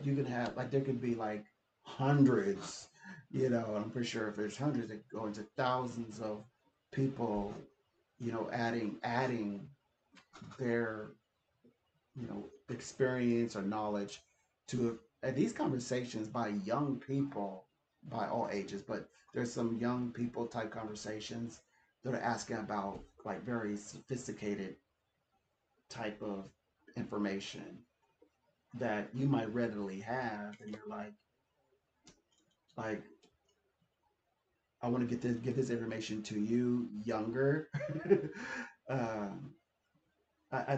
you can have like there could be like hundreds, I'm pretty sure if there's hundreds, that go into thousands of people, adding their experience or knowledge to these conversations by young people by all ages, but there's some young people type conversations that are asking about like very sophisticated type of information that you might readily have, and you're like I want to give this information to you younger. um,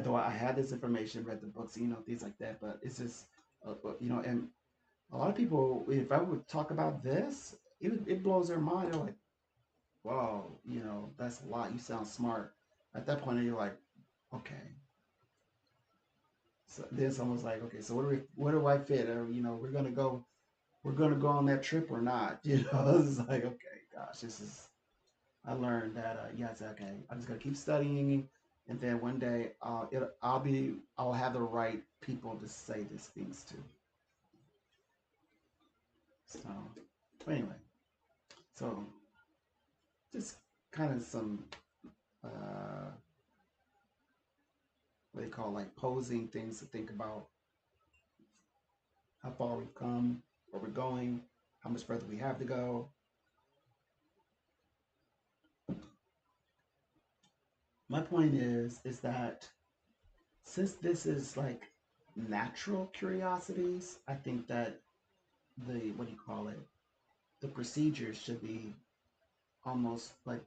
though I had this information, read the books, things like that, but it's just and a lot of people, if I would talk about this, it blows their mind. They're like, "Wow, that's a lot. You sound smart." At that point, you're like, "Okay." So then someone's like, "Okay, so where do I fit? we're gonna go on that trip or not?" It's like, okay, gosh, I learned that yeah, it's okay. I'm just gonna keep studying, and then one day I'll have the right people to say these things to. So anyway, so just kind of some uh, what they call like posing things to think about how far we've come, where we're going, how much further we have to go. My point is that since this is like natural curiosities, I think that the what do you call it? The procedures should be almost like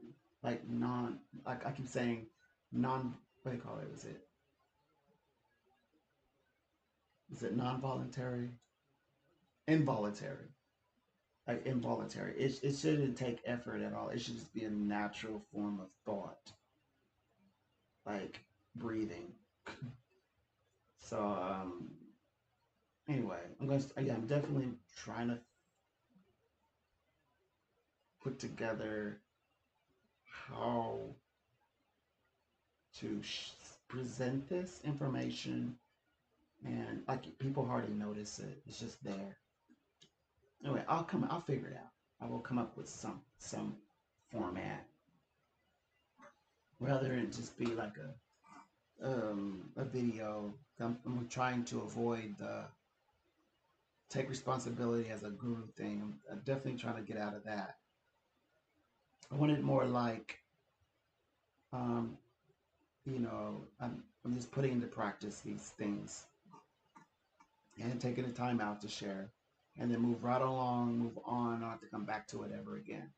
non like I keep saying non what do you call it? Is it non-voluntary? Involuntary. Like involuntary. It shouldn't take effort at all. It should just be a natural form of thought. Like breathing. So anyway, I'm definitely trying to put together how to present this information, and like people hardly notice it. It's just there. Anyway, I'll figure it out. I will come up with some format rather than just be like a video. I'm trying to avoid the take responsibility as a guru thing. I'm definitely trying to get out of that. I want it more like um, I'm just putting into practice these things and taking the time out to share, and then move right along, move on. I don't have to come back to it ever again.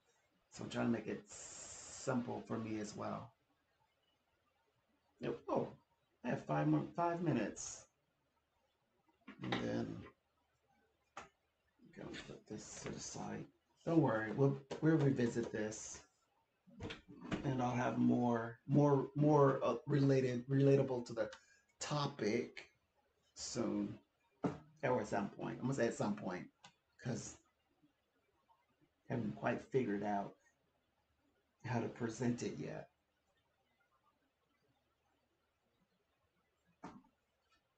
So I'm trying to make it simple for me as well. Oh, I have 5 minutes, and then I'm gonna put this to the side. Don't worry, we'll revisit this, and I'll have more relatable to the topic soon, or at some point. I'm gonna say at some point, because I haven't quite figured out how to present it yet.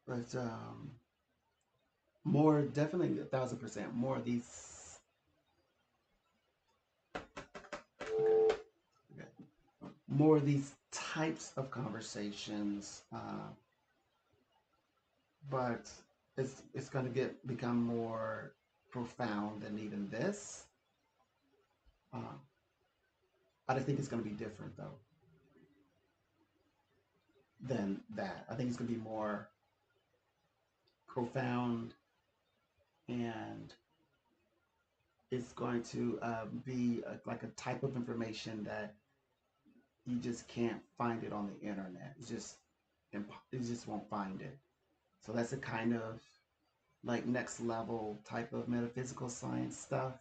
But more definitely 1,000% more of these. Okay, okay. More of these types of conversations, but it's going to become more profound than even this. Uh, I just think it's going to be different though than that. I think it's going to be more profound, and it's going to be like a type of information that you just can't find it on the internet. You just won't find it. So that's a kind of like next level type of metaphysical science stuff.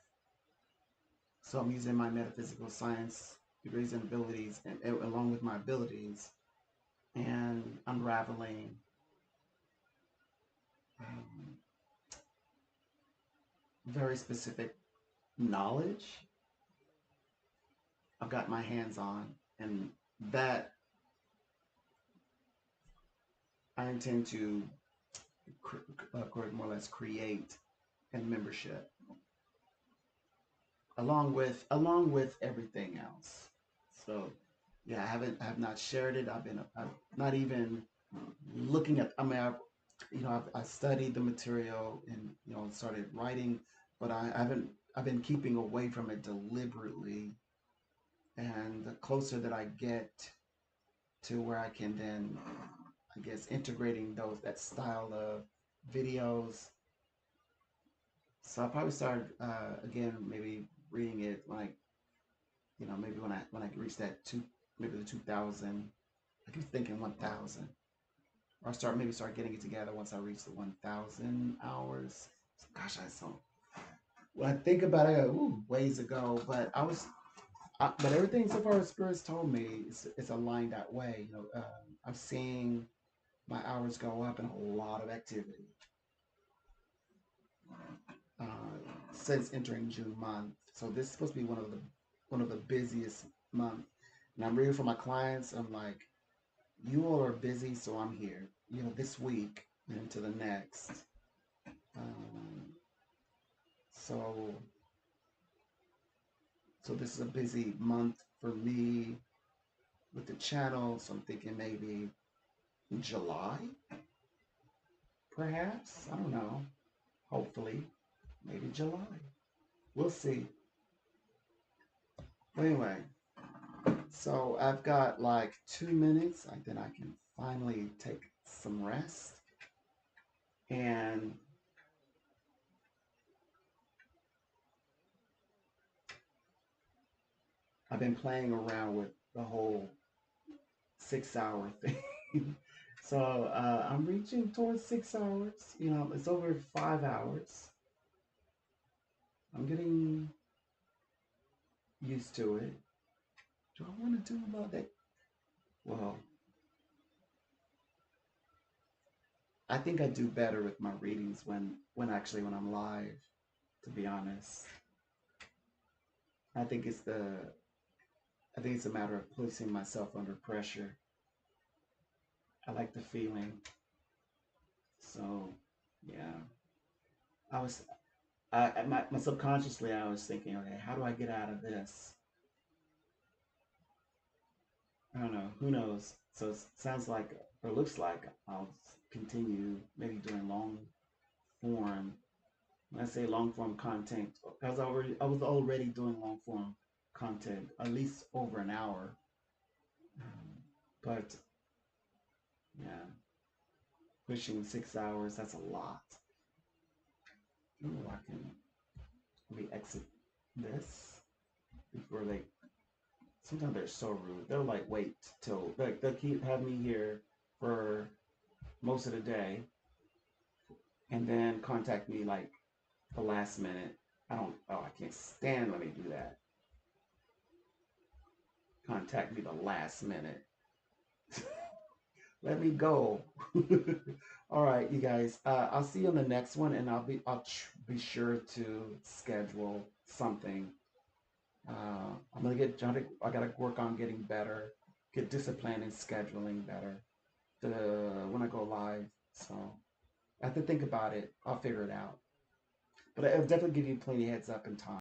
So I'm using my metaphysical science degrees and abilities, and along with my abilities, and unraveling um, very specific knowledge I've got my hands on, and that I intend to more or less create in membership, along with everything else. So yeah, I have not shared it. I've not even looking at. I mean, I studied the material and started writing, but I haven't. I've been keeping away from it deliberately, and the closer that I get to where I can then, I guess, integrating that style of videos. So I'll probably start again, maybe reading it like maybe when I reach that maybe the 2000. I keep thinking 1000, or start getting it together once I reach the 1000 hours. Gosh, I so when I think about it, ooh, ways ago. But but everything so far Spirit's told me it's aligned that way. I'm seeing my hours go up and a lot of activity uh, since entering June month. So this is supposed to be one of the busiest months. And I'm reading for my clients. I'm like, you all are busy, so I'm here. This week and into the next. Um, so so this is a busy month for me with the channel. So I'm thinking maybe July, perhaps. I don't know. Hopefully, maybe July. We'll see. Anyway, so I've got like 2 minutes. Then I can finally take some rest. And I've been playing around with the whole 6 hour thing. So I'm reaching towards 6 hours. It's over 5 hours. I'm getting used to it. Do I want to do about that? Well, I think I do better with my readings when I'm live, to be honest. I think it's the I think it's a matter of placing myself under pressure. I like the feeling. So, yeah. I was my subconsciously I was thinking, okay, how do I get out of this? I don't know. Who knows? So it sounds like, or looks like, I'll continue maybe doing long form. When I say long form content, because I was already doing long form content at least over an hour. But yeah, pushing 6 hours, that's a lot. Ooh, let me exit this before they. Sometimes they're so rude. They'll like wait till like they'll keep have me here for most of the day, and then contact me like the last minute. I don't. Oh, I can't stand when they do that. Contact me the last minute. Let me go. All right, you guys. I'll see you on the next one, and be sure to schedule something. I'm gonna I gotta work on getting better, get disciplined in scheduling better when I go live. So I have to think about it. I'll figure it out. But I'll definitely give you plenty of heads up in time.